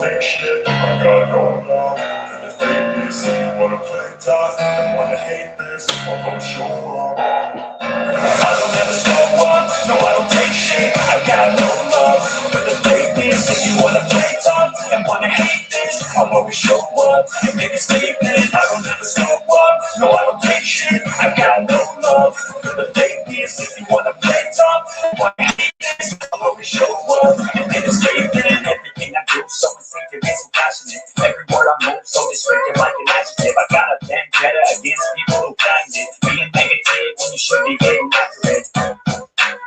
Take shit, I got no love for the fakeness. If you wanna play tough and wanna hate this, I'm gonna show up. I don't ever slow up, no I don't take shit. I got no love for the fakeness. If you wanna play tough and wanna hate this, I'll always show up and make a statement. I don't ever slow up, no I don't take shit. I got no love for the fakeness. If you wanna play tough and wanna hate this, I'll always show up and make a statement. Everything I do, so instinctive and so passionate. Every word I move, so descriptive like an adjective. I got a vendetta against people who find it being negative when you should be getting after it.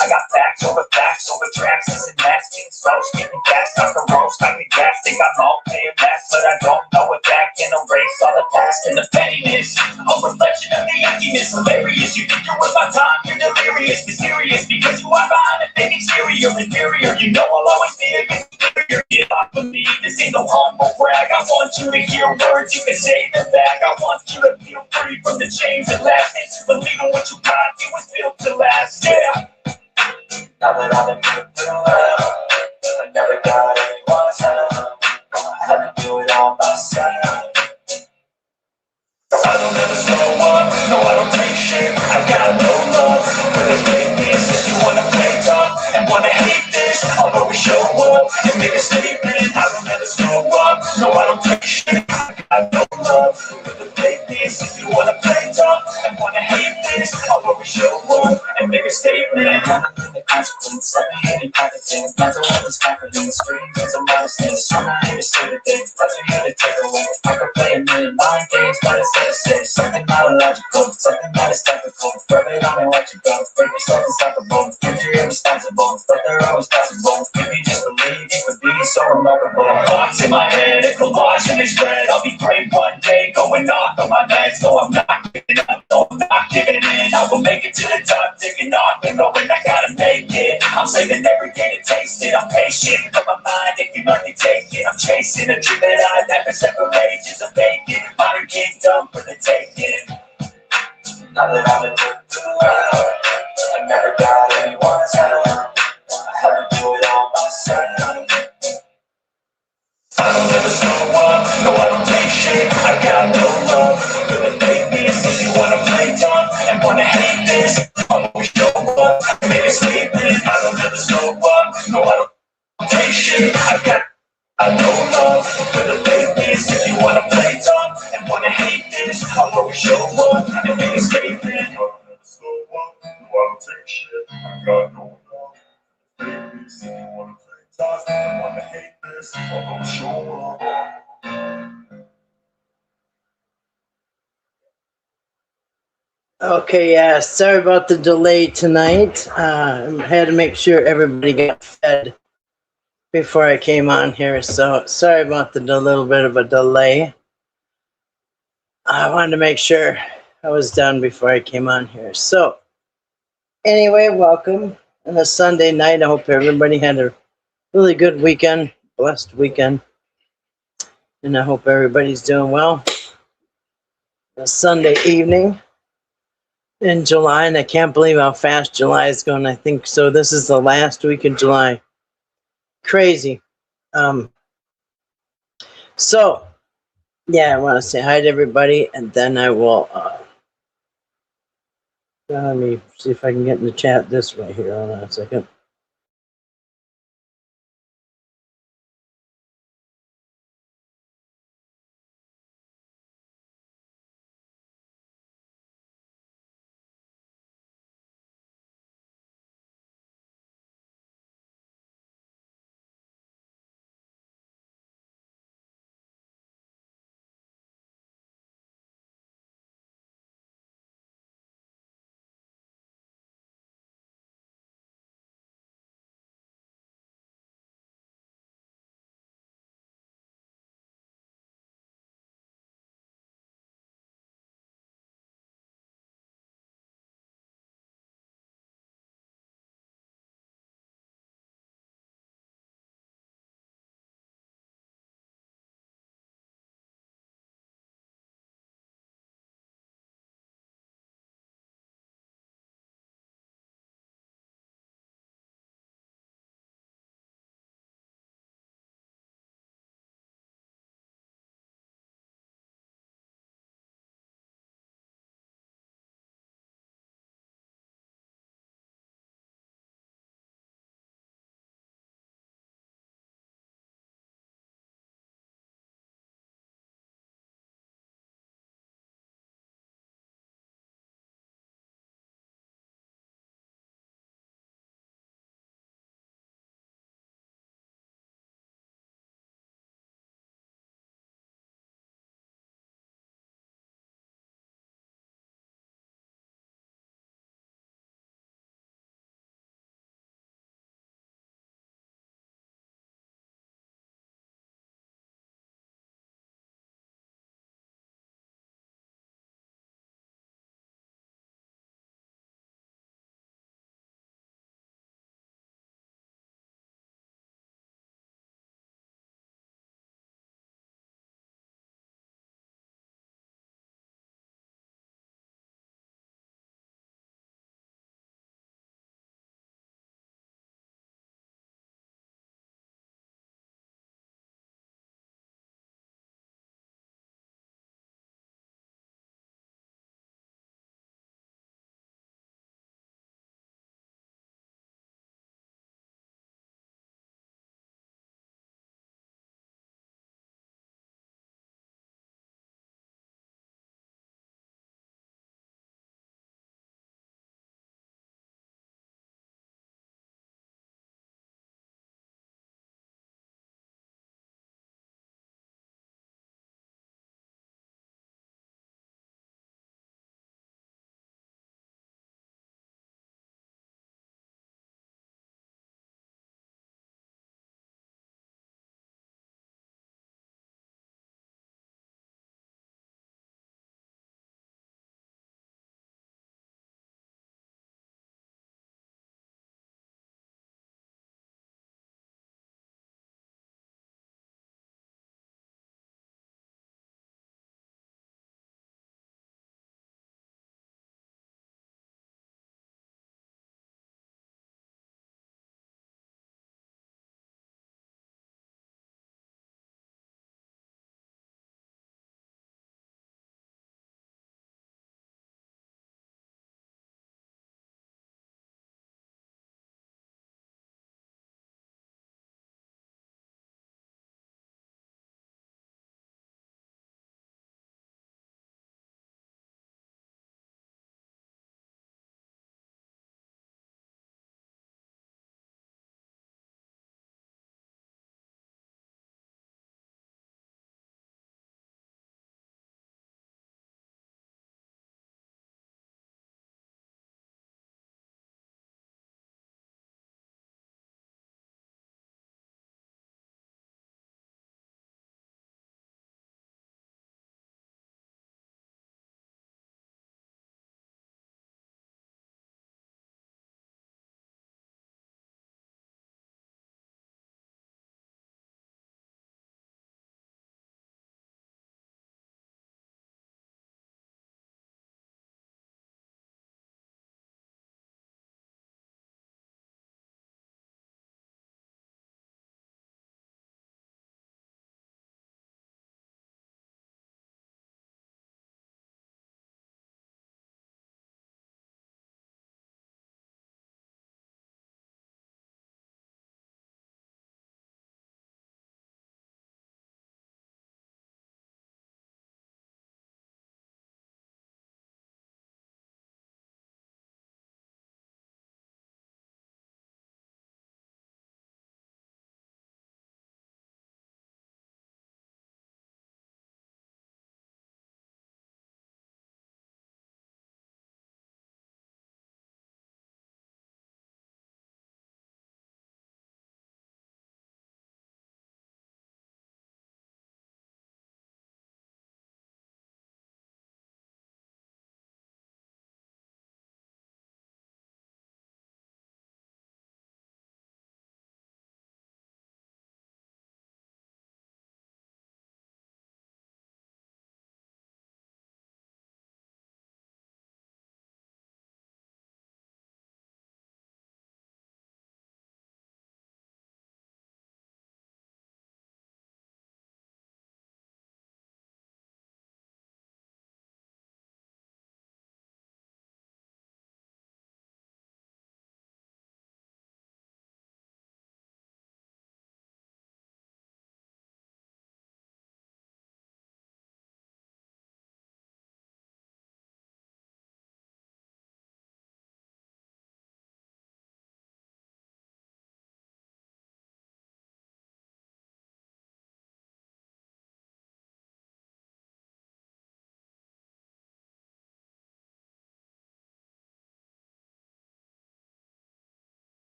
I got facts over tracks, this and that. Getting slow, skipping fast, off the road, stocking gas. Think I'm all paying back, but I don't know if that can erase all the past and the pettiness. A reflection of the emptiness, hilarious. You think you're worth my time, you're delirious, mysterious, because you are behind a fake exterior, inferior. You know I'll always be a good superior. If I believe this ain't no humble brag, I want you to hear words, you can say them back. I want you to feel free from the chains that last. Believe in what you got, it was built to last, yeah. Now that I've been put through hell, I never got anyone's help. I had to do it all myself. I don't ever slow up, no I don't take shit. I got no love for the fakeness. If you wanna play tough and wanna hate this, I'll always show up and make a statement. I don't ever slow up, no I don't take shit. I got no love for the fakeness. If you wanna play tough and wanna hate this, I'll always show up and make a statement. The consequence of me hating competence, mental health is confidence, screams of modestness. I'm not here to say the things, but I'm here to take away. I could play a million mind games, but it's say something not illogical, something that is technical. Rub it on and watch it go. Break yourself unstoppable. Think you're irresponsible, but they're always possible. If you just believe, you could be so remarkable. Thoughts in my head, a collage in this red. I'll be great one day, going off on my meds. No, I'm not giving up, no, I'm not giving in. I will make it to the top, taking off and knowing I gotta make it. I'm saving every day to taste it. I'm patient, but my mind, if you let me take it. I'm chasing a dream that I never separate. Just a vacant, modern kingdom for the taking. Now that I've been through hell, I never got anyone's help. I had to do it all myself. I don't ever slow up, no I don't take shit. I got no love for the fakeness. If you wanna play tough and wanna hate this, I'll always show up and make a statement. I don't ever slow up, no I don't take shit. I got no love for the fakeness. If you wanna play tough and wanna hate this, I'll always show up and make a statement. I don't ever slow up, no I don't take shit. I got no love for the fakeness. If you wanna play tough and wanna hate this, I'll always show up. Okay, yeah, sorry about the delay tonight. I had to make sure everybody got fed before I came on here, so sorry about the little bit of a delay. I wanted to make sure I was done before I came on here. So, anyway, welcome on a Sunday night. I hope everybody had a really good weekend, blessed weekend, and I hope everybody's doing well. A Sunday evening in July, and I can't believe how fast July is going. I think so. This is the last week in July. Crazy. So, yeah, I want to say hi to everybody, and then I will. Let me see if I can get in the chat this way here. Hold on a second.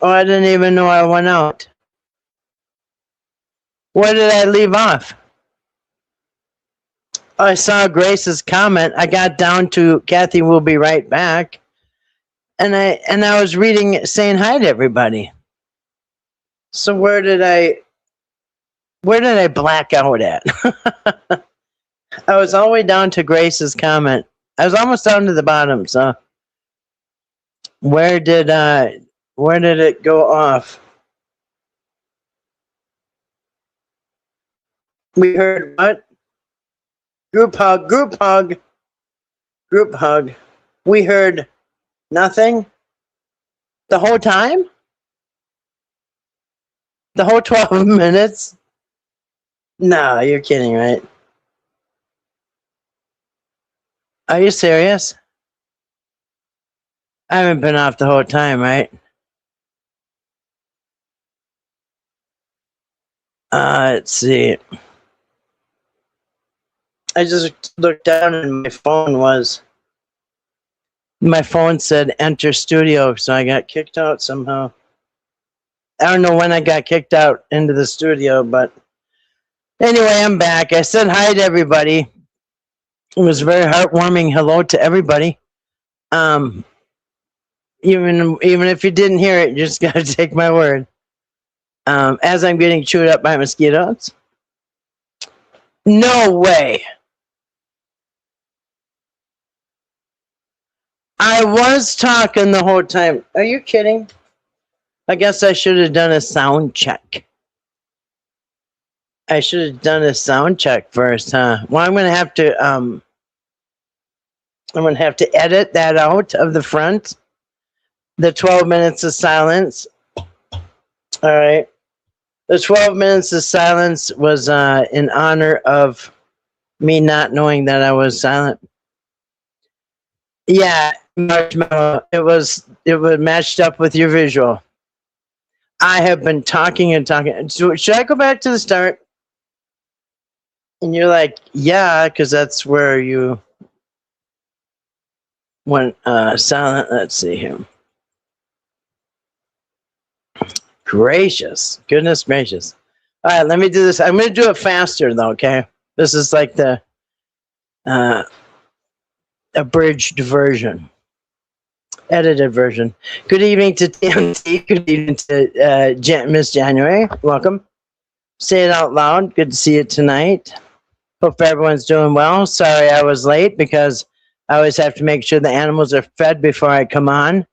Oh, I didn't even know I went out. Where did I leave off? Oh, I saw Grace's comment. I got down to Kathy will be right back. And I was reading saying hi to everybody. So where did I black out at? I was all the way down to Grace's comment. I was almost down to the bottom, so where did it go off? We heard what? Group hug, group hug, group hug. We heard nothing the whole time? The whole 12 minutes? No, you're kidding, right? Are you serious? I haven't been off the whole time, right? Let's see. I just looked down and my phone said enter studio, so I got kicked out somehow. I don't know when I got kicked out into the studio, but anyway, I'm back. I said hi to everybody. It was very heartwarming. Hello to everybody. Even if you didn't hear it, you just gotta take my word. As I'm getting chewed up by mosquitoes. No way. I was talking the whole time. Are you kidding? I guess I should have done a sound check. I should have done a sound check first, huh? Well, I'm gonna have to edit that out of the front. The 12 minutes of silence. All right. The 12 minutes of silence was in honor of me not knowing that I was silent. Yeah, Marshmallow. It was matched up with your visual. I have been talking and talking. So should I go back to the start? And you're like, yeah, because that's where you went silent. Let's see here. Gracious. Goodness gracious. All right, let me do this. I'm going to do it faster, though, okay? This is like the abridged version, edited version. Good evening to TMT. Good evening to Miss January. Welcome. Say it out loud. Good to see you tonight. Hope everyone's doing well. Sorry I was late because I always have to make sure the animals are fed before I come on.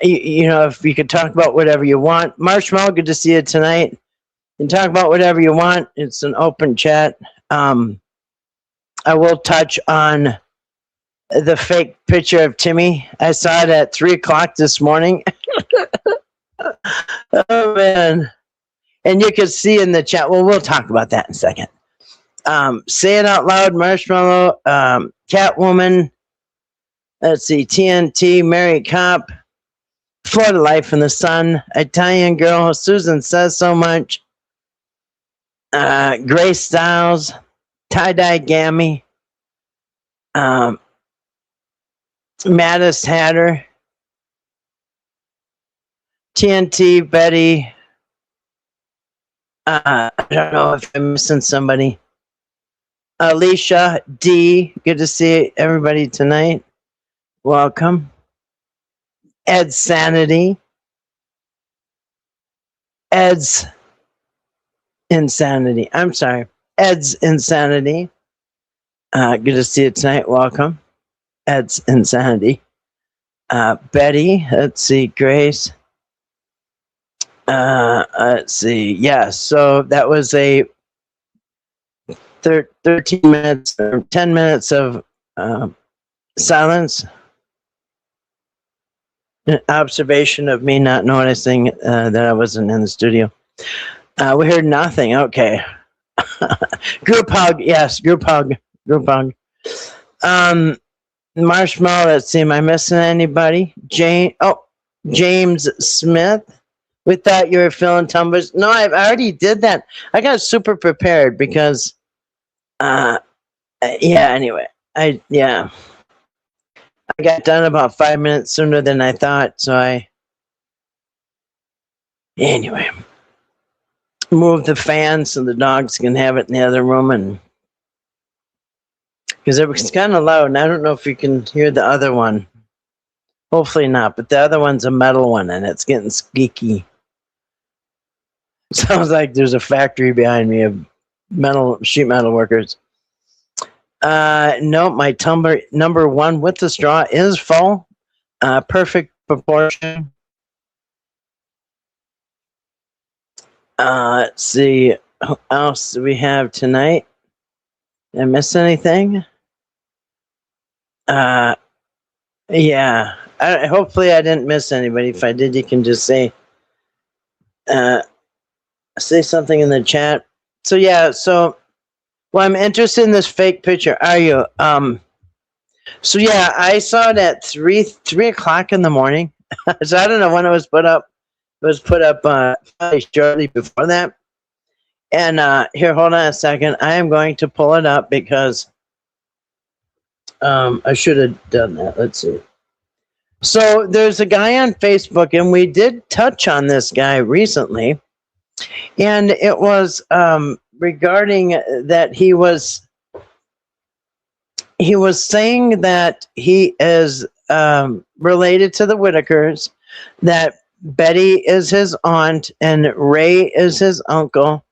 If you could talk about whatever you want. Marshmallow, good to see you tonight. You can talk about whatever you want. It's an open chat. I will touch on the fake picture of Timmy. I saw it at 3:00 this morning. Oh, man. And you can see in the chat. Well, we'll talk about that in a second. Say it out loud, Marshmallow. Catwoman. Let's see. TNT, Mary Cop. Florida Life in the Sun. Italian Girl. Susan Says So Much. Grace Styles. Tie-Dye Gammy. Mattis Hatter. TNT Betty. I don't know if I'm missing somebody. Alicia D. Good to see everybody tonight. Welcome. Ed Sanity. Ed's Insanity. I'm sorry. Ed's Insanity. Good to see you tonight. Welcome. Ed's Insanity. Betty. Let's see. Grace. Let's see. Yeah, so that was a 13 minutes or 10 minutes of silence. An observation of me not noticing that I wasn't in the studio. We heard nothing. Okay. Group hug. Yes, group hug. Group hug. Marshmallow. Let's see. Am I missing anybody? James Smith. We thought you were filling tumblers. No, I already did that. I got super prepared because, anyway. I got done about 5 minutes sooner than I thought, so I anyway moved the fan so the dogs can have it in the other room, and because it was kind of loud, and I don't know if you can hear the other one. Hopefully not, but the other one's a metal one, and it's getting squeaky. Sounds like there's a factory behind me of sheet metal workers. No, my tumbler number one with the straw is full. Perfect proportion. Let's see. Who else do we have tonight? Did I miss anything? Yeah. Hopefully I didn't miss anybody. If I did, you can just say something in the chat. So yeah, well, I'm interested in this fake picture. Are you? So yeah, I saw it at 3 o'clock in the morning. So I don't know when it was put up. It was put up probably shortly before that. And here, hold on a second. I am going to pull it up because I should have done that. Let's see. So there's a guy on Facebook, and we did touch on this guy recently, and it was regarding that he was saying that he is related to the Whittakers, that Betty is his aunt and Ray is his uncle.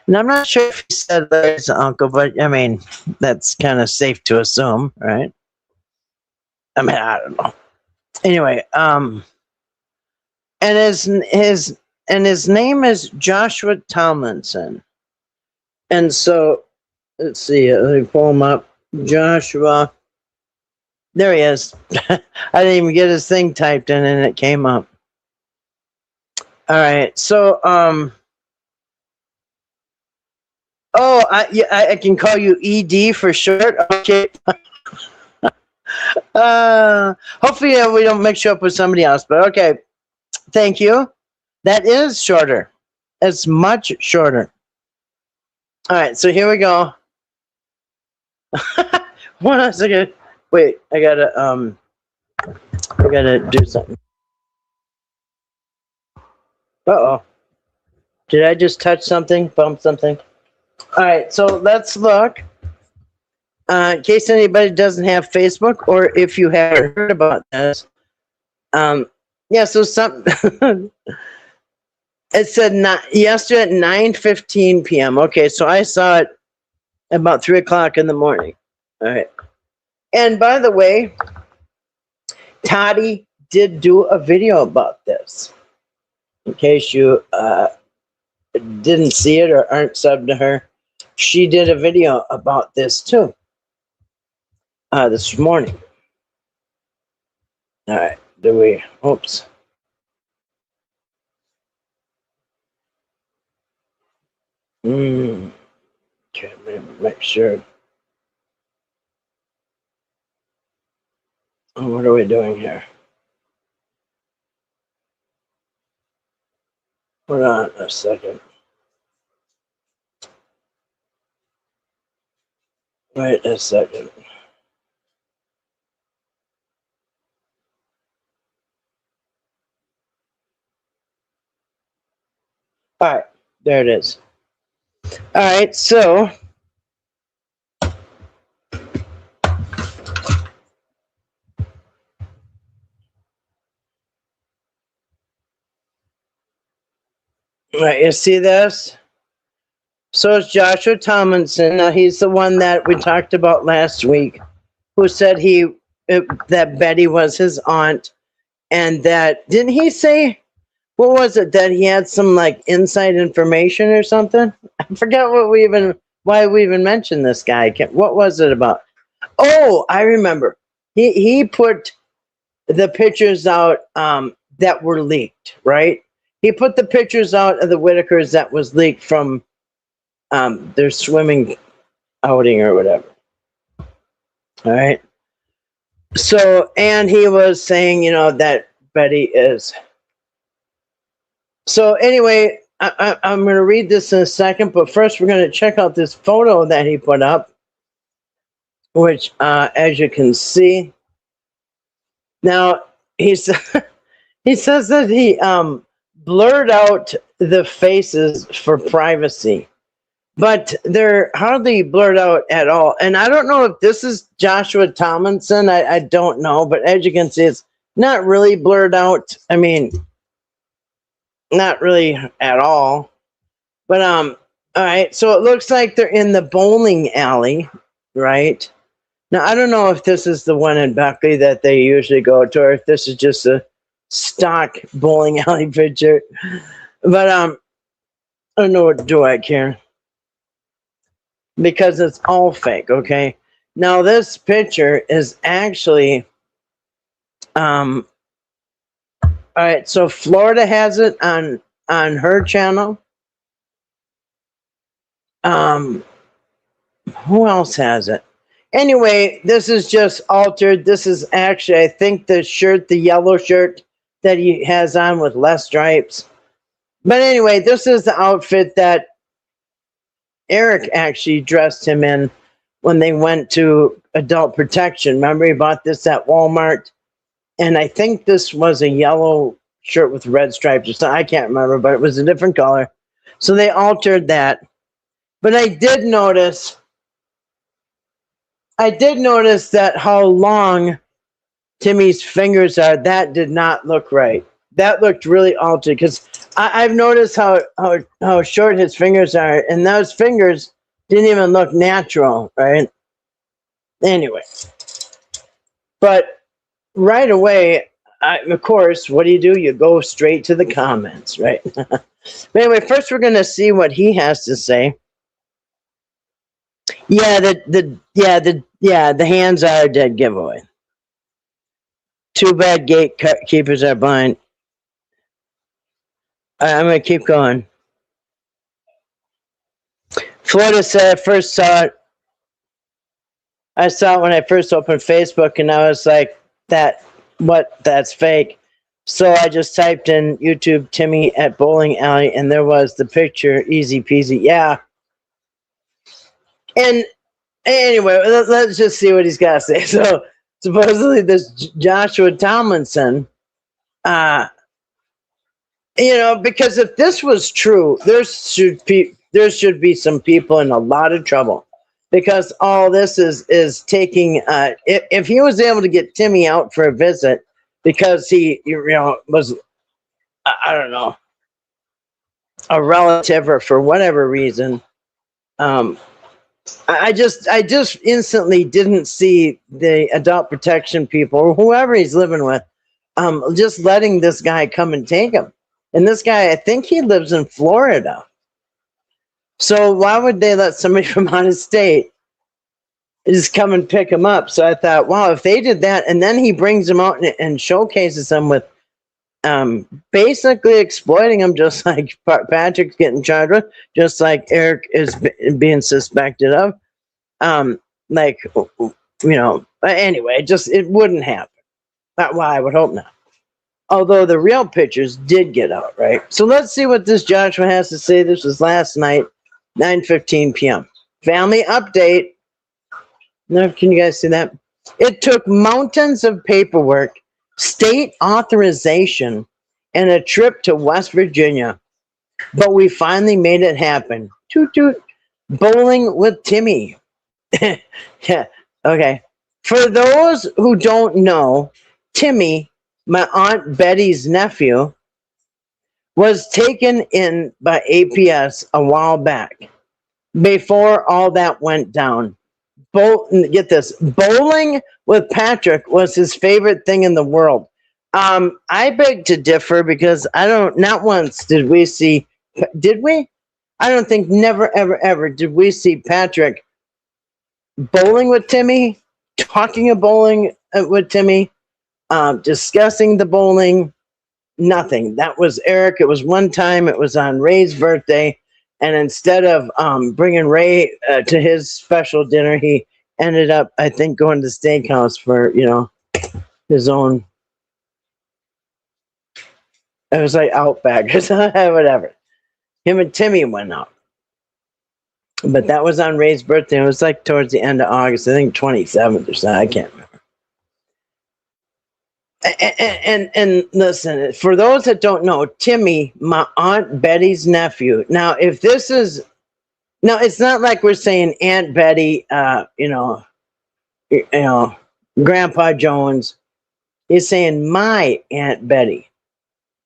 And I'm not sure if he said Larry's uncle, but I mean, that's kind of safe to assume, right? I mean, I don't know. Anyway, and his name is Joshua Tomlinson. And so, let's see, let me pull him up. Joshua. There he is. I didn't even get his thing typed in and it came up. All right. So, I can call you ED for short. Okay. Hopefully we don't mix you up with somebody else, but okay. Thank you. That is shorter. It's much shorter. All right. So here we go. One second. Wait, I gotta do something. Uh-oh. Did I just touch something? Bump something? All right, so let's look. In case anybody doesn't have Facebook, or if you haven't heard about this. Yeah, so it said yesterday at 9:15 p.m. Okay, so I saw it about 3 o'clock in the morning. All right. And by the way, Toddy did do a video about this. In case you didn't see it or aren't subbed to her, she did a video about this too this morning. All right, oops. Okay, make sure. What are we doing here? Hold on a second. Wait a second. All right, there it is. All right, so all right, you see this? So it's Joshua Tomlinson. Now he's the one that we talked about last week, who said that Betty was his aunt, and that didn't he say? What was it that he had some like inside information or something? I forgot why we even mentioned this guy. What was it about? Oh, I remember. He put the pictures out that were leaked, right? He put the pictures out of the Whittakers that was leaked from their swimming outing or whatever. All right. So, and he was saying, that Betty is. So anyway, I'm going to read this in a second, but first we're going to check out this photo that he put up, which, as you can see, Now he's he says that he blurred out the faces for privacy, but they're hardly blurred out at all. And I don't know if this is Joshua Tomlinson. I don't know, but as you can see, it's not really blurred out. I mean, not really at all. But all right. So it looks like they're in the bowling alley, right? Now I don't know if this is the one in Beckley that they usually go to, or if this is just a stock bowling alley picture. But I don't know what do I care, because it's all fake. Okay. Now this picture is actually all right. So Florida has it on her channel. Um, who else has it? Anyway, this is just altered. This is actually, I think, the shirt, the yellow shirt that he has on with less stripes. But anyway, this is the outfit that Eric actually dressed him in when they went to adult protection. Remember, he bought this at Walmart, and I think this was a yellow shirt with red stripes or something. I can't remember, but it was a different color. So they altered that. But I did notice that how long Timmy's fingers are. That did not look right. That looked really altered, because I've noticed how short his fingers are, and those fingers didn't even look natural, right? Anyway, but right away, of course, what do? You go straight to the comments, right? But anyway, first we're going to see what he has to say. Yeah, the hands are a dead giveaway. Too bad gatekeepers are blind. I'm going to keep going. Florida said, I saw it when I first opened Facebook, and I was like, that's fake. So I just typed in YouTube Timmy at bowling alley, and there was the picture, easy peasy. Yeah. And anyway, let's just see what he's got to say. So supposedly this Joshua Tomlinson, because if this was true, there should be some people in a lot of trouble, because all this is taking. If he was able to get Timmy out for a visit because he was, I don't know, a relative, or for whatever reason, I just instantly didn't see the adult protection people or whoever he's living with, just letting this guy come and take him. And this guy, I think he lives in Florida. So why would they let somebody from out of state just come and pick him up? So I thought, wow, if they did that, and then he brings him out and showcases them with basically exploiting him, just like Patrick's getting charged with, just like Eric is being suspected of. Anyway, it wouldn't happen. Well, I would hope not. Although the real pictures did get out, right? So let's see what this Joshua has to say. This was last night, 9:15 p.m. Family update. Now, can you guys see that? It took mountains of paperwork, state authorization, and a trip to West Virginia, but we finally made it happen. Toot toot. Bowling with Timmy. Yeah. Okay. For those who don't know, Timmy, my Aunt Betty's nephew, was taken in by APS a while back, before all that went down. Get this, bowling with Patrick was his favorite thing in the world. I beg to differ, because not once did we see, did we? I don't think, never, ever, ever did we see Patrick bowling with Timmy, talking of bowling with Timmy, discussing the bowling. Nothing. That was Eric. It was one time. It was on Ray's birthday, and instead of bringing Ray to his special dinner, he ended up, I think, going to the steakhouse for his own. It was like Outback or something, whatever. Him and Timmy went out. But that was on Ray's birthday. It was like towards the end of August, I think 27th or something. I can't remember. And listen, for those that don't know, Timmy, my Aunt Betty's nephew. Now, if this is now, it's not like we're saying Aunt Betty, you know, Grandpa Jones. He's saying my Aunt Betty.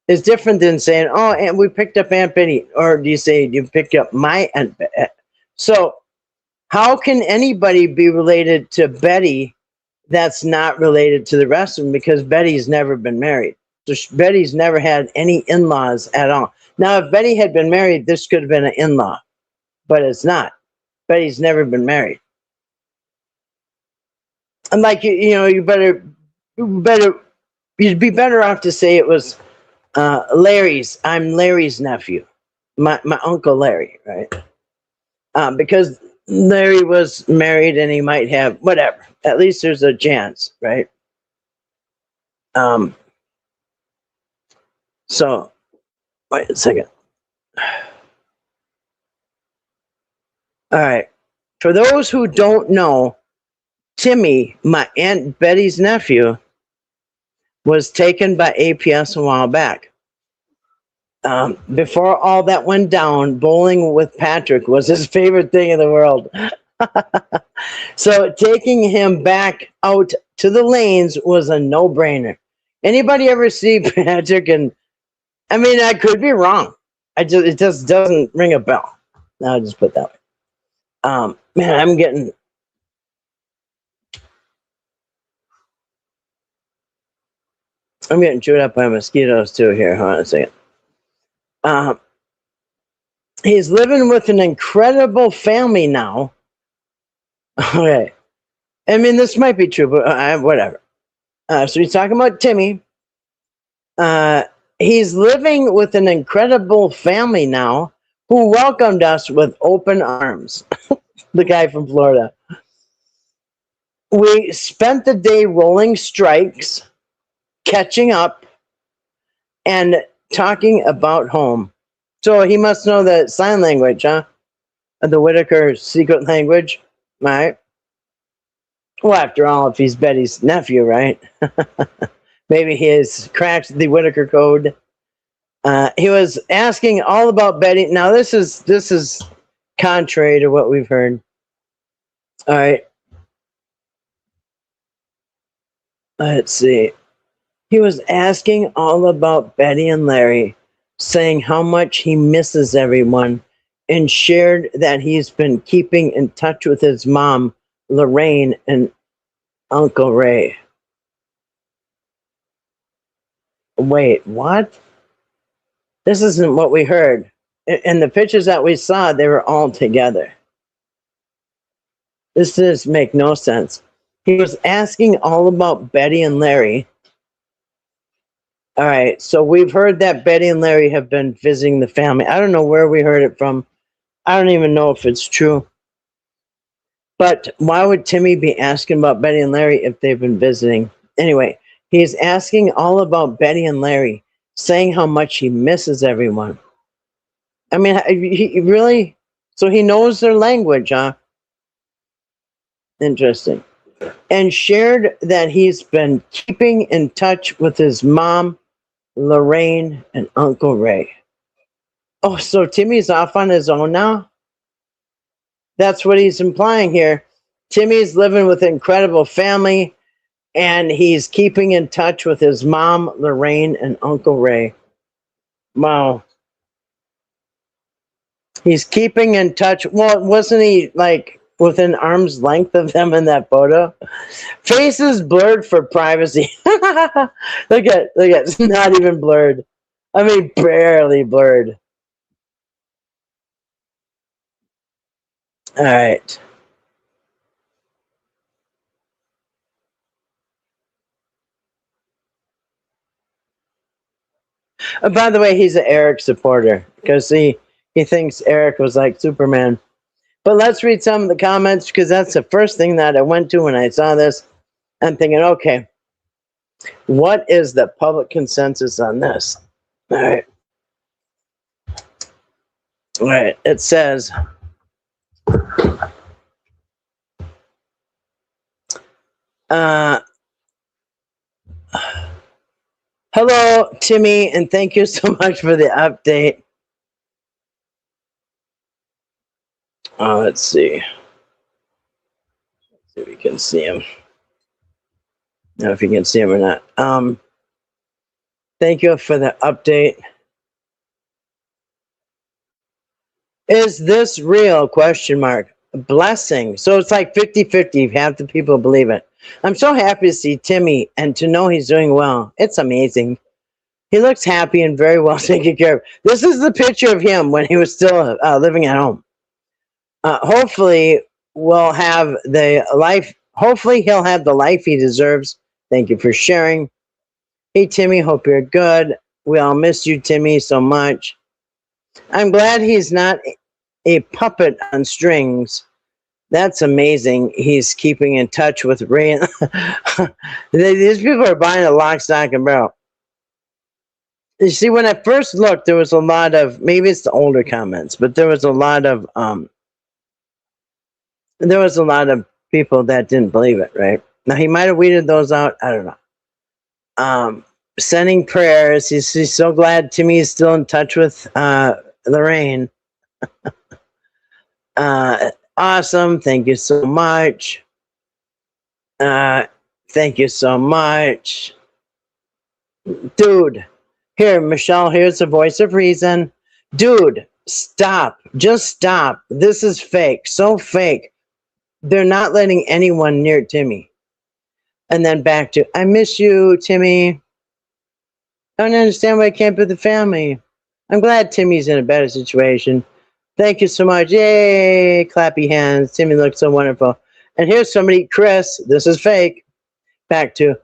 It's different than saying, "Oh, and we picked up Aunt Betty," or do you say you picked up my Aunt Betty? So, how can anybody be related to Betty that's not related to the rest of them? Because Betty's never been married. So Betty's never had any in-laws at all. Now, if Betty had been married, this could have been an in-law, but it's not. Betty's never been married. And like you'd be better off to say it was Larry's. I'm Larry's nephew, my uncle Larry, right? Because Larry was married and he might have whatever. At least there's a chance, right? Um. So wait a second. All right. For those who don't know, Timmy, my Aunt Betty's nephew, was taken by APS a while back. Before all that went down, bowling with Patrick was his favorite thing in the world. So taking him back out to the lanes was a no-brainer. Anybody ever see Patrick? And I mean, I could be wrong. It just doesn't ring a bell. I'll just put that way. Man, I'm getting chewed up by mosquitoes too here. Hold on a second. He's living with an incredible family now. Okay. I mean, this might be true, but whatever. So he's talking about Timmy. He's living with an incredible family now who welcomed us with open arms. The guy from Florida. We spent the day rolling strikes, catching up, and talking about home. So he must know the sign language, huh? The Whittaker secret language, right? Well, after all, if he's Betty's nephew, right? Maybe he has cracked the Whittaker code. He was asking all about Betty. Now, this is contrary to what we've heard. All right. Let's see. He was asking all about Betty and Larry, saying how much he misses everyone, and shared that he's been keeping in touch with his mom, Lorraine, and Uncle Ray. Wait, what? This isn't what we heard. In the pictures that we saw, they were all together. This does make no sense. He was asking all about Betty and Larry. All right, so we've heard that Betty and Larry have been visiting the family. I don't know where we heard it from. I don't even know if it's true. But why would Timmy be asking about Betty and Larry if they've been visiting? Anyway, he's asking all about Betty and Larry, saying how much he misses everyone. I mean, he really? So he knows their language, huh? Interesting. And shared that he's been keeping in touch with his mom, Lorraine, and Uncle Ray. Oh, so Timmy's off on his own now? That's what he's implying here. Timmy's living with an incredible family, and he's keeping in touch with his mom, Lorraine, and Uncle Ray. Wow. He's keeping in touch. Well, wasn't he like within arm's length of them in that photo? Faces blurred for privacy. Look at, it's not even blurred. I mean, barely blurred. All right. By the way, he's an Eric supporter because he thinks Eric was like Superman. But let's read some of the comments because that's the first thing that I went to when I saw this. I'm thinking, okay, what is the public consensus on this? All right. All right. It says, Hello, Timmy, and thank you so much for the update. Let's see. See if we can see him. I don't know if you can see him or not. Thank you for the update. Is this real? Question mark. Blessing. So it's like 50-50. Half the people believe it. I'm so happy to see Timmy and to know he's doing well. It's amazing. He looks happy and very well taken care of. This is the picture of him when he was still living at home. Hopefully we'll have the life. Hopefully he'll have the life he deserves. Thank you for sharing. Hey, Timmy, hope you're good. We all miss you, Timmy, so much. I'm glad he's not a puppet on strings. That's amazing. He's keeping in touch with Ray. These people are buying a lock, stock, and barrel. You see, when I first looked, there was a lot of, maybe it's the older comments, but there was a lot of people that didn't believe it, right? Now, he might have weeded those out. I don't know. Sending prayers. He's so glad Timmy is still in touch with Lorraine. Awesome. Thank you so much. Thank you so much. Dude. Here, Michelle, here's the voice of reason. Dude, stop. Just stop. This is fake. So fake. They're not letting anyone near Timmy. And then back to, I miss you, Timmy. I don't understand why I can't be with the family. I'm glad Timmy's in a better situation. Thank you so much. Yay. Clappy hands. Timmy looks so wonderful. And here's somebody, Chris. This is fake. Back to,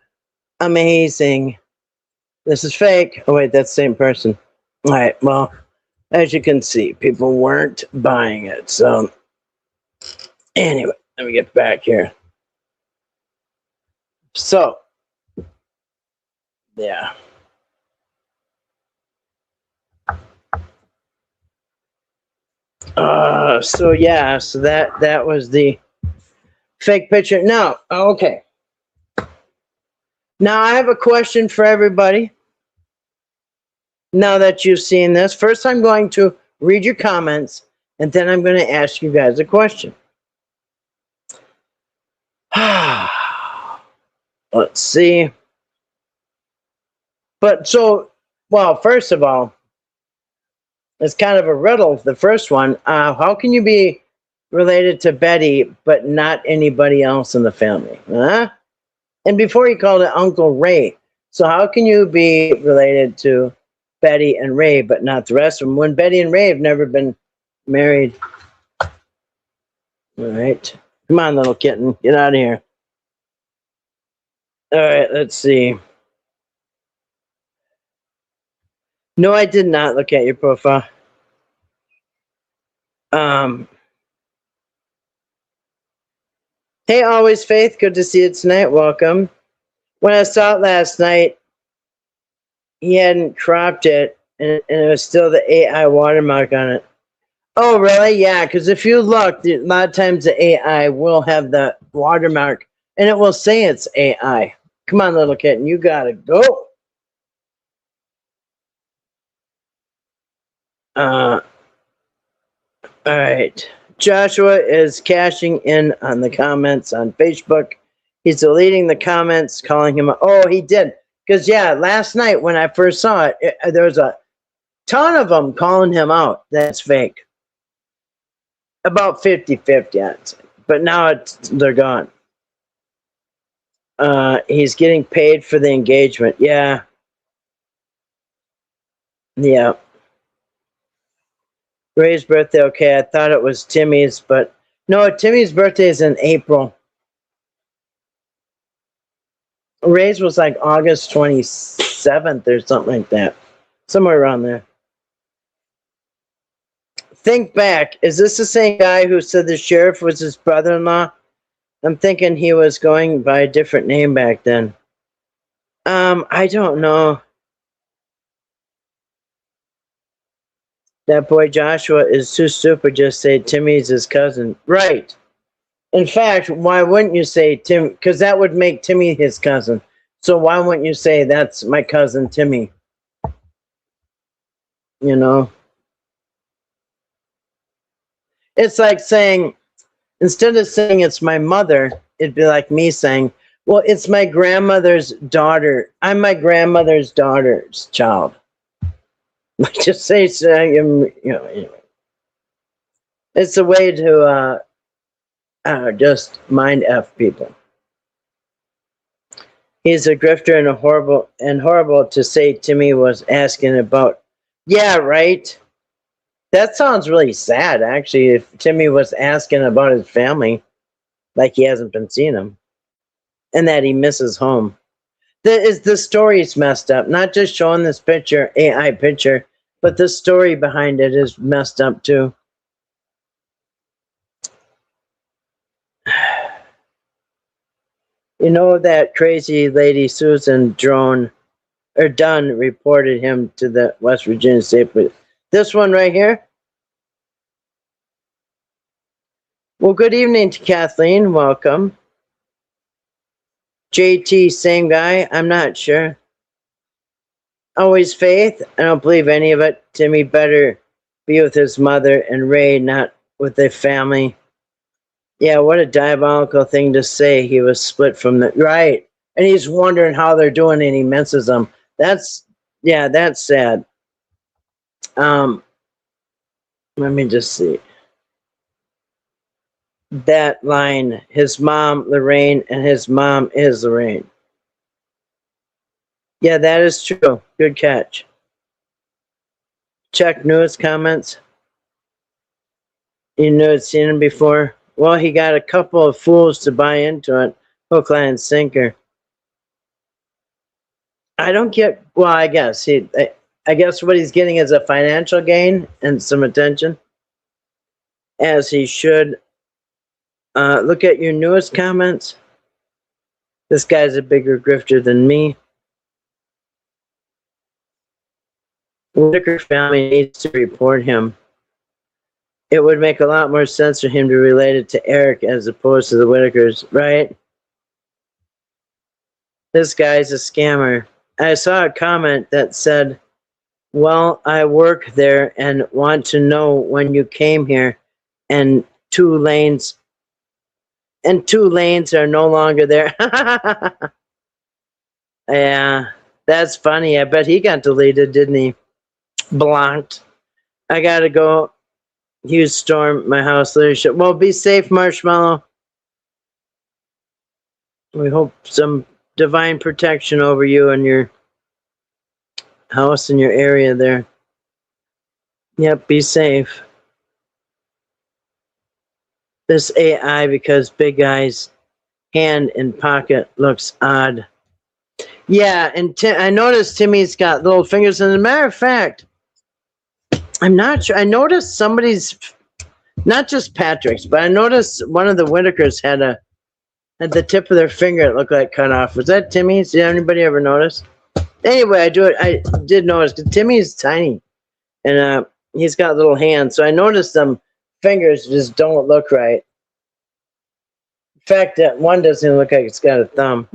amazing. This is fake. Oh, wait, that's the same person. All right, well, as you can see, people weren't buying it. So, anyway, let me get back here. So, yeah. So that was the fake picture. Now, okay. Now I have a question for everybody. Now that you've seen this, first I'm going to read your comments, and then I'm going to ask you guys a question. Let's see. But so, well, first of all, it's kind of a riddle. The first one, how can you be related to Betty but not anybody else in the family? Huh? And before he called it Uncle Ray. So how can you be related to Betty and Ray but not the rest of them when Betty and Ray have never been married? All right. Come on, little kitten. Get out of here. All right, let's see. No, I did not look at your profile. Hey, Always Faith. Good to see you tonight. Welcome. When I saw it last night, he hadn't cropped it, and it was still the AI watermark on it. Oh, really? Yeah, because if you look, a lot of times the AI will have the watermark, and it will say it's AI. Come on, little kitten. You got to go. All right. Joshua is cashing in on the comments on Facebook. He's deleting the comments, calling him. Oh, he did. Because, yeah, last night when I first saw it, there was a ton of them calling him out. That's fake. About 50-50, I'd say. But now they're gone. He's getting paid for the engagement. Yeah. Yeah. Ray's birthday, okay. I thought it was Timmy's, but no, Timmy's birthday is in April. Ray's was like August 27th or something like that. Somewhere around there. Think back. Is this the same guy who said the sheriff was his brother-in-law? I'm thinking he was going by a different name back then. I don't know. That boy Joshua is too stupid. Just say Timmy's his cousin. Right. In fact, why wouldn't you say Tim? Because that would make Timmy his cousin. So why wouldn't you say that's my cousin Timmy? You know, it's like saying, instead of saying it's my mother, it'd be like me saying, well, it's my grandmother's daughter. I'm my grandmother's daughter's child. Like just say, you know, anyway. It's a way to just mind F people. He's a grifter and horrible to say Timmy was asking about. Yeah, right. That sounds really sad, actually. If Timmy was asking about his family, like he hasn't been seeing them, and that he misses home. The story's messed up. Not just showing this picture, AI picture, but the story behind it is messed up too. You know that crazy lady Susan Dunn reported him to the West Virginia State Police. This one right here. Well, good evening to Kathleen. Welcome. JT, same guy. I'm not sure. Always Faith. I don't believe any of it. Timmy better be with his mother and Ray, not with their family. Yeah, what a diabolical thing to say. He was split from the right, and he's wondering how they're doing, and he misses them. That's sad. Let me just see that line. His mom, Lorraine, and his mom is Lorraine. Yeah, that is true. Good catch. Check news comments. You know, it's seen him before. Well, he got a couple of fools to buy into it. Hook, line, and sinker. I don't get. Well, I guess I guess what he's getting is a financial gain and some attention, as he should. Look at your newest comments. This guy's a bigger grifter than me. Whittaker family needs to report him. It would make a lot more sense for him to relate it to Eric as opposed to the Whittakers, right? This guy's a scammer. I saw a comment that said, well, I work there and want to know when you came here and two lanes are no longer there. Yeah, that's funny. I bet he got deleted, didn't he? Blocked. I gotta go. Huge storm, my house leadership. Well, be safe, Marshmallow. We hope some divine protection over you and your house and your area there. Yep, be safe. This AI, because big guy's hand in pocket looks odd. Yeah, and I noticed Timmy's got little fingers. And as a matter of fact, I'm not sure. I noticed somebody's, not just Patrick's, but I noticed one of the Whittakers had the tip of their finger, it looked like cut off. Was that Timmy's? Did anybody ever notice? Anyway, I did notice, because Timmy's tiny, and he's got little hands, so I noticed some fingers just don't look right. In fact, that one doesn't look like it's got a thumb.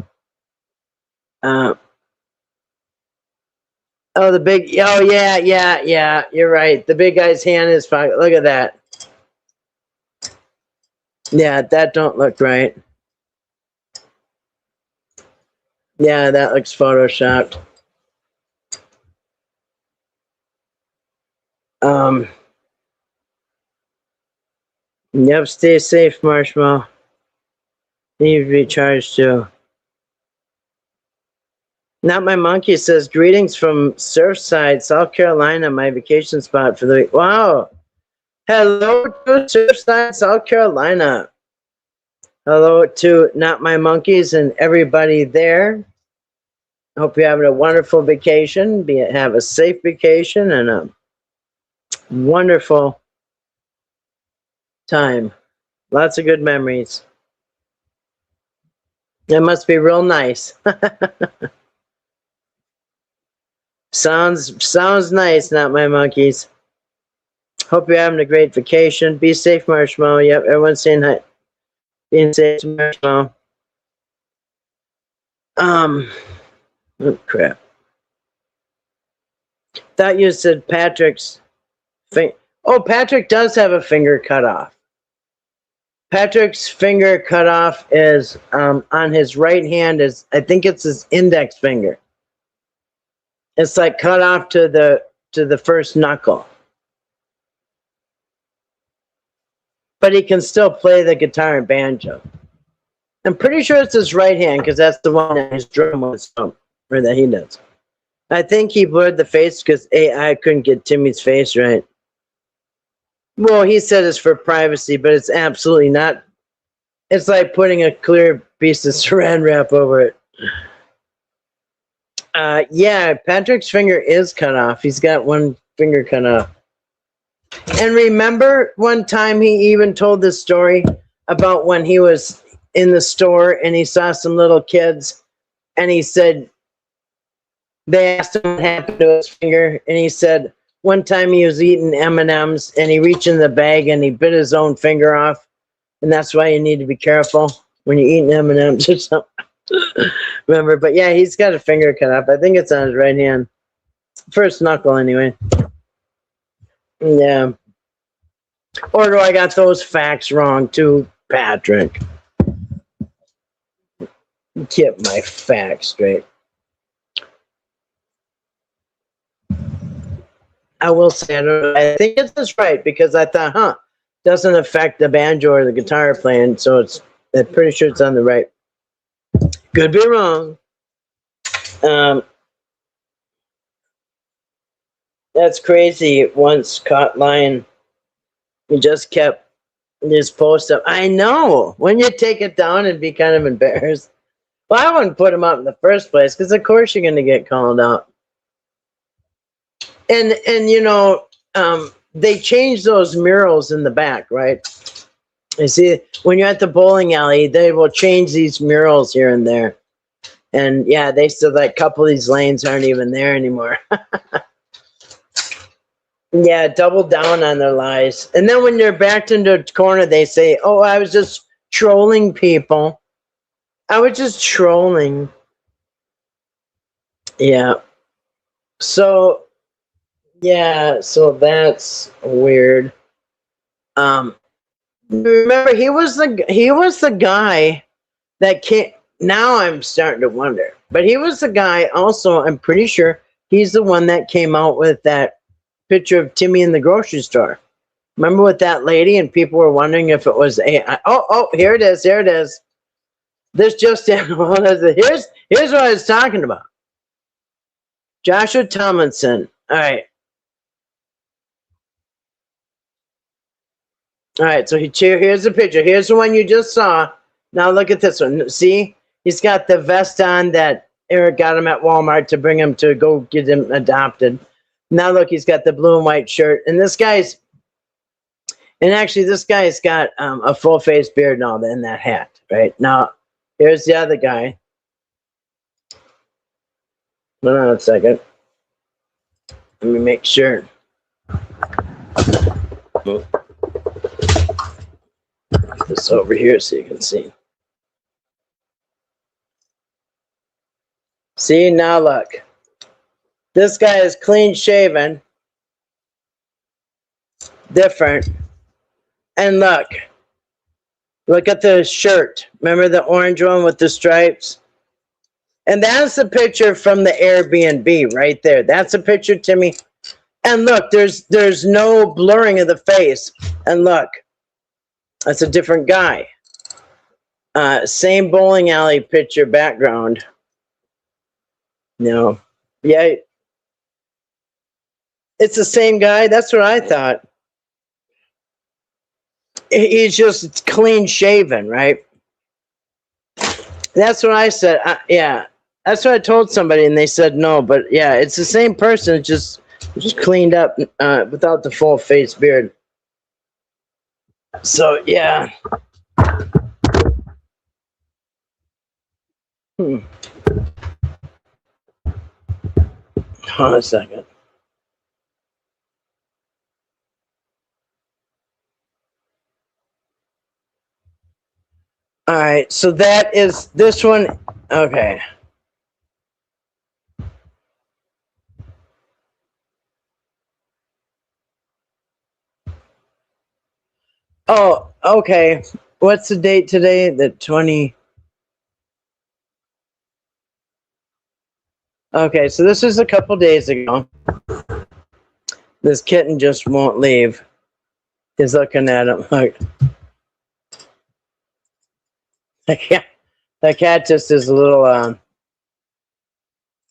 Oh, yeah, you're right. The big guy's hand in his pocket. Look at that. Yeah, that don't look right. Yeah, that looks photoshopped. Yep, stay safe, Marshmallow. Need to be charged too. Not My Monkey says, greetings from Surfside, South Carolina, my vacation spot for the week. Wow. Hello to Surfside, South Carolina. Hello to Not My Monkeys and everybody there. Hope you're having a wonderful vacation. Have a safe vacation and a wonderful time. Lots of good memories. It must be real nice. Sounds nice, Not My Monkeys. Hope you're having a great vacation. Be safe, Marshmallow. Yep, everyone's saying hi. Being safe, Marshmallow. Oh crap. Thought you said Patrick's finger. Oh, Patrick does have a finger cut off. Patrick's finger cut off is on his right hand. Is I think it's his index finger. It's like cut off to the first knuckle. But he can still play the guitar and banjo. I'm pretty sure it's his right hand because that's the one that his drum was from, or that he does. I think he blurred the face because I couldn't get Timmy's face right. Well, he said it's for privacy, but it's absolutely not. It's like putting a clear piece of saran wrap over it. Yeah, Patrick's finger is cut off. He's got one finger cut off. And remember one time he even told this story about when he was in the store and he saw some little kids and he said, they asked him what happened to his finger and he said one time he was eating M&Ms and he reached in the bag and he bit his own finger off, and that's why you need to be careful when you're eating M&Ms or something. Remember, but yeah, he's got a finger cut off. I think it's on his right hand. First knuckle anyway. Yeah. Or do I got those facts wrong too, Patrick? Get my facts straight. I will say, I think it's just right because I thought, doesn't affect the banjo or the guitar playing, so I'm pretty sure it's on the right. Could be wrong. That's crazy. Once caught lying, he just kept his post up. I know. When you take it down and be kind of embarrassed. Well, I wouldn't put him up in the first place because, of course, you're going to get called out. And you know, they changed those murals in the back, right? You see, when you're at the bowling alley, they will change these murals here and there. And yeah, they still, like, a couple of these lanes aren't even there anymore. Yeah, double down on their lies. And then when they're backed into a corner, they say, oh, I was just trolling people. I was just trolling. Yeah. So, yeah, so that's weird. Remember, he was the guy that came. Now I'm starting to wonder. But he was the guy also, I'm pretty sure he's the one that came out with that picture of Timmy in the grocery store. Remember with that lady, and people were wondering if it was AI. Oh, here it is. This just here's what I was talking about. Joshua Tomlinson. All right. So here's the picture. Here's the one you just saw. Now look at this one. See, he's got the vest on that Eric got him at Walmart to bring him to go get him adopted. Now look, he's got the blue and white shirt, and this guy's got a full face beard and all that, and that hat. Right now, here's the other guy. Hold on a second. Let me make sure. Put this over here so you can see. See, now look. This guy is clean shaven. Different. And look at the shirt. Remember the orange one with the stripes? And that's the picture from the Airbnb right there. That's a picture, Timmy. And look, there's no blurring of the face. And look, that's a different guy. Same bowling alley picture background. No. Yeah. It's the same guy. That's what I thought. He's just clean shaven, right? That's what I said. Yeah, that's what I told somebody, and they said no. But yeah, it's the same person, just cleaned up without the full face beard. So yeah. Hold on a second. All right, so that is this one. Okay. Oh, okay. What's the date today? The 20. Okay, so this is a couple days ago. This kitten just won't leave. He's looking at him like the cat just is a little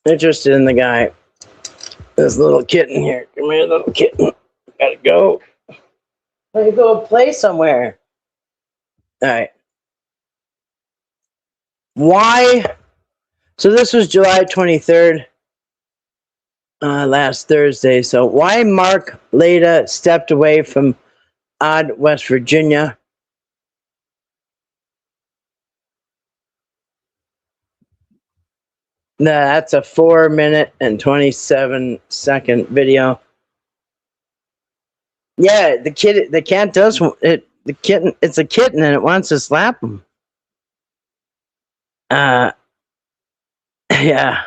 interested in the guy. This little kitten here. Come here, little kitten. Gotta go. Gotta go play somewhere. All right. Why? So this was July 23rd, last Thursday. So why Mark Leda stepped away from Odd, West Virginia? That's a 4-minute and 27-second video. Yeah, the cat does it. The kitten, it's a kitten, and it wants to slap him. Yeah.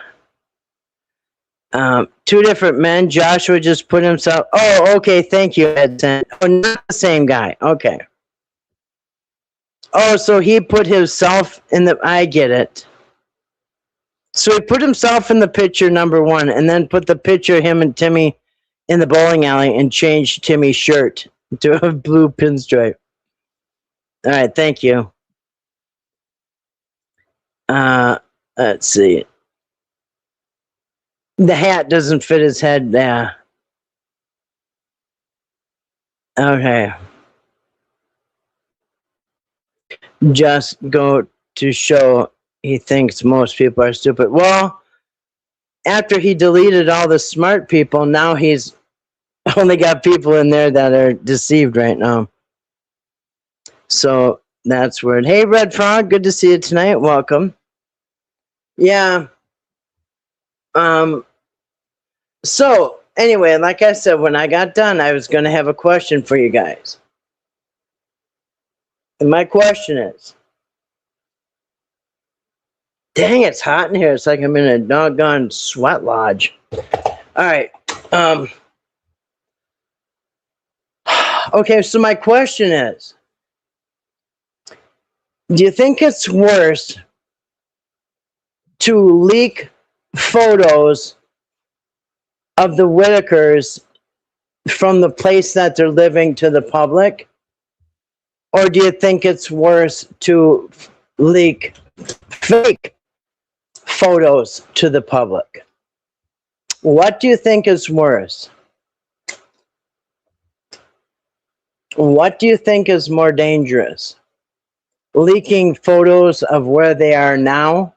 Two different men. Joshua just put himself. Oh, okay. Thank you, Edson. Oh, not the same guy. Okay. Oh, so he put himself in the. I get it. So he put himself in the picture number one, and then put the picture of him and Timmy in the bowling alley, and changed Timmy's shirt to a blue pinstripe. All right. Thank you. Let's see. The hat doesn't fit his head. Yeah. Okay. Just go to show he thinks most people are stupid. Well, after he deleted all the smart people, now he's only got people in there that are deceived right now. So that's weird. Hey, Red Frog, good to see you tonight. Welcome. Yeah. So anyway, like I said, when I got done, I was going to have a question for you guys. And my question is, dang, it's hot in here. It's like I'm in a doggone sweat lodge. All right. Okay, so my question is, do you think it's worse to leak photos of the Whittakers from the place that they're living to the public? Or do you think it's worse to leak fake photos to the public? What do you think is worse? What do you think is more dangerous? Leaking photos of where they are now?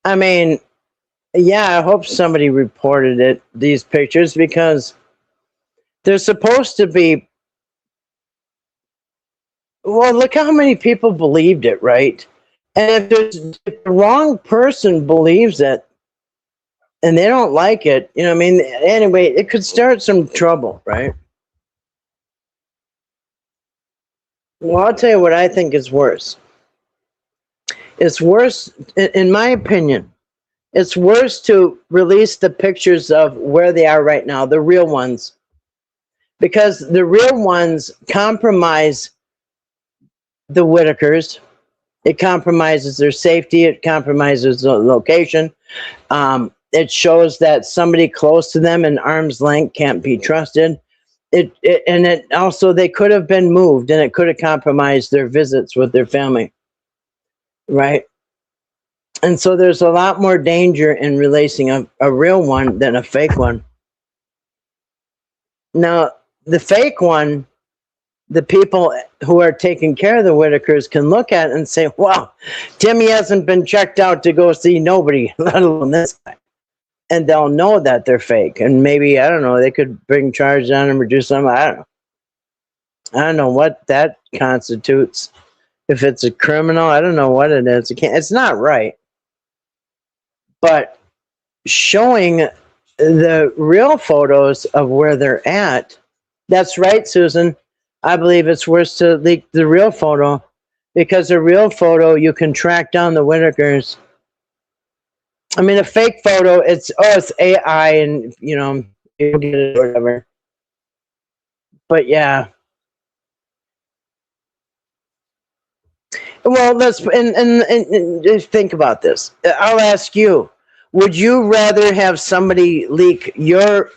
I mean, yeah, I hope somebody reported it, these pictures, because they're supposed to be. Well, look how many people believed it, right? And if the wrong person believes it and they don't like it, you know what I mean? Anyway, it could start some trouble, right? Well, I'll tell you what I think is worse. It's worse, in my opinion, it's worse to release the pictures of where they are right now, the real ones, because the real ones compromise the Whittakers. It compromises their safety. It compromises the location. It shows that somebody close to them in arm's length can't be trusted. It also, they could have been moved, and it could have compromised their visits with their family, right? And so there's a lot more danger in releasing a real one than a fake one. Now, the fake one, the people who are taking care of the Whittakers can look at it and say, well, Timmy hasn't been checked out to go see nobody, let alone this guy. And they'll know that they're fake. And maybe, I don't know, they could bring charges on him or do something. I don't know what that constitutes. If it's a criminal, I don't know what it is. It's not right. But showing the real photos of where they're at, that's right, Susan. I believe it's worse to leak the real photo, because a real photo, you can track down the Whittakers. I mean, a fake photo, it's AI, and you get it or whatever. But yeah. Well, let's and just think about this. I'll ask you: would you rather have somebody leak your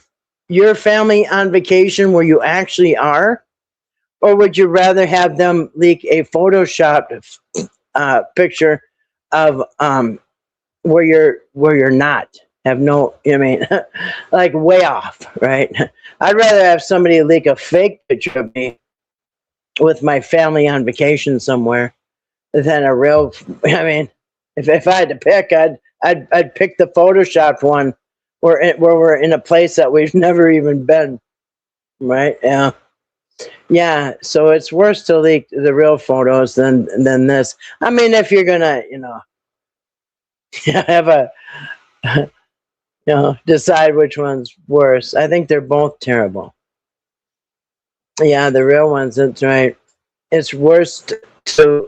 family on vacation where you actually are, or would you rather have them leak a photoshopped picture of where you're not? Have no, I mean, like way off, right? I'd rather have somebody leak a fake picture of me with my family on vacation somewhere than a real. I mean, if I had to pick, I'd pick the photoshopped one where we're in a place that we've never even been. Right? Yeah, yeah. So it's worse to leak the real photos than this. I mean, if you're gonna, have a, decide which one's worse. I think they're both terrible. Yeah, the real ones. That's right. It's worse to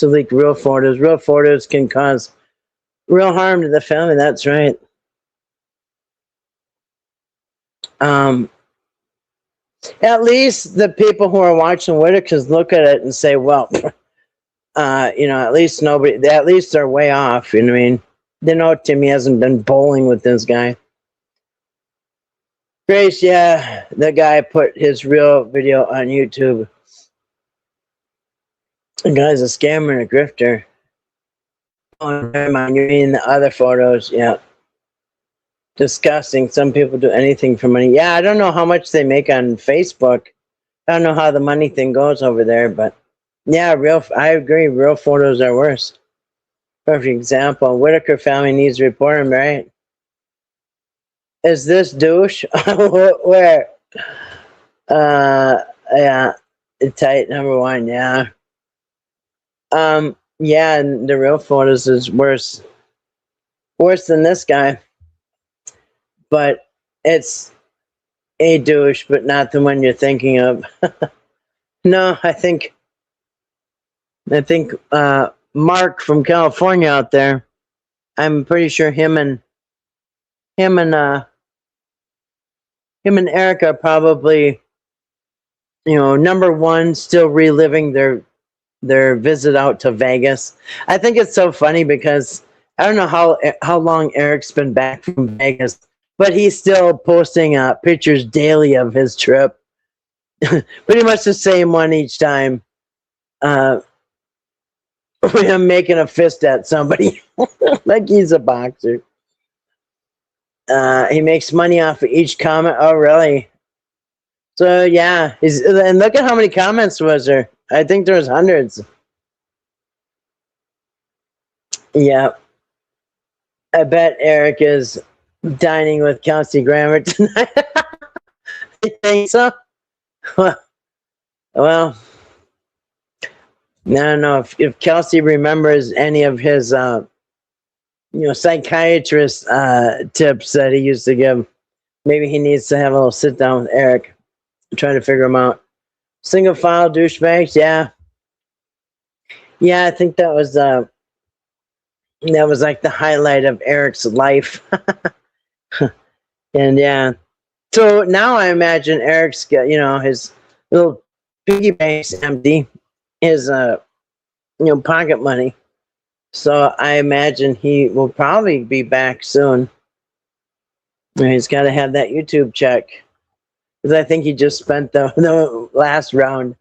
leak real photos. Real photos can cause real harm to the family. That's right. Um, at least the people who are watching Whittaker's look at it and say, "Well, at least nobody. At least they're way off." You know what I mean? They know Timmy hasn't been bowling with this guy. Grace, yeah, the guy put his real video on YouTube. The guy's a scammer and a grifter. Oh, never mind. You mean the other photos? Yeah. Disgusting. Some people do anything for money. Yeah, I don't know how much they make on Facebook. I don't know how the money thing goes over there, but yeah, I agree. Real photos are worse. Perfect example. Whittaker family needs to report him, right? Is this douche? Where? Yeah, tight number one. Yeah. Yeah, and the real photos is worse than this guy, but it's a douche, but not the one you're thinking of. No, I think Mark from California out there. I'm pretty sure him and Erica are probably number one, still reliving their visit out to Vegas. I think it's so funny because I don't know how long Eric's been back from Vegas, but he's still posting pictures daily of his trip. Pretty much the same one each time. Him making a fist at somebody like he's a boxer. He makes money off of each comment. Oh, really? So yeah, and look at how many comments was there. I think there was hundreds. Yeah, I bet Eric is dining with Kelsey Grammer tonight. You think so? Well, I don't know if Kelsey remembers any of his psychiatrist tips that he used to give. Maybe he needs to have a little sit down with Eric, try to figure him out. Single file douchebags, yeah. I think that was like the highlight of Eric's life. And yeah, so now I imagine Eric's got his little piggy bank's empty, his pocket money. So I imagine he will probably be back soon. He's got to have that YouTube check because I think he just spent the last round.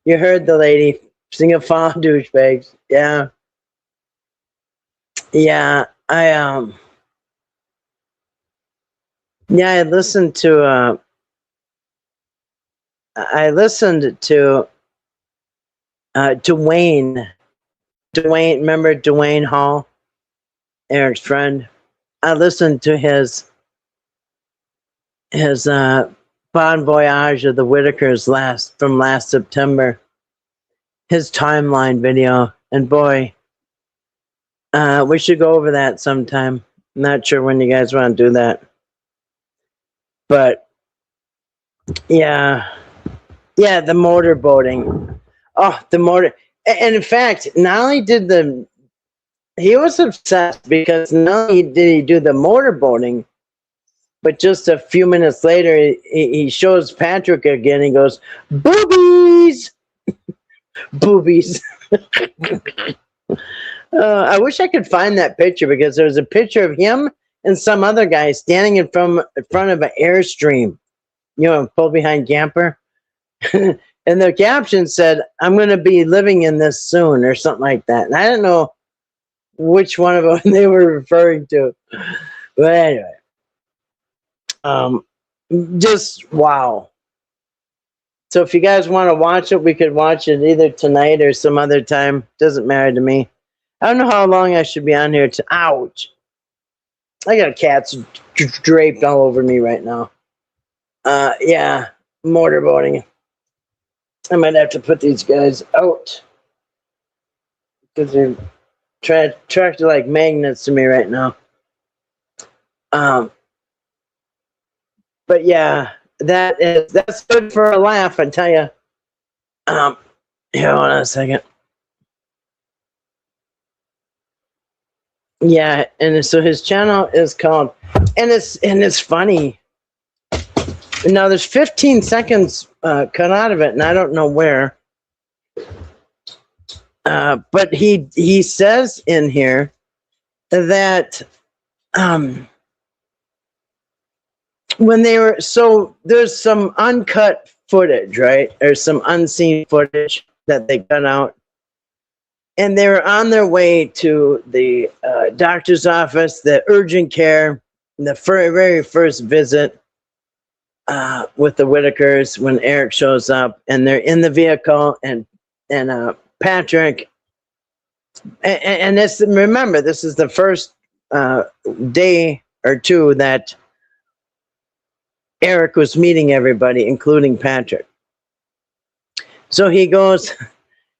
You heard the lady sing a fall douchebags. Yeah. I listened to Dewayne. Remember Dewayne Hall, Eric's friend? I listened to his Bon Voyage of the Whittakers from last September. His timeline video, and boy, we should go over that sometime. I'm not sure when you guys want to do that, but yeah, the motorboating. Oh, the motor, and in fact, not only he was obsessed because not only did he do the motorboating, But just a few minutes later, he shows Patrick again. He goes, "Boobies, boobies." I wish I could find that picture because there was a picture of him and some other guy standing in front of an Airstream, pulled behind camper. And the caption said, "I'm going to be living in this soon," or something like that. And I don't know which one of them they were referring to. But anyway, just wow. So if you guys want to watch it, we could watch it either tonight or some other time. Doesn't matter to me. I don't know how long I should be on here to. Ouch. I got cats draped all over me right now. Yeah, motorboating. I might have to put these guys out because they're attracted like magnets to me right now. But yeah, that's good for a laugh, I tell you. Here, hold on a second. Yeah, and so his channel is called, and it's funny. Now there's 15 seconds cut out of it, and I don't know where. But he says in here that when they were, so there's some uncut footage, right? There's some unseen footage that they cut out. And they were on their way to the doctor's office, the urgent care, the very first visit with the Whittakers when Eric shows up, and they're in the vehicle, and Patrick, and this, remember, this is the first day or two that Eric was meeting everybody, including Patrick. So he goes,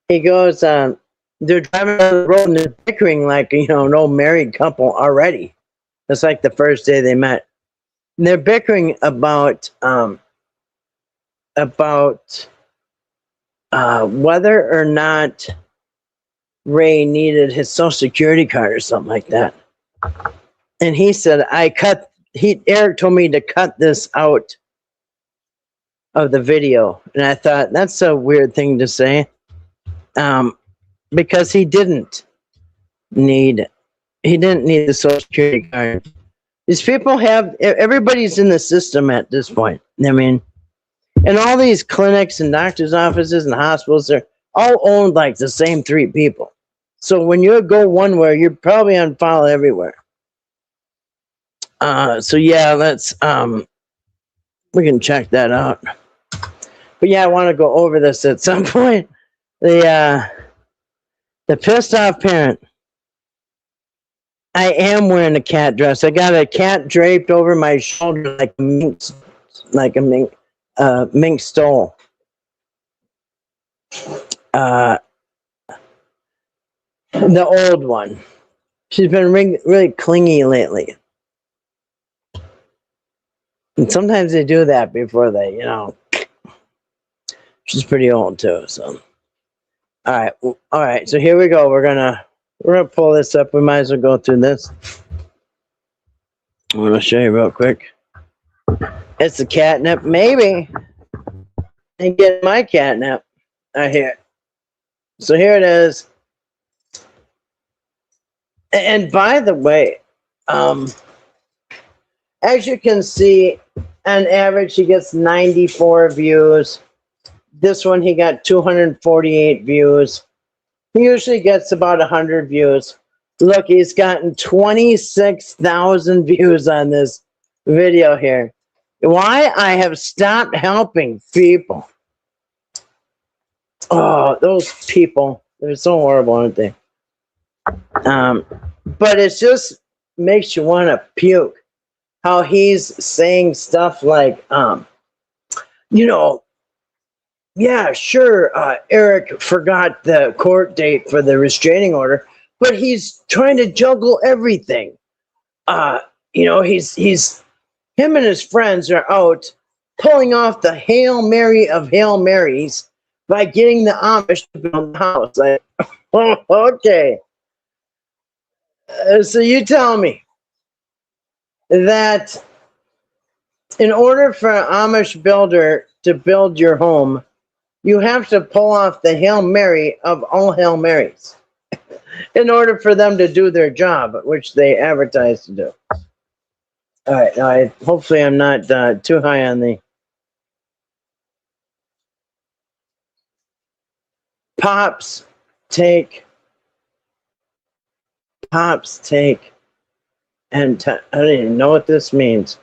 they're driving down the road and they're bickering like, an old married couple already. It's like the first day they met. And they're bickering about whether or not Ray needed his Social Security card or something like that. And he said, Eric told me to cut this out of the video. And I thought, that's a weird thing to say. Because he didn't need the Social Security card. These people everybody's in the system at this point. I mean, and all these clinics and doctors' offices and hospitals are all owned like the same three people. So when you go one way, you're probably on file everywhere. So yeah, let's we can check that out. But yeah, I want to go over this at some point. The pissed off parent. I am wearing a cat dress. I got a cat draped over my shoulder like a mink stole. The old one. She's been really clingy lately. And sometimes they do that before they, she's pretty old too, so. All right. So here we go. We're gonna pull this up. We might as well go through this. I'm gonna show you real quick. It's the catnip, maybe. And get my catnip right here. So here it is. And by the way, as you can see, on average, he gets 94 views. This one, he got 248 views. He usually gets about 100 views. Look, he's gotten 26,000 views on this video here. Why? I have stopped helping people. Oh, those people. They're so horrible, aren't they? But it just makes you want to puke. How he's saying stuff like, yeah, sure, Eric forgot the court date for the restraining order, but he's trying to juggle everything. He's him and his friends are out pulling off the Hail Mary of Hail Marys by getting the Amish to build the house. Like, oh, okay. So you tell me that In order for an Amish builder to build your home, you have to pull off the Hail Mary of all Hail Marys in order for them to do their job, which they advertise to do. All right, hopefully I'm not too high on the pops take, and I don't even know what this means.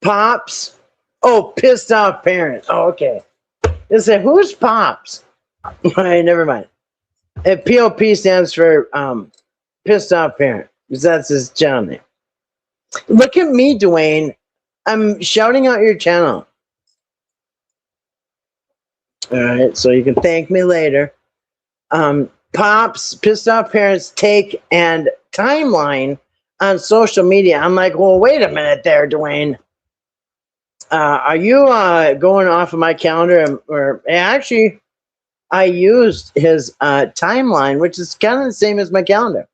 Pops? Oh, pissed off parents. Oh, okay. They say, who's Pops? All right, never mind. POP stands for pissed off parent, because that's his channel name. Look at me, Dewayne. I'm shouting out your channel. All right, so you can thank me later. Pops, pissed off parents take and timeline on social media. I'm like, well, wait a minute there, Dewayne. Are you going off of my calendar? Or actually, I used his timeline, which is kind of the same as my calendar,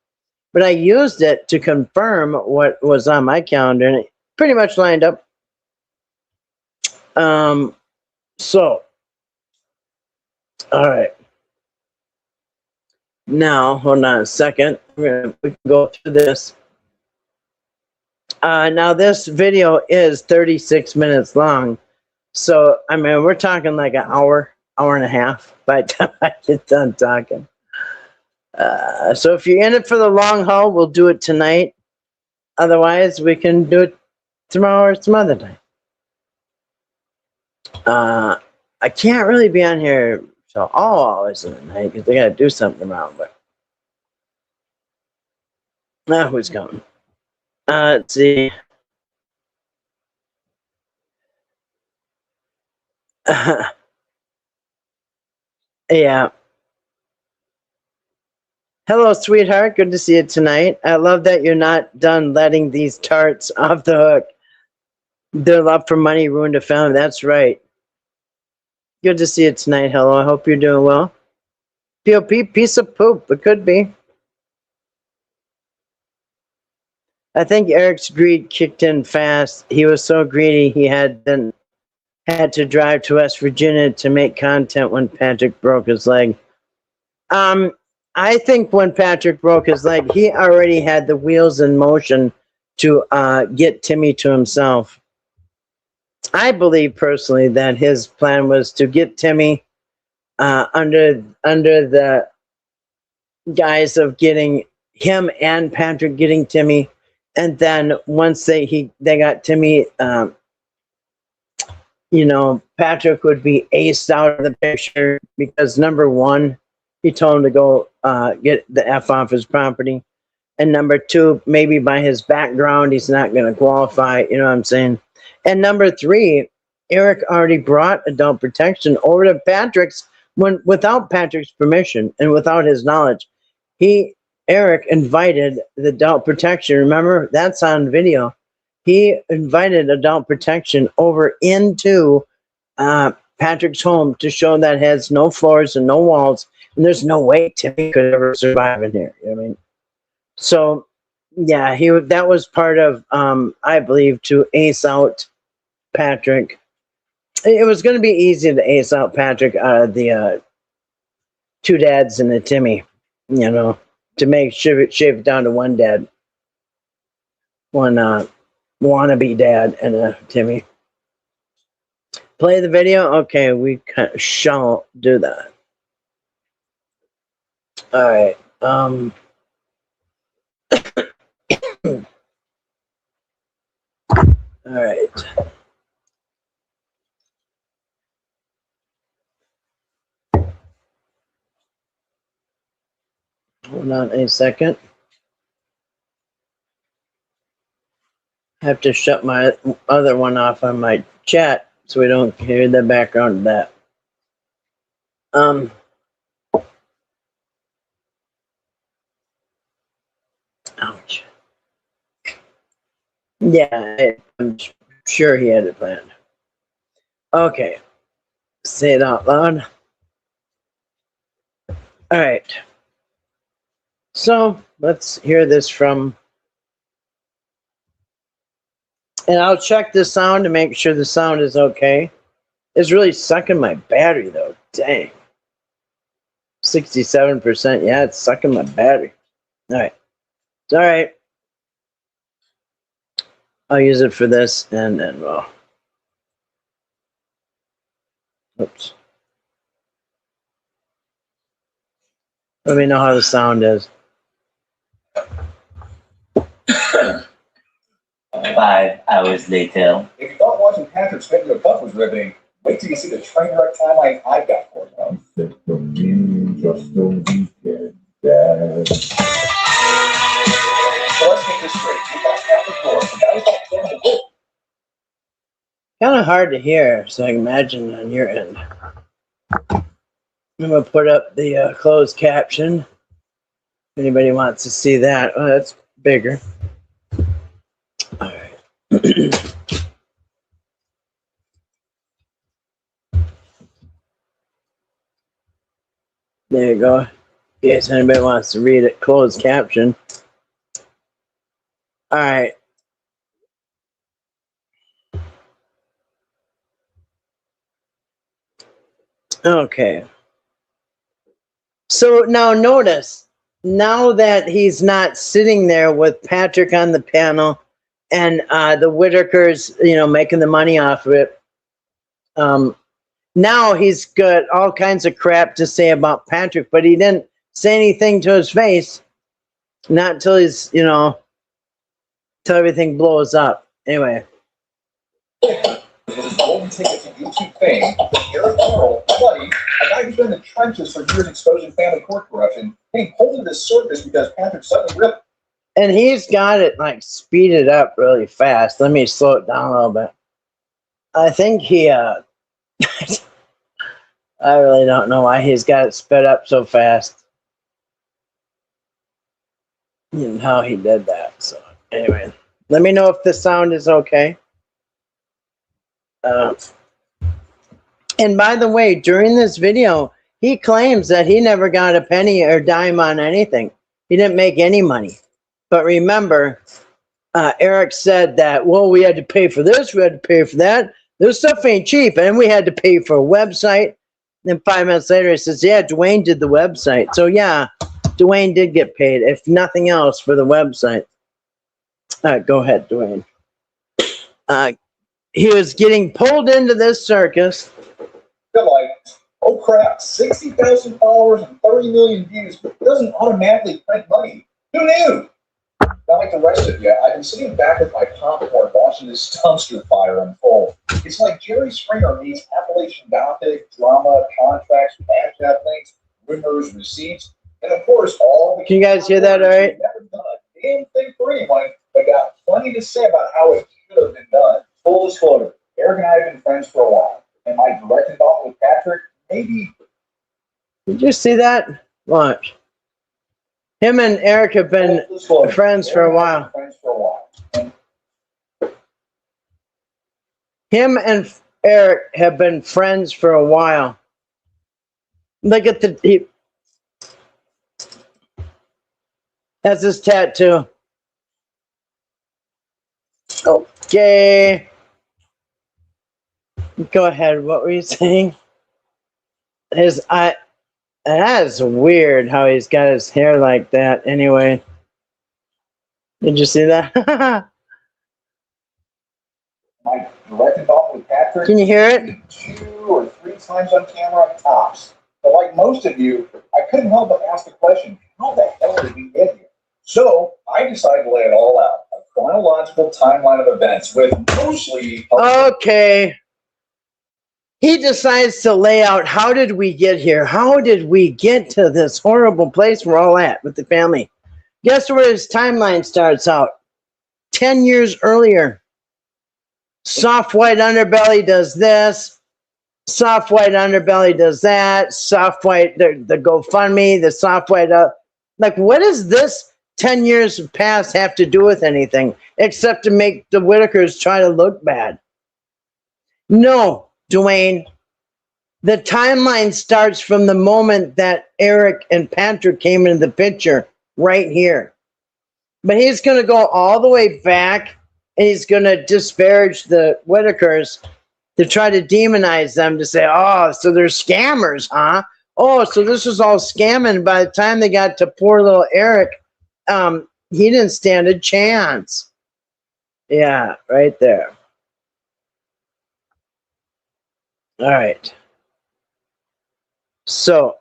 but I used it to confirm what was on my calendar, and it pretty much lined up. So, all right. Now, hold on a second. We can go through this. Now, this video is 36 minutes long. So, I mean, we're talking like an hour and a half by the time I get done talking. So, if you're in it for the long haul, we'll do it tonight. Otherwise, we can do it tomorrow or some other time. I can't really be on here till all hours of the night because I got to do something around. But now, who's going? Let's see. Yeah. Hello, sweetheart. Good to see you tonight. I love that you're not done letting these tarts off the hook. Their love for money ruined a family. That's right. Good to see you tonight. Hello. I hope you're doing well. POP, piece of poop. It could be. I think Eric's greed kicked in fast. He was so greedy he had to drive to West Virginia to make content when Patrick broke his leg. I think when Patrick broke his leg, he already had the wheels in motion to get Timmy to himself. I believe personally that his plan was to get Timmy under the guise of getting him and Patrick getting Timmy, and then once they got Timmy, Patrick would be aced out of the picture because number one, he told him to go get the F off his property. And number two, maybe by his background, he's not going to qualify. You know what I'm saying? And number three, Eric already brought adult protection over to Patrick's without Patrick's permission and without his knowledge. Eric invited the adult protection. Remember, that's on video. He invited adult protection over into Patrick's home to show that it has no floors and no walls. And there's no way Timmy could ever survive in here. You know what I mean? So, yeah, that was part of, I believe, to ace out Patrick. It was going to be easy to ace out Patrick out of the two dads and the Timmy, to shave it down to one dad. One wannabe dad and a Timmy. Play the video? Okay, we shall do that. All right. All right. Hold on a second. I have to shut my other one off on my chat so we don't hear the background of that. Ouch. Yeah, I'm sure he had it planned. Okay. Say it out loud. All right. So let's hear this from And I'll check the sound to make sure the sound is okay. It's really sucking my battery though. Dang. 67%. Yeah, it's sucking my battery. All right. It's all right. I'll use it for this and then we'll. Oops. Let me know how the sound is. 5 hours later. If you thought watching Patrick spit your cup was riveting, wait till you see the train wreck timeline I've got for you. Just a weekend, Dad. So let's get this straight. You got Patrick Moore, the guy who got killed in the book. Kind of hard to hear, so I can imagine on your end. I'm going to put up the closed caption. If anybody wants to see that. Oh, that's bigger. All right. There you go. In case anybody wants to read it, closed caption. All right. Okay. So now notice, now that he's not sitting there with Patrick on the panel and the Whittakers, making the money off of it, now he's got all kinds of crap to say about Patrick, but he didn't say anything to his face. Not until he's, till everything blows up. Anyway. With his golden ticket to YouTube fame, Eric Carl, buddy, a guy who's been in the trenches for years exposing family court corruption, being pulled into the surface because Patrick suddenly ripped. And he's got it speeded up really fast. Let me slow it down a little bit. I think he, I really don't know why he's got it sped up so fast. And how he did that. So anyway, let me know if the sound is okay. And by the way, during this video, he claims that he never got a penny or dime on anything. He didn't make any money. But remember, Eric said that, well, we had to pay for this, we had to pay for that. This stuff ain't cheap. And we had to pay for a website. Then 5 minutes later, he says, yeah, Dewayne did the website. So yeah, Dewayne did get paid, if nothing else, for the website. Go ahead, Dewayne. He was getting pulled into this circus. They're like, oh crap, 60,000 followers and 30 million views, but it doesn't automatically print money. Who knew? Not like the rest of you, I've been sitting back with my popcorn watching this dumpster fire unfold. It's like Jerry Springer meets Appalachian Gothic, drama, contracts, cash app links, rumors, receipts, and of course all the... Can you guys hear that all right? Never done a damn thing for anyone, but got plenty to say about how it should have been done. Full disclosure, Eric and I have been friends for a while. And my direct involvement with Patrick, maybe... Did you see that? Watch. Him and Eric have been friends for a while. Him and Eric have been friends for a while. Look at that's his tattoo. Okay. Go ahead. What were you saying? That is weird how he's got his hair like that. Anyway, did you see that? My direct involvement with Patrick. Can you hear it? 2 or 3 times on camera tops. But like most of you, I couldn't help but ask the question: how the hell did we get here? So I decided to lay it all out. A chronological timeline of events with mostly... Okay. He decides to lay out, how did we get here? How did we get to this horrible place we're all at with the family? Guess where his timeline starts out? 10 years earlier. Soft white underbelly does this. Soft white underbelly does that. Soft white, the GoFundMe, the soft white... like, what does this 10 years past have to do with anything? Except to make the Whittakers try to look bad. No. Dewayne, the timeline starts from the moment that Eric and Patrick came into the picture, right here. But he's going to go all the way back and he's going to disparage the Whittakers to try to demonize them, to say, oh, so they're scammers, huh? Oh, so this was all scamming. By the time they got to poor little Eric, he didn't stand a chance. Yeah, right there. All right. So,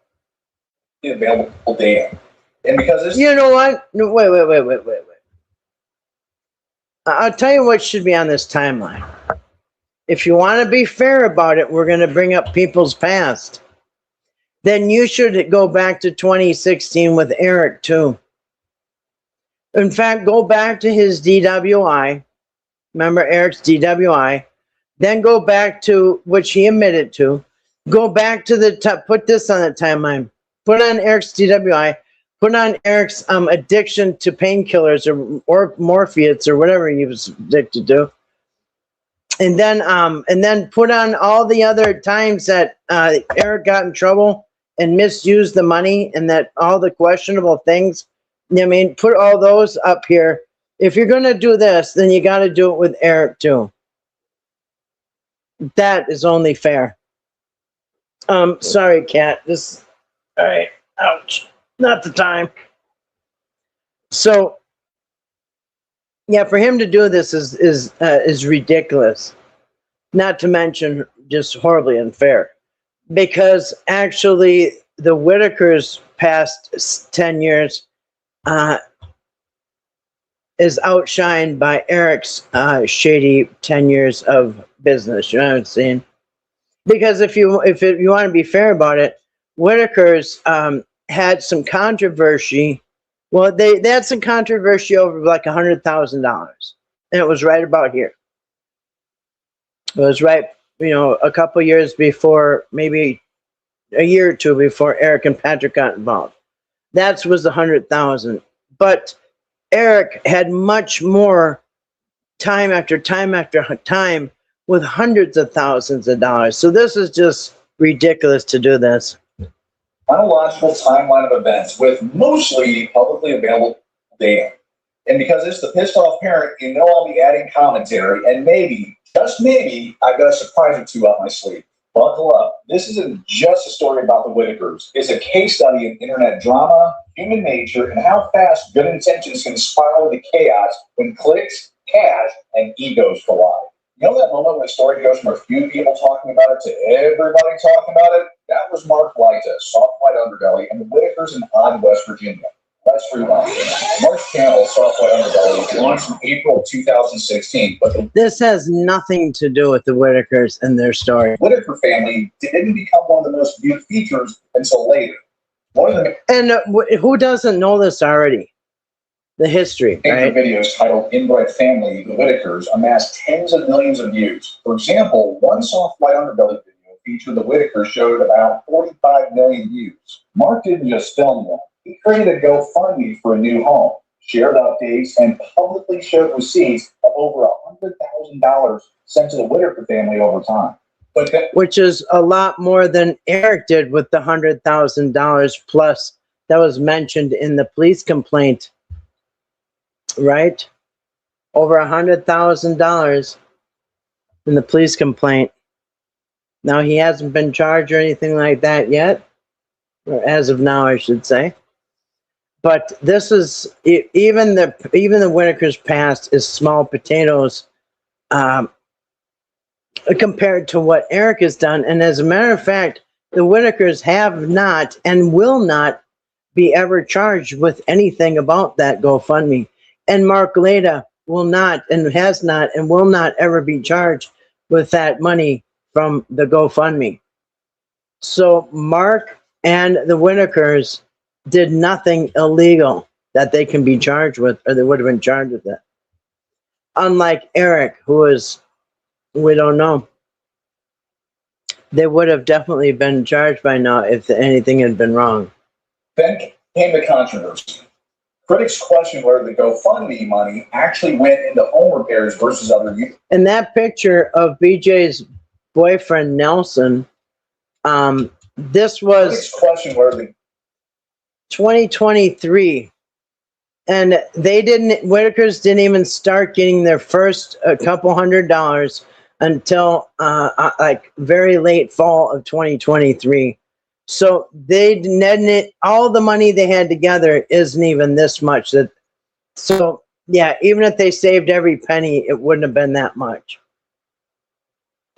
available data. And because this, you know what? No, wait. I'll tell you what should be on this timeline. If you want to be fair about it, we're going to bring up people's past. Then you should go back to 2016 with Eric, too. In fact, go back to his DWI. Remember Eric's DWI. Then go back to which he admitted to. Go back to the put this on the timeline. Put on Eric's DWI. Put on Eric's addiction to painkillers or morpheus or whatever he was addicted to. And then put on all the other times that Eric got in trouble and misused the money and that all the questionable things. I mean, put all those up here. If you're going to do this, then you got to do it with Eric too. That is only fair. Sorry, Kat. All right. Ouch. Not the time. So, yeah, for him to do this is ridiculous. Not to mention just horribly unfair. Because actually, the Whittakers' past 10 years is outshined by Eric's shady 10 years of business. You know what I'm saying? Because if you want to be fair about it, Whittaker's had some controversy. Well, they had some controversy over like $100,000, and it was right about here. It was right, a couple years before, maybe a year or two before Eric and Patrick got involved. That was $100,000, but Eric had much more time after time after time with hundreds of thousands of dollars. So this is just ridiculous to do this. chronological timeline of events with mostly publicly available data. And because it's the pissed off parent, I'll be adding commentary, and maybe, just maybe, I've got a surprise or two up my sleeve. Buckle up. This isn't just a story about the Whittakers. It's a case study in internet drama, human nature, and how fast good intentions can spiral into chaos when clicks, cash, and egos collide. You know that moment when a story goes from a few people talking about it to everybody talking about it? That was Mark Lyta, Soft White Underbelly, and the Whittakers in Odd, West Virginia. Let's rewind. Mark's channel, Soft White Underbelly, launched in April of 2016, but this has nothing to do with the Whittakers and their story. The Whittaker family didn't become one of the most viewed features until later. One of the who doesn't know this already? The history, right? Videos titled Inbred Family, the Whittakers, amassed tens of millions of views. For example, one Soft White Underbelly video featured the Whittakers showed about 45 million views. Mark didn't just film them. He created a GoFundMe for a new home, shared updates, and publicly showed receipts of over $100,000 sent to the Whittaker family over time. Which is a lot more than Eric did with the $100,000 plus that was mentioned in the police complaint, right? Over $100,000 in the police complaint. Now, he hasn't been charged or anything like that yet, or as of now, I should say. But this is even the Whittaker's past is small potatoes compared to what Eric has done. And as a matter of fact, the Whittakers have not and will not be ever charged with anything about that GoFundMe. And Mark Lyta will not and has not and will not ever be charged with that money from the GoFundMe. So Mark and the Whittakers did nothing illegal that they can be charged with, or they would have been charged with it. Unlike Eric, who is, we don't know. They would have definitely been charged by now if anything had been wrong. Then came the controversy. Critics questioned whether the GoFundMe money actually went into home repairs versus other uses. And that picture of BJ's boyfriend, Nelson, this was critics questioned whether the 2023. And Whitakers didn't even start getting their first a couple $100 until like very late fall of 2023. So they didn't, all the money they had together isn't even this much. So yeah, even if they saved every penny, it wouldn't have been that much.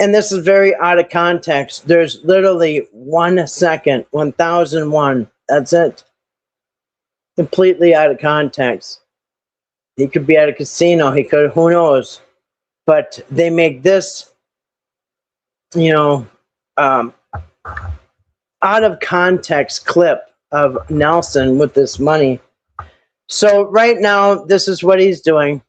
And this is very out of context. There's literally 1 second, 1001. That's it. Completely out of context. He could be at a casino. He could, who knows? But they make this, out of context clip of Nelson with this money. So right now, this is what he's doing.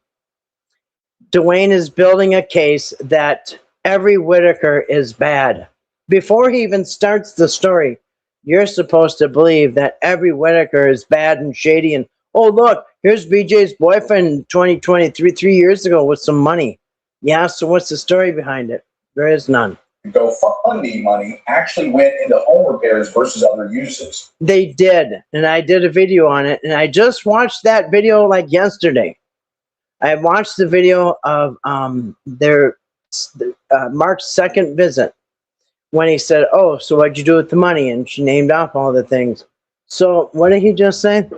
Dewayne is building a case that every Whittaker is bad. Before he even starts the story, you're supposed to believe that every Whittaker is bad and shady. And oh, look, here's BJ's boyfriend in 2023, 3 years ago with some money. Yeah, so what's the story behind it? There is none. GoFundMe money actually went into home repairs versus other uses. They did, and I did a video on it, and I just watched that video like yesterday. I watched the video of their Mark's second visit when he said, "Oh, so what'd you do with the money?" And she named off all the things. So what did he just say?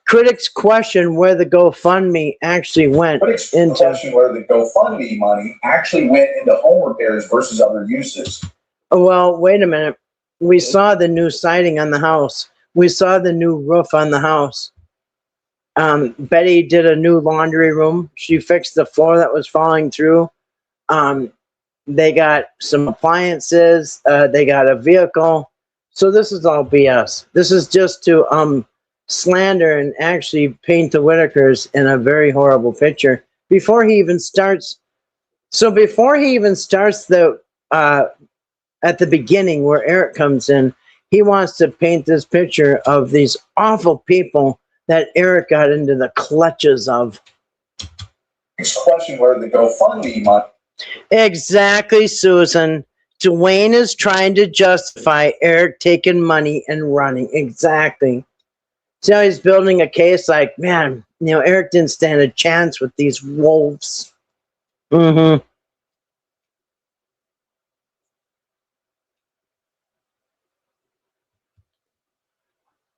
Critics question where the GoFundMe actually went into. Question where the GoFundMe money actually went into home repairs versus other uses. Well, wait a minute. We saw the new siding on the house. We saw the new roof on the house. Betty did a new laundry room. She fixed the floor that was falling through. They got some appliances. They got a vehicle. So this is all BS. This is just to slander and actually paint the Whittakers in a very horrible picture before he even starts. So before he even starts the at the beginning where Eric comes in, he wants to paint this picture of these awful people that Eric got into the clutches of. Next question where the GoFundMe money. Exactly, Susan. Dewayne is trying to justify Eric taking money and running. Exactly. So he's building a case like, man, Eric didn't stand a chance with these wolves. Mm-hmm.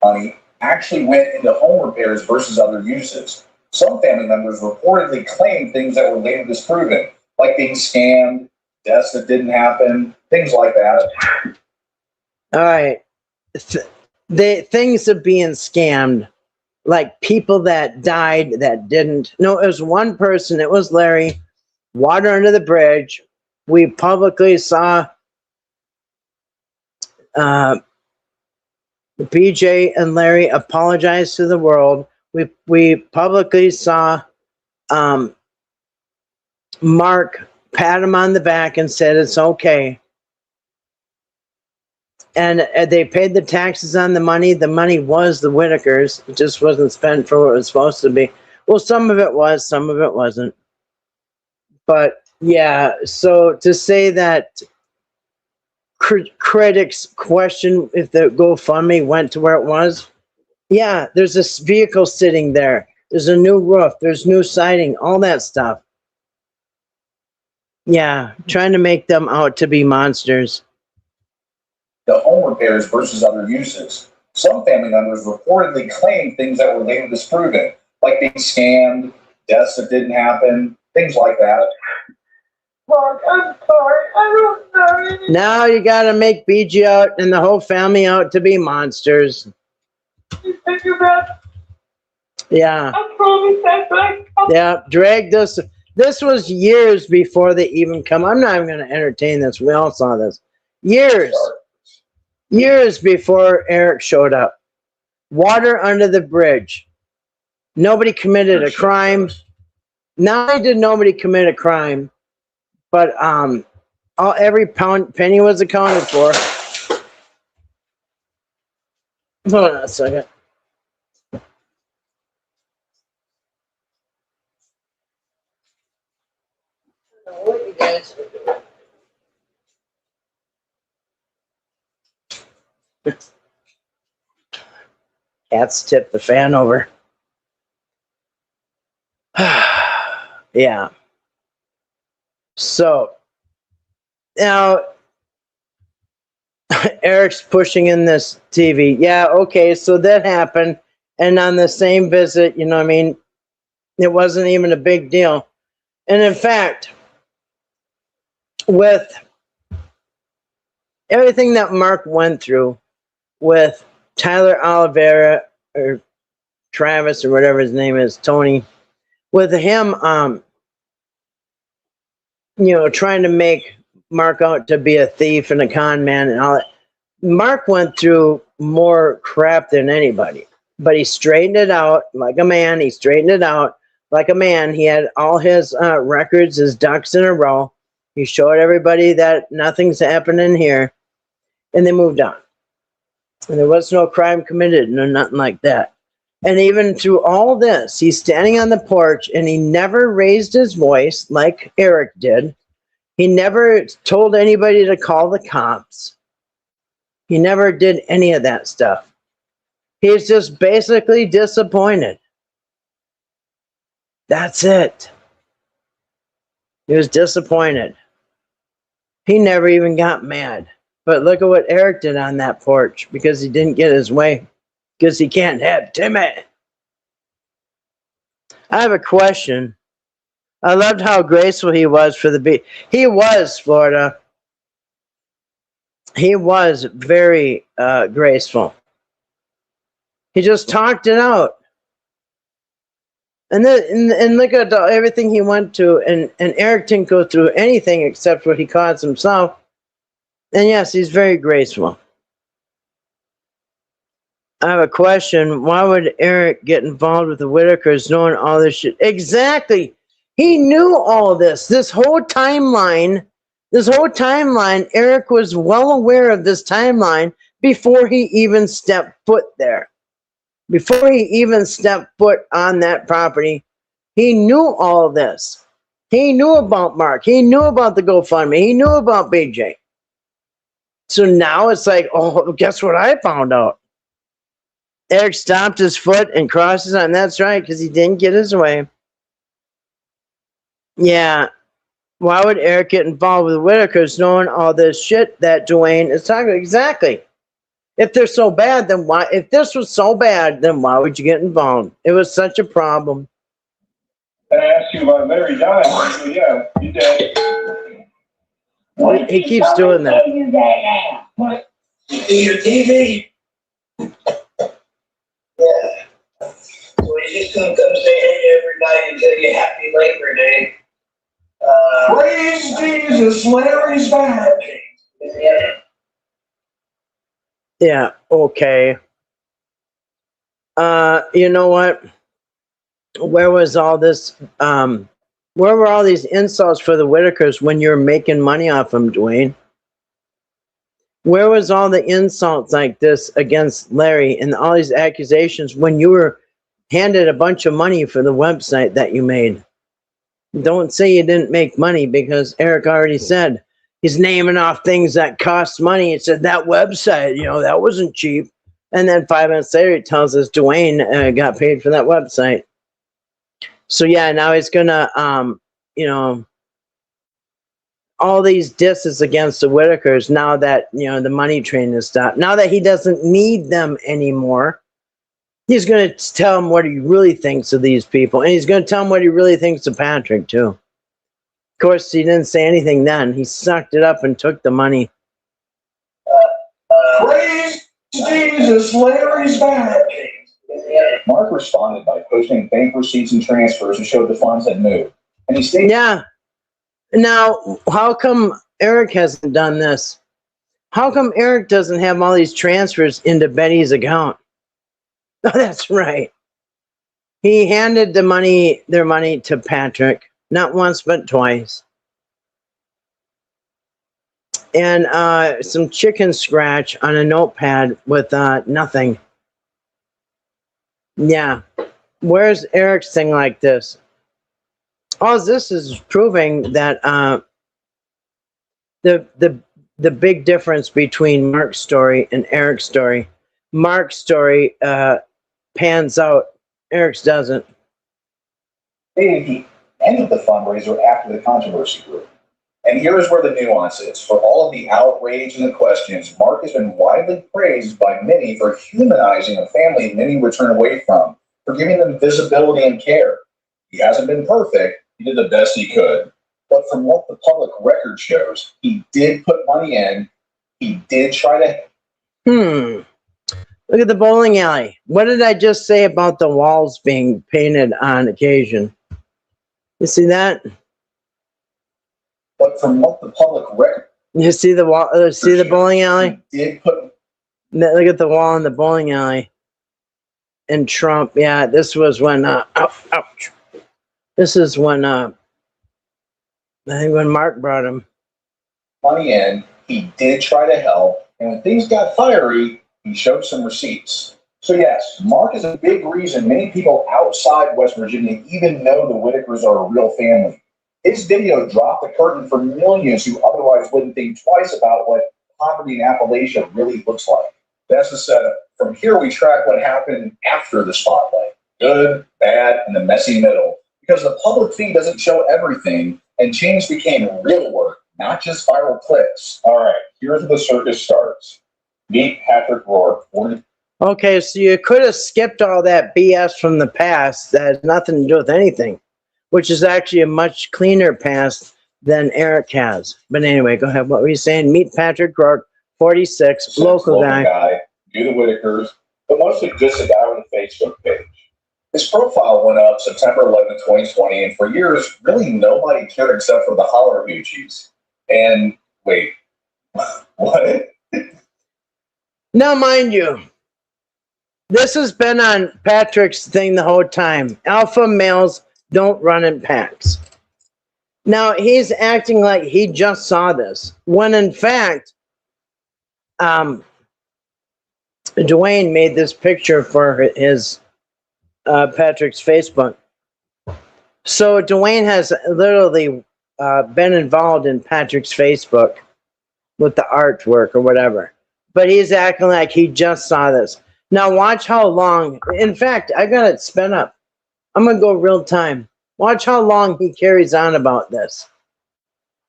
Money actually went into home repairs versus other uses. Some family members reportedly claimed things that were later disproven, like being scammed, deaths that didn't happen, things like that. All right. Things of being scammed, like people that died that didn't. No, it was one person. It was Larry. Water under the bridge. We publicly saw BJ and Larry apologize to the world. We publicly saw Mark pat him on the back and said it's okay. And they paid the taxes on the money. The money was the Whittakers. It just wasn't spent for what it was supposed to be. Well, some of it was, some of it wasn't. But yeah, so to say that critics question if the GoFundMe went to where it was, yeah, there's this vehicle sitting there. There's a new roof. There's new siding, all that stuff. Yeah, trying to make them out to be monsters. The home repairs versus other uses. Some family members reportedly claimed things that were later disproven, like being scammed, deaths that didn't happen, things like that. Mark, I'm sorry. I don't know anything. Now you got to make BG out and the whole family out to be monsters. You think about it? Yeah. I promise that. Yeah, drag this. This was years before they even come. I'm not even going to entertain this. We all saw this. Years before Eric showed up. Water under the bridge. Nobody committed a crime. Not only did nobody commit a crime, but every penny was accounted for. Hold on a second. What you guys are doing? Cats tipped the fan over. Yeah. So now Eric's pushing in this TV. Yeah, okay, so that happened. And on the same visit, you know what I mean? It wasn't even a big deal. And in fact, with everything that Mark went through with Tyler Oliveira or Travis or whatever his name is, Tony, with him, trying to make Mark out to be a thief and a con man and all that. Mark went through more crap than anybody, but he straightened it out like a man. He straightened it out like a man. He had all his records, his ducks in a row. He showed everybody that nothing's happening here, and they moved on. And there was no crime committed, no nothing like that. And even through all this, he's standing on the porch, and he never raised his voice like Eric did. He never told anybody to call the cops. He never did any of that stuff. He's just basically disappointed. That's it. He was disappointed. He never even got mad. But look at what Eric did on that porch because he didn't get his way. Because he can't have Timmy. I have a question. I loved how graceful he was for the beat. He was, Florida. He was very graceful. He just talked it out. And then and look at everything he went to, and Eric didn't go through anything except what he caused himself. And yes, he's very graceful. I have a question. Why would Eric get involved with the Whittakers knowing all this shit? Exactly. He knew all this. This whole timeline, Eric was well aware of this timeline before he even stepped foot there. Before he even stepped foot on that property, he knew all this. He knew about Mark. He knew about the GoFundMe. He knew about BJ. So now it's like, oh, guess what I found out? Eric stomped his foot and crossed his arm. That's right, because he didn't get his way. Yeah. Why would Eric get involved with Whittakers knowing all this shit that Dewayne is talking about? Exactly. If they're so bad, then why? If this was so bad, then why would you get involved? It was such a problem. I asked you about Larry died. So yeah, you did. Well, he keeps doing that. What? Your TV? Yeah. So he's just gonna come say hey to everybody and tell you happy Labor Day. Praise Jesus, Larry's back. Yeah. Yeah, okay. You know what? Where was all this? Where were all these insults for the Whittakers when you're making money off them, Dewayne? Where was all the insults like this against Larry and all these accusations when you were handed a bunch of money for the website that you made? Don't say you didn't make money because Eric already said he's naming off things that cost money. He said that website, that wasn't cheap. And then 5 minutes later, he tells us Dewayne got paid for that website. So yeah, now he's gonna, all these disses against the Whittakers now that, the money train has stopped. Now that he doesn't need them anymore, he's going to tell them what he really thinks of these people. And he's going to tell them what he really thinks of Patrick, too. Of course, he didn't say anything then. He sucked it up and took the money. Praise Jesus, Larry's back. Mark responded by posting bank receipts and transfers to show the funds had moved. And he stated, yeah. Now, how come Eric hasn't done this? How come Eric doesn't have all these transfers into Betty's account? Oh, that's right. He handed their money to Patrick, not once but twice. And some chicken scratch on a notepad with nothing. Yeah. Where's Eric's thing like this? All this is proving that the big difference between Mark's story and Eric's story. Mark's story pans out. Eric's doesn't. hey, ended the fundraiser after the controversy grew. And here is where the nuance is. For all of the outrage and the questions, Mark has been widely praised by many for humanizing a family many would turn away from, for giving them visibility and care. He hasn't been perfect. He did the best he could. But from what the public record shows, he did put money in. He did try to... Look at the bowling alley. What did I just say about the walls being painted on occasion? You see that? But from what the public record... You see the wall? See the bowling alley? He did put... Look at the wall in the bowling alley. And Trump, yeah, this was when, ouch. This is when, I think when Mark brought him. Money in, he did try to help, and when things got fiery, he showed some receipts. So yes, Mark is a big reason many people outside West Virginia even know the Whittakers are a real family. His video dropped the curtain for millions who otherwise wouldn't think twice about what poverty in Appalachia really looks like. That's the setup. From here, we track what happened after the spotlight. Good, bad, and the messy middle. Because the public feed doesn't show everything, and change became real work, not just viral clicks. All right, here's where the circus starts. Meet Patrick Rourke. Okay, so you could have skipped all that BS from the past that has nothing to do with anything, which is actually a much cleaner past than Eric has. But anyway, go ahead. What were you saying? Meet Patrick Rourke, 46, local guy. Knew the Whittakers, but mostly just a guy with a Facebook page. His profile went up September 11, 2020, and for years, really nobody cared except for the holler hoochies. And wait, what? Now, mind you, this has been on Patrick's thing the whole time. Alpha males don't run in packs. Now, he's acting like he just saw this, when in fact, Dewayne made this picture for his Patrick's Facebook. So Dewayne has literally been involved in Patrick's Facebook with the artwork or whatever. But he's acting like he just saw this. Now watch how long, in fact, I got it sped up. I'm going to go real time. Watch how long he carries on about this.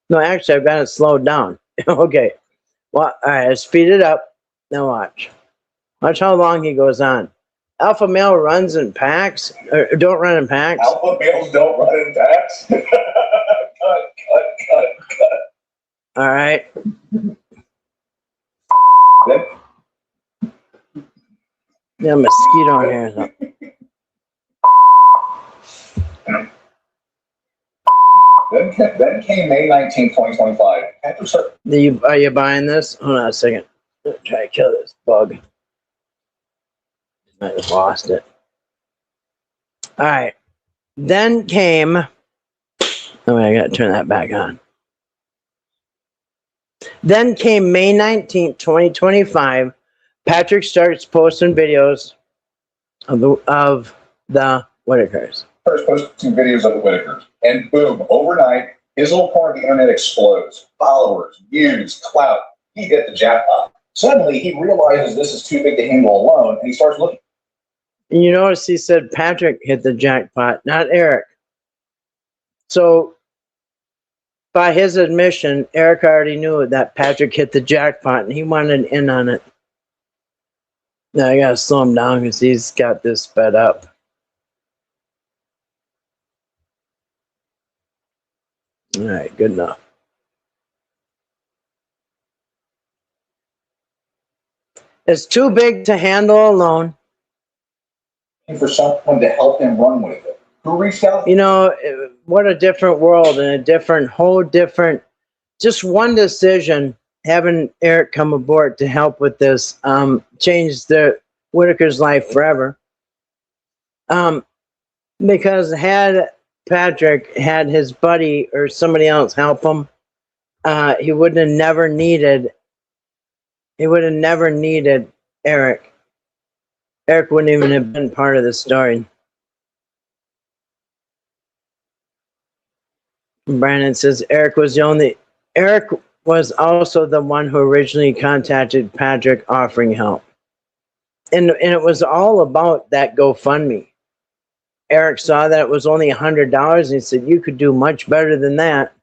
No, actually, I've got it slowed down. Okay. Well, all right, I speed it up. Now watch. Watch how long he goes on. Alpha male runs in packs, or don't run in packs. Alpha males don't run in packs. cut. All right. Yeah, mosquito in here. Then came May 19, 2025. Are you buying this? Hold on a second. I'm try to kill this bug. I just lost it. All right. Then came. Oh, wait, I got to turn that back on. Then came May 19th, 2025. Patrick starts posting videos of the Whittakers. First posting videos of the Whittakers. And boom, overnight, his little part of the internet explodes. Followers, views, clout. He hit the jackpot. Suddenly, he realizes this is too big to handle alone, and he starts looking. And you notice he said Patrick hit the jackpot, not Eric. So, by his admission, Eric already knew that Patrick hit the jackpot, and he wanted in on it. Now I gotta slow him down because he's got this sped up. All right, good enough. It's too big to handle alone. For someone to help him run with it. Who reached out? You know, what a different world and a whole different, just one decision, having Eric come aboard to help with this, changed the Whittaker's life forever. Because had Patrick had his buddy or somebody else help him, he would have never needed Eric. Eric wouldn't even have been part of the story. Brandon says Eric was also the one who originally contacted Patrick offering help. And it was all about that GoFundMe. Eric saw that it was only $100, and he said, "You could do much better than that."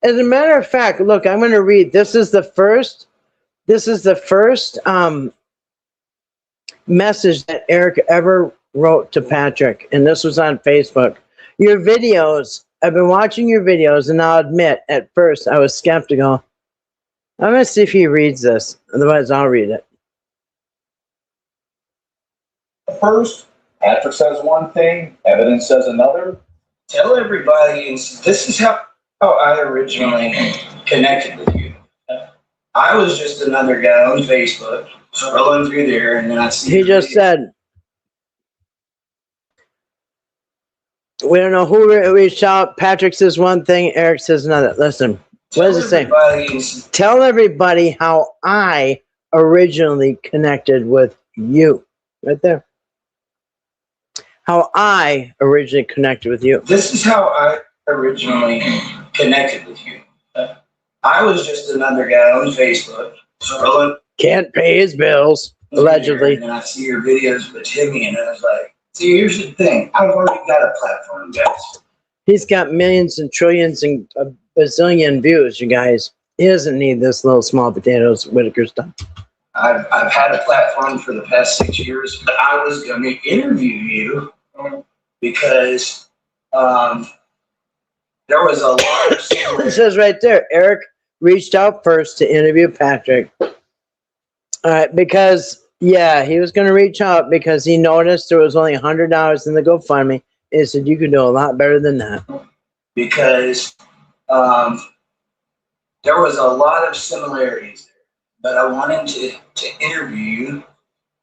As a matter of fact, look, I'm going to read. This is the first message that Eric ever wrote to Patrick, and this was on Facebook. Your videos, I've been watching your videos, and I'll admit, at first, I was skeptical. I'm going to see if he reads this. Otherwise, I'll read it. First, Patrick says one thing, evidence says another. Tell everybody, this is how I originally connected with you. I was just another guy on Facebook, scrolling through there, and then I see. He just said, we don't know who reached out. Patrick says one thing, Eric says another. Listen, what does it say? Tell everybody how I originally connected with you. Right there. How I originally connected with you. This is how I originally connected with you. I was just another guy on Facebook, scrolling. Can't pay his bills, allegedly. And then I see your videos with Timmy, and I was like, see, here's the thing. I've already got a platform, guys. He's got millions and trillions and a bazillion views, you guys. He doesn't need this little small potatoes Whittaker stuff. I've had a platform for the past 6 years, but I was going to interview you because there was a lot of... It says right there, Eric reached out first to interview Patrick. All right, because, yeah, he was going to reach out because he noticed there was only $100 in the GoFundMe. He said, you could do a lot better than that. Because there was a lot of similarities there. But I wanted to interview you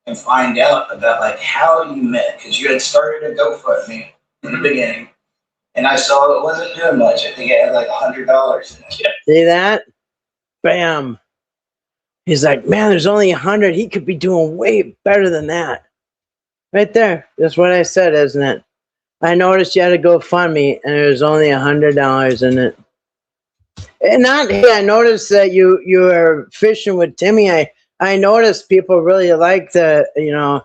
and find out about like how you met. Because you had started a GoFundMe in the beginning. And I saw it wasn't doing much. I think it had like $100 in it. See that? Bam. He's like, man, there's only 100. He could be doing way better than that. Right there. That's what I said, isn't it? I noticed you had a GoFundMe and there's only $100 in it. And I noticed that you were fishing with Timmy. I noticed people really like the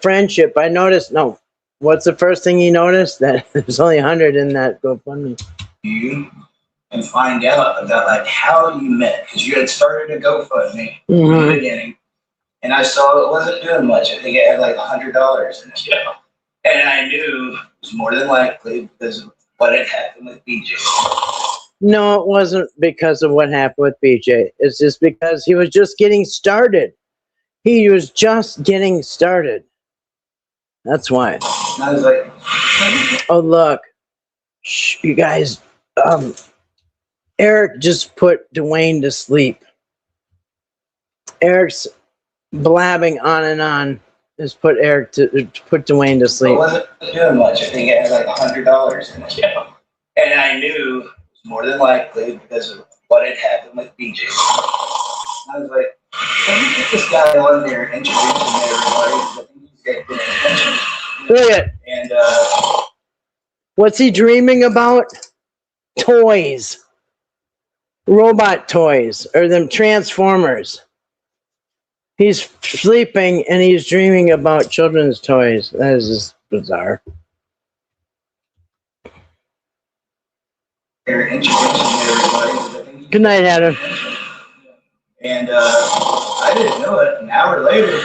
friendship. I noticed, no. What's the first thing you noticed? That there's only 100 in that GoFundMe. You and find out about like how you met, because you had started a GoFundMe in the beginning, and I saw it wasn't doing much. I think it had like $100 in it. Yeah. And I knew it was more than likely because of what had happened with BJ. No, it wasn't because of what happened with BJ. It's just because he was just getting started. He was just getting started. That's why. And I was like, oh, look. Shh, you guys. Eric just put Dewayne to sleep. Eric's blabbing on and on. Just put Dewayne to sleep. It wasn't doing much. I think it had like $100 in it. Yeah. And I knew it was more than likely because of what had happened with BJ. I was like, let me get this guy on there and introduce him to everybody. I think he's got good attention. Look at it. And what's he dreaming about? Toys. Robot toys. Or them Transformers. He's sleeping and he's dreaming about children's toys. That is just bizarre. Good night, Adam. And I didn't know it. An hour later,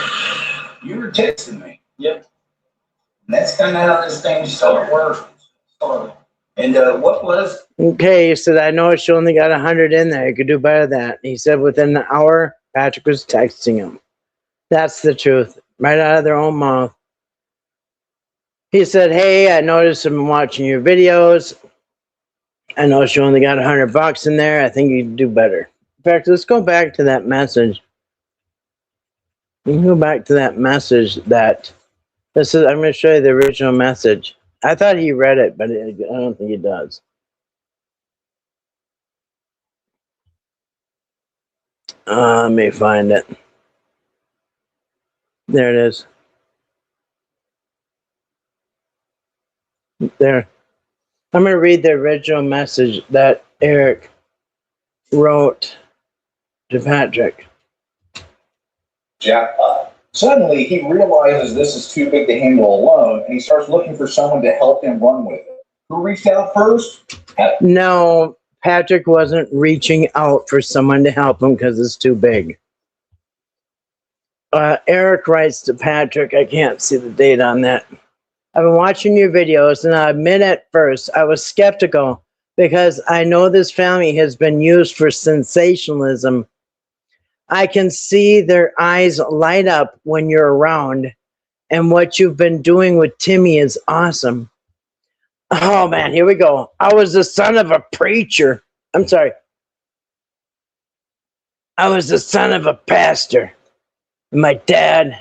you were texting me. Yep. And that's kind of how this thing started working. And what was? Okay, he said, I noticed you only got 100 in there. You could do better than that. He said within an hour, Patrick was texting him. That's the truth. Right out of their own mouth. He said, hey, I noticed I've been watching your videos. I noticed you only got $100 in there. I think you can do better. In fact, let's go back to that message. We can go back to that message that I'm going to show you the original message. I thought he read it, but I don't think he does. Let me find it. There it is. There. I'm going to read the original message that Eric wrote to Patrick. Jackpot. Suddenly, he realizes this is too big to handle alone, and he starts looking for someone to help him run with it. Who reached out first? No, Patrick wasn't reaching out for someone to help him because it's too big. Eric writes to Patrick, I can't see the date on that. I've been watching your videos, and I admit at first I was skeptical because I know this family has been used for sensationalism. I can see their eyes light up when you're around, and what you've been doing with Timmy is awesome. Oh man, here we go. I was the son of a preacher. I'm sorry. I was the son of a pastor. And my dad,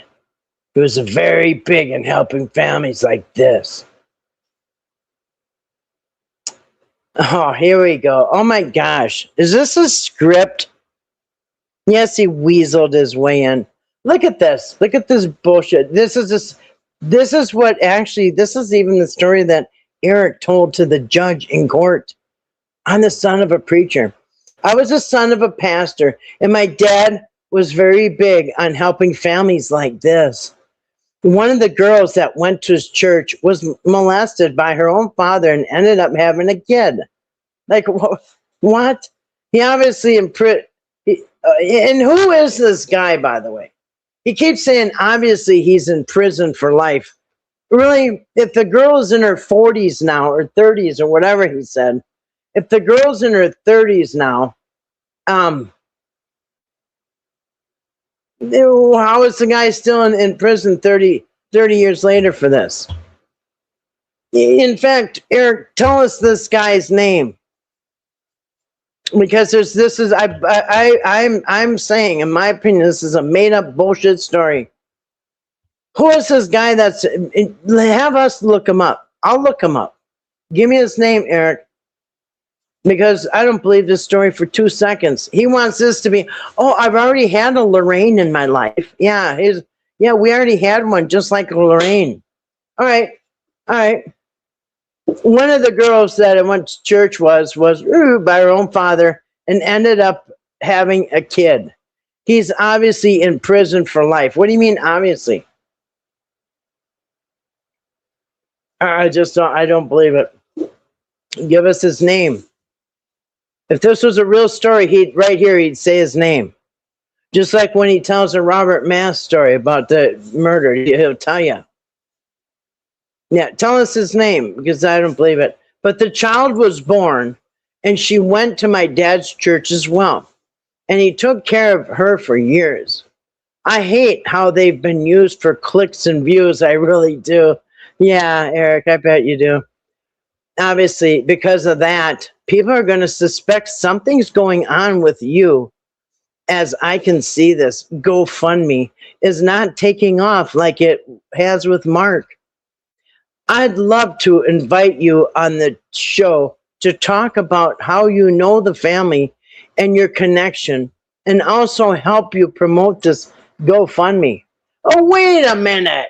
he was very big in helping families like this. Oh, here we go. Oh my gosh. Is this a script? Yes, he weaseled his way in. Look at this. Look at this bullshit. This is even the story that Eric told to the judge in court. I'm the son of a preacher. I was the son of a pastor, and my dad was very big on helping families like this. One of the girls that went to his church was molested by her own father and ended up having a kid. Like, what? He obviously and who is this guy, by the way? He keeps saying, obviously, he's in prison for life. Really, if the girl's in her 40s now, or 30s, or whatever he said, if the girl's in her 30s now, how is the guy still in prison 30 years later for this? In fact, Eric, tell us this guy's name. Because I'm saying, in my opinion, this is a made up bullshit story. Who is this guy have us look him up. I'll look him up. Give me his name, Eric. Because I don't believe this story for 2 seconds. He wants this to be, I've already had a Lorraine in my life. Yeah, we already had one just like a Lorraine. All right. One of the girls that I went to church was by her own father and ended up having a kid. He's obviously in prison for life. What do you mean, obviously? I don't believe it. Give us his name. If this was a real story, he'd say his name. Just like when he tells a Robert Mass story about the murder, he'll tell you. Yeah, tell us his name, because I don't believe it. But the child was born, and she went to my dad's church as well. And he took care of her for years. I hate how they've been used for clicks and views. I really do. Yeah, Eric, I bet you do. Obviously, because of that, people are going to suspect something's going on with you. As I can see this, GoFundMe is not taking off like it has with Mark. I'd love to invite you on the show to talk about how you know the family and your connection, and also help you promote this GoFundMe. Oh, wait a minute.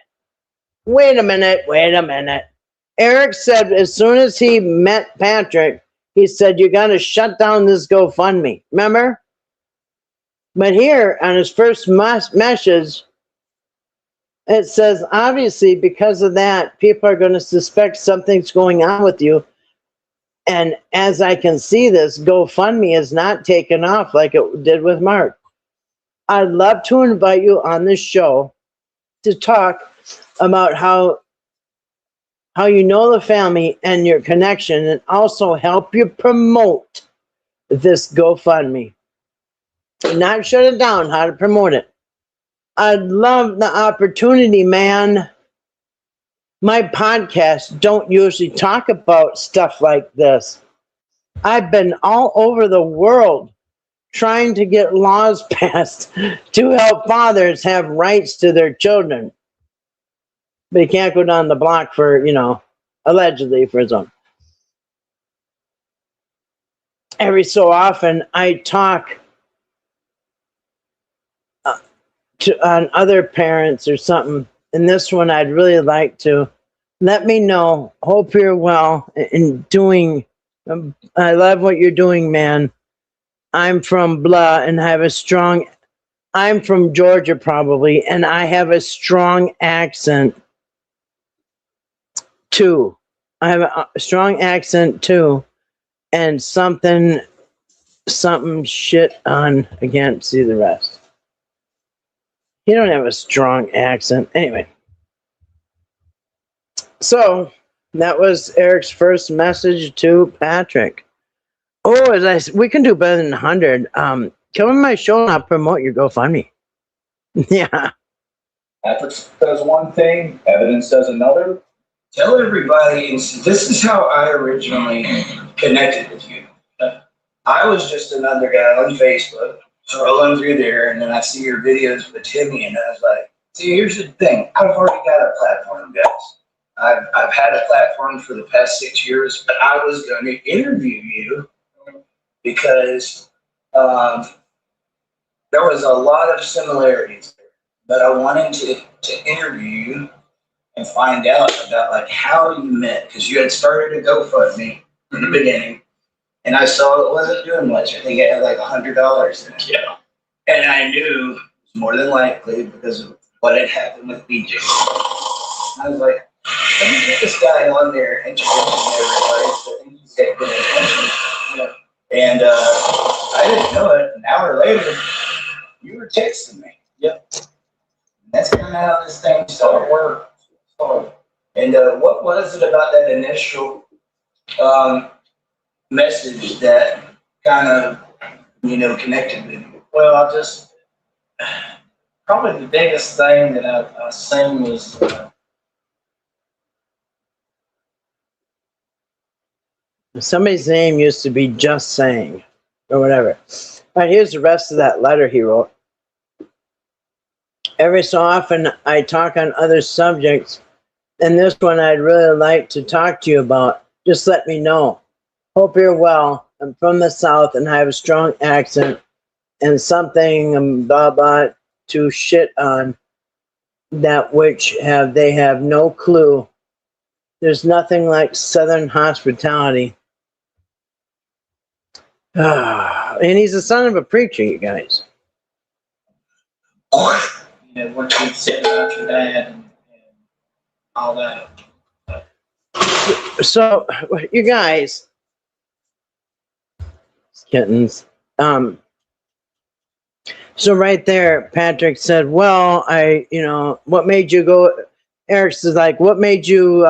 Eric said as soon as he met Patrick, he said, you got to shut down this GoFundMe. Remember? But here on his first message, it says, obviously, because of that, people are going to suspect something's going on with you. And as I can see, this GoFundMe is not taken off like it did with Mark. I'd love to invite you on this show to talk about how you know the family and your connection, and also help you promote this GoFundMe. Not shut it down, how to promote it. I'd love the opportunity, man. My podcasts don't usually talk about stuff like this. I've been all over the world trying to get laws passed to help fathers have rights to their children. But he can't go down the block for, allegedly for his own. Every so often, I talk on other parents or something. And this one, I'd really like to let me know. Hope you're well and doing. I love what you're doing, man. I'm from blah and have a strong I'm from Georgia probably, and I have a strong accent too. I have a strong accent too, and something shit on. I can't see the rest. You don't have a strong accent. Anyway. So that was Eric's first message to Patrick. Oh, we can do better than 100. Come on my show and I'll promote your GoFundMe. Yeah. Patrick says one thing, evidence says another. Tell everybody, and this is how I originally connected with you. I was just another guy on Facebook, scrolling through there, and then I see your videos with Timmy, and I was like, see, here's the thing. I've already got a platform, guys. I've had a platform for the past 6 years, but I was going to interview you because there was a lot of similarities there. But I wanted to interview you and find out about like how you met, because you had started a GoFundMe in the beginning, and I saw it wasn't doing much. I think it had like $100 in it. Yeah. And I knew it was more than likely because of what had happened with BJ. I was like, let me get this guy on there, introducing everybody, so I think he's got good attention. Yeah. And I didn't know it. An hour later, you were texting me. Yep. That's kind of how this thing started working. And what was it about that initial message that kind of, connected with you? Well, probably the biggest thing that I seen was Somebody's name used to be Just Saying or whatever. All right, here's the rest of that letter he wrote. Every so often I talk on other subjects, and this one I'd really like to talk to you about. Just let me know. Hope you're well. I'm from the South and I have a strong accent and something blah blah to shit on that which they have no clue. There's nothing like Southern hospitality. And he's the son of a preacher, you guys. what you said about your dad and all that. So, you guys, kittens. So right there, Patrick said, well, what made you go? Eric says, like, what made you,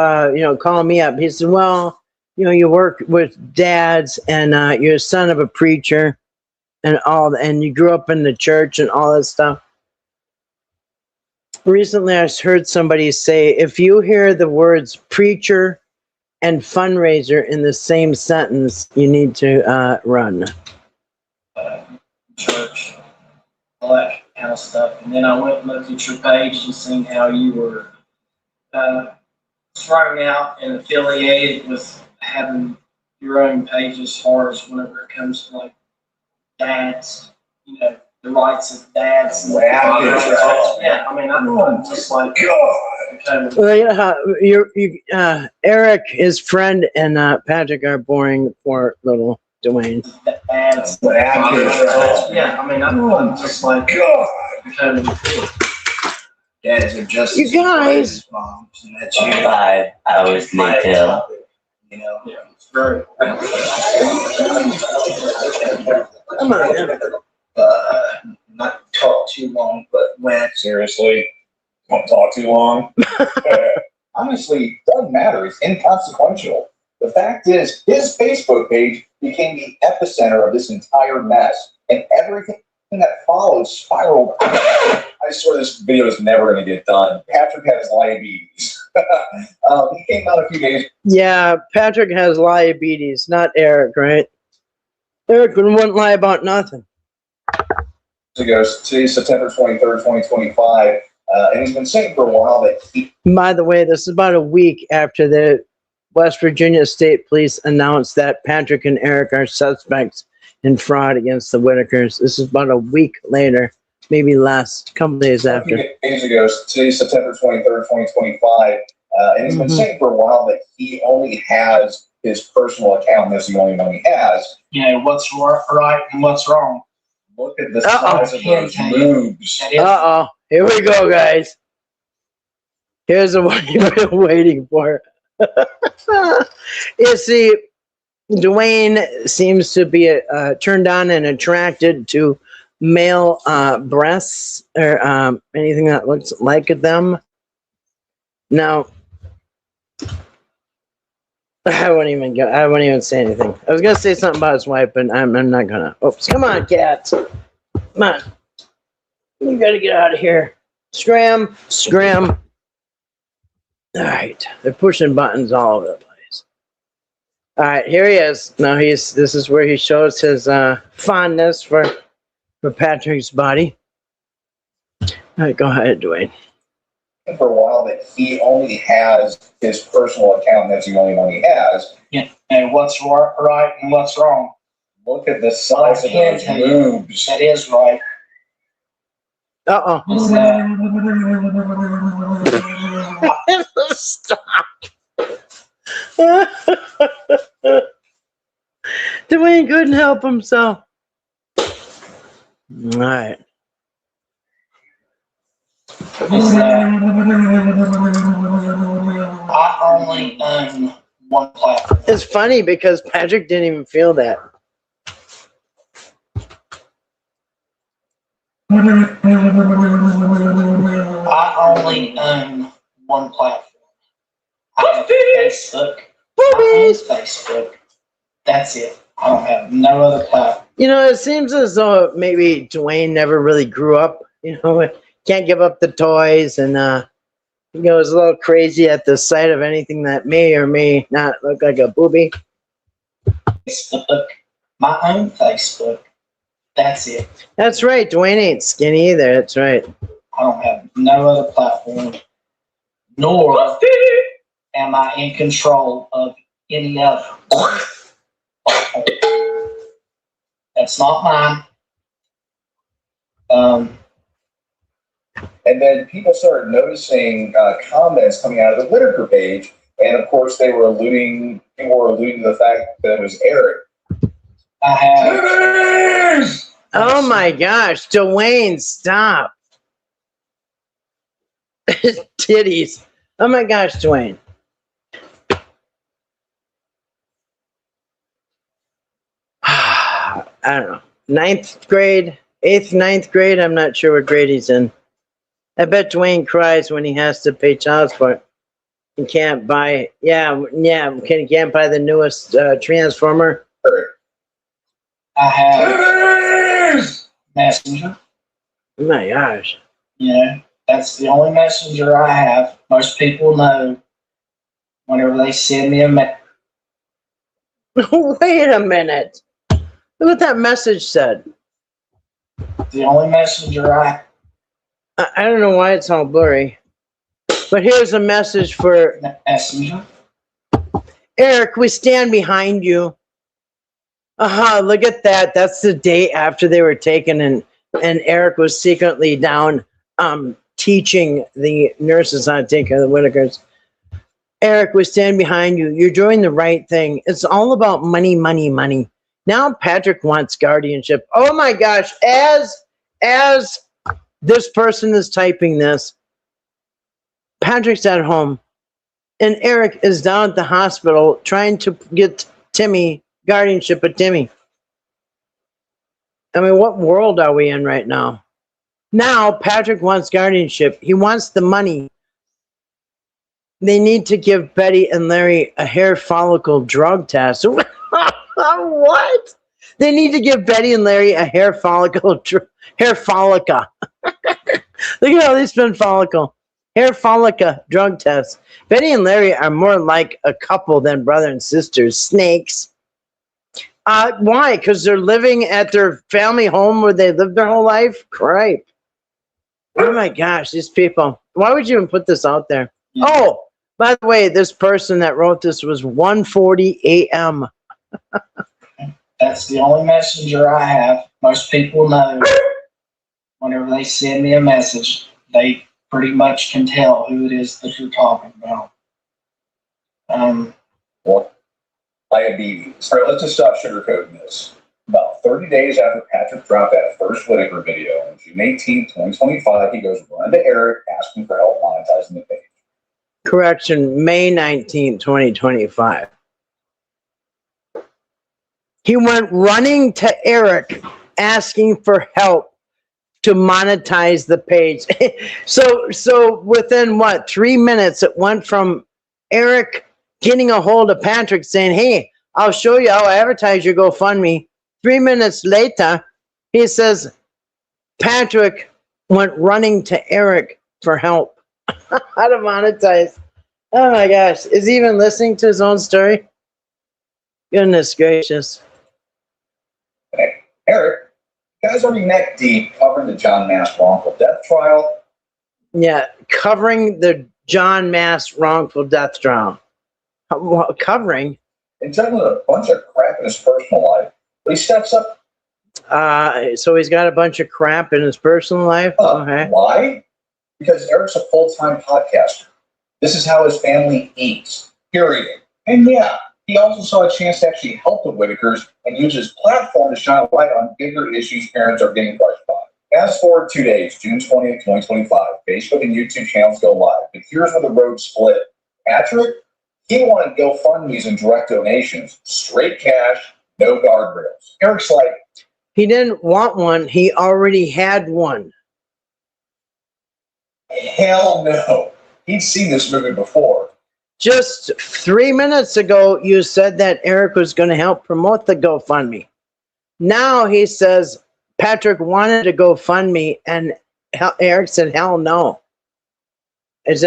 call me up? He said, well, you work with dads and you're a son of a preacher and and you grew up in the church and all that stuff. Recently, I heard somebody say, if you hear the words preacher and fundraiser in the same sentence, you need to run. Church, all that kind of stuff. And then I went and looked at your page and seen how you were thrown out and affiliated with having your own page as far as whenever it comes to like dads, the rights of dads. And yeah, I mean, I'm just like, God. Well, Eric, his friend, and Patrick are boring for little Dewayne. Dads. Yeah, I mean, I'm just like, God. Dads are just you guys. Moms, and that's you. 5 hours later. Yeah, it's very. Come on. Not talk too long, but when Seriously? Don't talk too long? Honestly, doesn't matter. It's inconsequential. The fact is, his Facebook page became the epicenter of this entire mess, and everything that followed spiraled. I swear this video is never going to get done. Patrick has diabetes. He came out a few days. Yeah, Patrick has diabetes, not Eric, right? Eric wouldn't lie about nothing. Ago, today's September 23rd, 2025, and he's been saying for a while that he. By the way, this is about a week after the West Virginia State Police announced that Patrick and Eric are suspects in fraud against the Whittakers. This is about a week later, maybe less, a couple days after. Days ago, today's September 23rd, 2025, and he's been saying for a while that he only has his personal account, and that's the only one he has. What's right and what's wrong. Look at the size of those boobs. Uh-oh. Here we go, guys. Here's the one you've been waiting for. You see, Dewayne seems to be turned on and attracted to male breasts or anything that looks like them. Now, I won't even say anything. I was gonna say something about his wife, but I'm not gonna. Oops! Come on, cats. Come on. You gotta get out of here. Scram, scram. All right, they're pushing buttons all over the place. All right, here he is. Now this is where he shows his fondness for Patrick's body. All right, go ahead, Dewayne. For a while that he only has his personal account. That's the only one he has. Yeah. And what's right and what's wrong? Look at the size of those boobs. That is right. Uh-oh. Is that Stop. Dewayne couldn't help himself. All right. is that I only own one platform. It's funny because Patrick didn't even feel that. I only own one platform. I have Facebook. I own Facebook. That's it. I don't have no other platform. You know, it seems as though maybe Dewayne never really grew up. You know, can't give up the toys, and he goes a little crazy at the sight of anything that may or may not look like a booby. Facebook. My own Facebook. That's it. That's right. Dewayne ain't skinny either. That's right. I don't have no other platform, nor am I in control of any other. That's not mine. And then people started noticing comments coming out of the Whittaker page, and of course people were alluding to the fact that it was Eric. I have. Oh my gosh, Dewayne, stop. Titties. Oh my gosh, Dewayne. I don't know. 9th grade, 8th, 9th grade. I'm not sure what grade he's in. I bet Dewayne cries when he has to pay child support. He can't buy. Can't buy the newest Transformer. I have Messenger. Oh my gosh. Yeah, that's the only messenger I have. Most people know whenever they send me a message. Wait a minute. Look what that message said. The only messenger I don't know why it's all blurry. But here's a message for messenger. Eric, we stand behind you. Look at that. That's the day after they were taken, and Eric was secretly down teaching the nurses how to take care of the Whittakers. Eric, we stand behind you. You're doing the right thing. It's all about money, money, money. Now Patrick wants guardianship. Oh my gosh. As this person is typing this, Patrick's at home, and Eric is down at the hospital trying to get Timmy guardianship of Timmy. I mean, what world are we in right now? Now Patrick wants guardianship. He wants the money. They need to give Betty and Larry a hair follicle drug test. What? They need to give Betty and Larry a hair follicle. Look at all these spin follicle. Hair follicle drug test. Betty and Larry are more like a couple than brother and sisters. Snakes. Why? Because they're living at their family home where they lived their whole life? Cripe. Oh my gosh, these people. Why would you even put this out there? Yeah. Oh, by the way, this person that wrote this was 1:40 a.m. That's the only messenger I have. Most people know whenever they send me a message, they pretty much can tell who it is that you're talking about. Well, diabetes. All right, let's just stop sugarcoating this. About 30 days after Patrick dropped that first Whittaker video on June 18, 2025, he goes running to Eric asking for help monetizing the page. Correction, May 19, 2025. He went running to Eric asking for help to monetize the page. So within what, 3 minutes, it went from Eric getting a hold of Patrick saying, hey, I'll show you how I advertise your GoFundMe. 3 minutes later, he says, Patrick went running to Eric for help. How to monetize. Oh my gosh. Is he even listening to his own story? Goodness gracious. Hey, Eric, you guys already neck deep covering the John Mass wrongful death trial. Yeah, covering the John Mass wrongful death trial. Covering? And telling a bunch of crap in his personal life. But he steps up. So he's got a bunch of crap in his personal life? Okay. Why? Because Eric's a full-time podcaster. This is how his family eats, period. And yeah, he also saw a chance to actually help the Whittakers and use his platform to shine a light on bigger issues parents are getting crushed by. Fast forward 2 days, June 20th, 2025, Facebook and YouTube channels go live. But here's where the road split. Patrick, he wanted GoFundMes and direct donations, straight cash, no guardrails. Eric's like, he didn't want one. He already had one. hell no. He'd seen this movie before. Just 3 minutes ago, you said that Eric was going to help promote the GoFundMe. Now he says Patrick wanted to GoFundMe, and Eric said, hell no. Is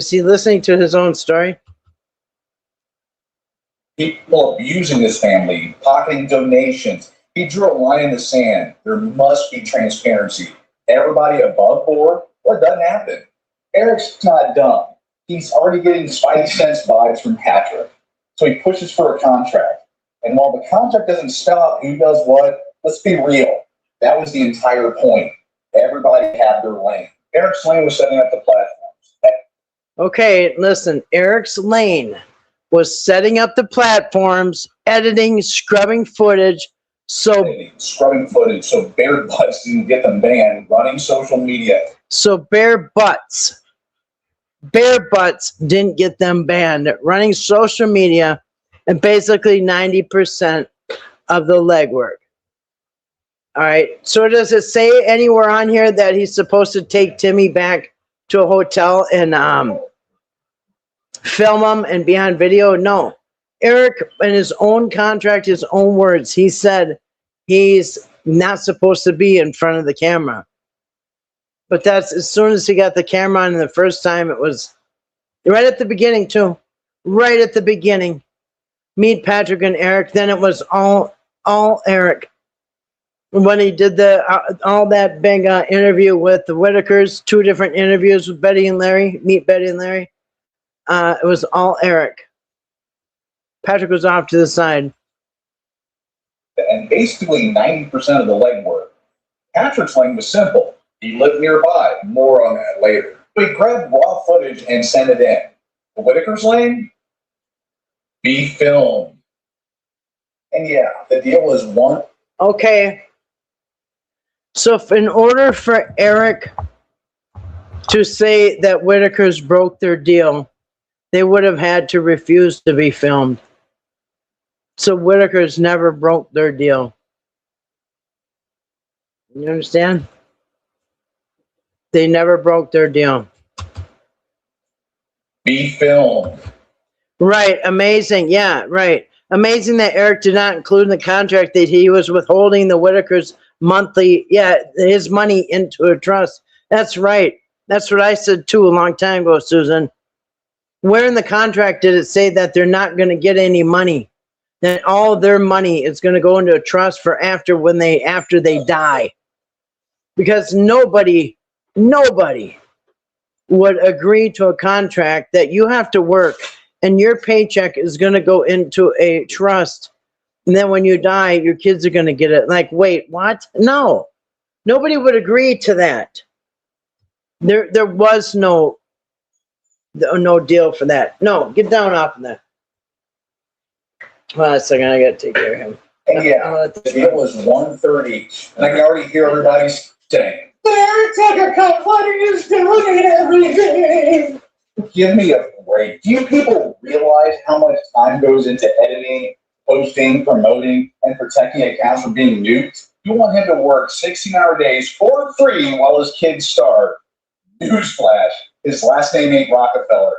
he listening to his own story? People abusing his family, pocketing donations. He drew a line in the sand. There must be transparency. Everybody above board, or it doesn't happen. Eric's not dumb. He's already getting Spidey Sense vibes from Patrick. So he pushes for a contract. And while the contract doesn't spell out who does what, let's be real. That was the entire point. Everybody had their lane. Eric's lane was setting up the platforms. Okay, listen, Eric's lane was setting up the platforms, editing, scrubbing footage, so bare butts didn't get them banned, running social media. So bare butts didn't get them banned, running social media, and basically 90% of the legwork. All right, so does it say anywhere on here that he's supposed to take Timmy back to a hotel and film him and be on video? No. Eric, in his own contract, his own words, he said he's not supposed to be in front of the camera. But that's as soon as he got the camera on the first time, it was right at the beginning, too. Right at the beginning. Meet Patrick and Eric. Then it was all Eric. When he did all that big interview with the Whittakers, 2 different interviews with Betty and Larry, Meet Betty and Larry, it was all Eric. Patrick was off to the side. And basically 90% of the legwork. Patrick's lane was simple. He lived nearby. More on that later. We grabbed raw footage and sent it in. The Whittaker's lane? Be filmed. And yeah, the deal was one. Okay. So in order for Eric to say that Whittaker's broke their deal, they would have had to refuse to be filmed. So Whittaker's never broke their deal. You understand? They never broke their deal. Be filmed. Right. Amazing. Yeah, right. Amazing that Eric did not include in the contract that he was withholding the Whittaker's monthly, his money into a trust. That's right. That's what I said too a long time ago, Susan. Where in the contract did it say that they're not going to get any money? That all their money is going to go into a trust for after they die? Because nobody would agree to a contract that you have to work and your paycheck is going to go into a trust, and then when you die, your kids are going to get it. Like, wait, what? No. Nobody would agree to that. There was no deal for that. No, get down off of that. Hold on a second, I got to take care of him. And yeah, the deal was 1/3 each. And I can already hear everybody saying, Whittaker Company is doing everything. Give me a break. Do you people realize how much time goes into editing, posting, promoting, and protecting accounts from being nuked? You want him to work 16-hour days for free while his kids starve. Newsflash, his last name ain't Rockefeller.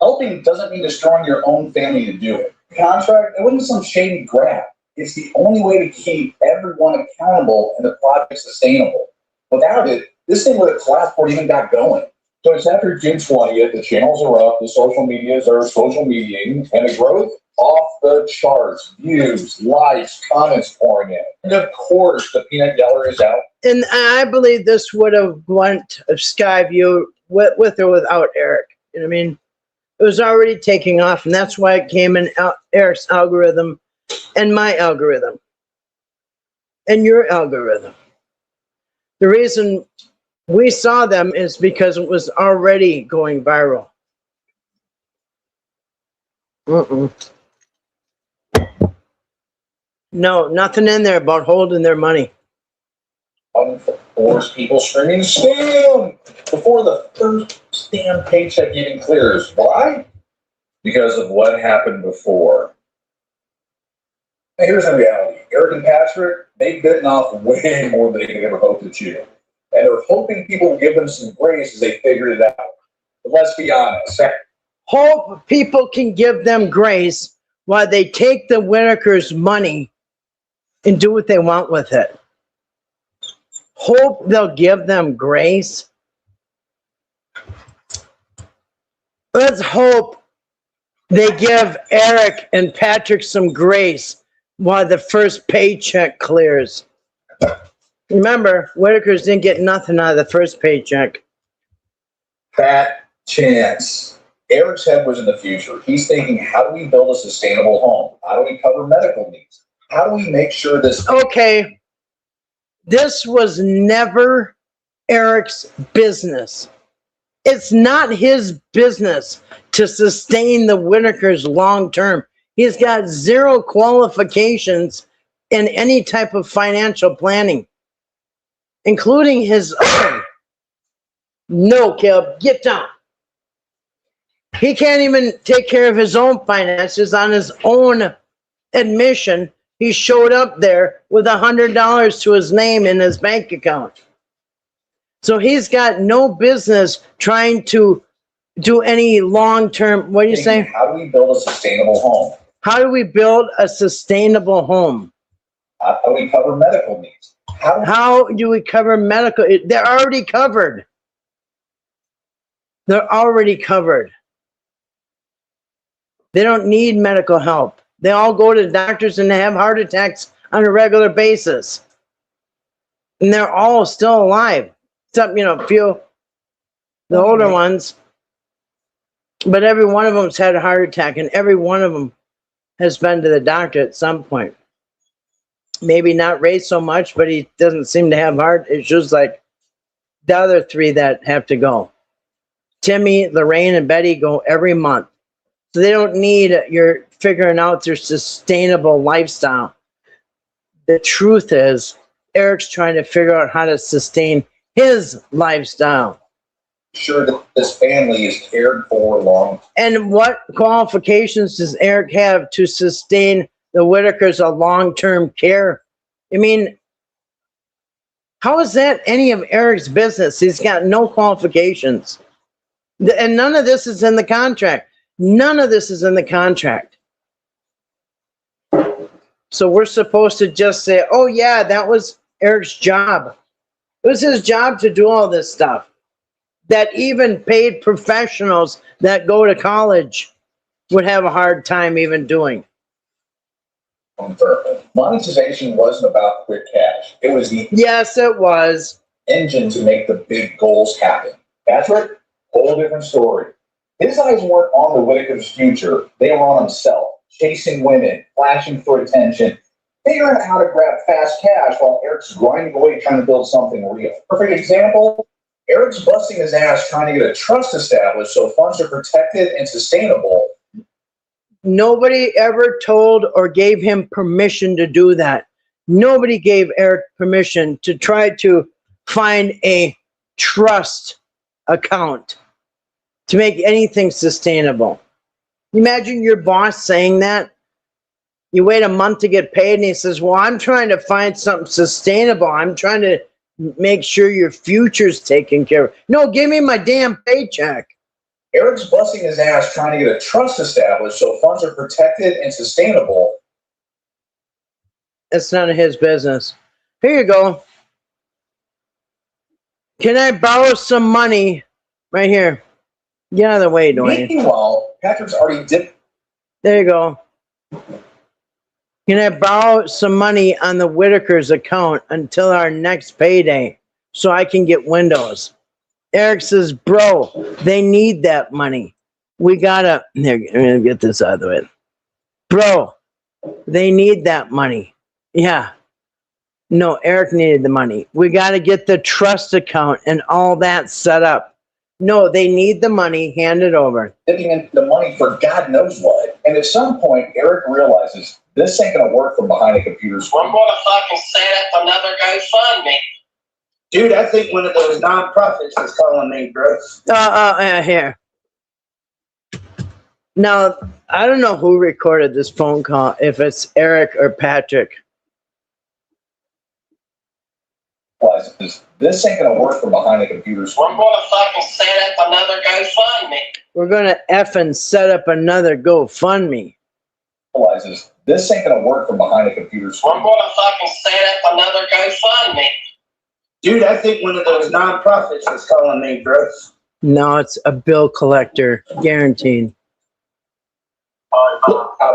Helping doesn't mean destroying your own family to do it. Contract, it wasn't some shady grab. It's the only way to keep everyone accountable and the project sustainable. Without it, this thing would have collapsed before it even got going. So it's after June 20th, the channels are up, the social medias are social mediating, and the growth off the charts. Views, likes, comments pouring in. And of course, the peanut gallery is out. And I believe this would have went Skyview with or without Eric. You know what I mean? It was already taking off, and that's why it came in Eric's algorithm and my algorithm and your algorithm. The reason we saw them is because it was already going viral. No, nothing in there about holding their money. Force people screaming, scam! Before the first damn paycheck even clears. Why? Because of what happened before. Now, here's the reality. Eric and Patrick, they've bitten off way more than they could ever hope to chew. And they're hoping people will give them some grace as they figured it out. But let's be honest. Hope people can give them grace while they take the Whittaker's money and do what they want with it. Hope they'll give them grace. Let's hope they give Eric and Patrick some grace while the first paycheck clears. Remember, Whittaker's didn't get nothing out of the first paycheck. Fat chance. Eric's head was in the future. He's thinking, how do we build a sustainable home? How do we cover medical needs? How do we make sure this... Okay, this was never Eric's business. It's not his business to sustain the Whittakers long term. He's got zero qualifications in any type of financial planning, including his own. No, Caleb, get down. He can't even take care of his own finances on his own admission. He showed up there with $100 to his name in his bank account. So he's got no business trying to do any long-term, what do you say? How do we build a sustainable home? How do we build a sustainable home? How do we cover medical needs? How do we cover medical? They're already covered. They're already covered. They don't need medical help. They all go to doctors and they have heart attacks on a regular basis. And they're all still alive. Except, a few, the older ones. But every one of them's had a heart attack, and every one of them has been to the doctor at some point. Maybe not Ray so much, but he doesn't seem to have heart issues like the other three that have to go. Timmy, Lorraine, and Betty go every month. So they don't need you're figuring out their sustainable lifestyle. The truth is, Eric's trying to figure out how to sustain his lifestyle. Sure that this family is cared for long. And what qualifications does Eric have to sustain the Whittakers a long-term care? I mean, how is that any of Eric's business? He's got no qualifications. And none of this is in the contract. None of this is in the contract. So we're supposed to just say, oh yeah, that was Eric's job. It was his job to do all this stuff that even paid professionals that go to college would have a hard time even doing. Monetization wasn't about quick cash. It was the Yes, it was. engine to make the big goals happen. Patrick, whole different story. His eyes weren't on the Whittaker's future. They were on himself, chasing women, flashing for attention, figuring out how to grab fast cash while Eric's grinding away trying to build something real. Perfect example, Eric's busting his ass trying to get a trust established so funds are protected and sustainable. Nobody ever told or gave him permission to do that. Nobody gave Eric permission to try to find a trust account to make anything sustainable. Imagine your boss saying that. You wait a month to get paid and he says, well, I'm trying to find something sustainable. I'm trying to make sure your future's taken care of. No, give me my damn paycheck. Eric's busting his ass trying to get a trust established so funds are protected and sustainable. It's none of his business. Here you go. Can I borrow some money? Right here. Get out of the way, Dewayne. Meanwhile, Patrick's already dipped. There you go. Can I borrow some money on the Whittaker's account until our next payday so I can get windows? Eric says, bro, they need that money. We gotta, here, I'm gonna get this out of the way. Bro, they need that money. Yeah. No, Eric needed the money. We gotta get the trust account and all that set up. No, they need the money, hand it over. Dipping in the money for God knows what. And at some point, Eric realizes this ain't gonna work from behind a computer screen. I'm gonna fucking set up another GoFundMe. Dude, I think one of those nonprofits is calling me, bro. Here. Now, I don't know who recorded this phone call, if it's Eric or Patrick. This ain't gonna work from behind a computer screen. I'm gonna fucking set up another GoFundMe. We're gonna effing set up another GoFundMe. Realizes this ain't gonna work from behind a computer screen. I'm gonna fucking set up another GoFundMe. Dude, I think one of those nonprofits is calling me, bro. No, it's a bill collector, guaranteed. I'll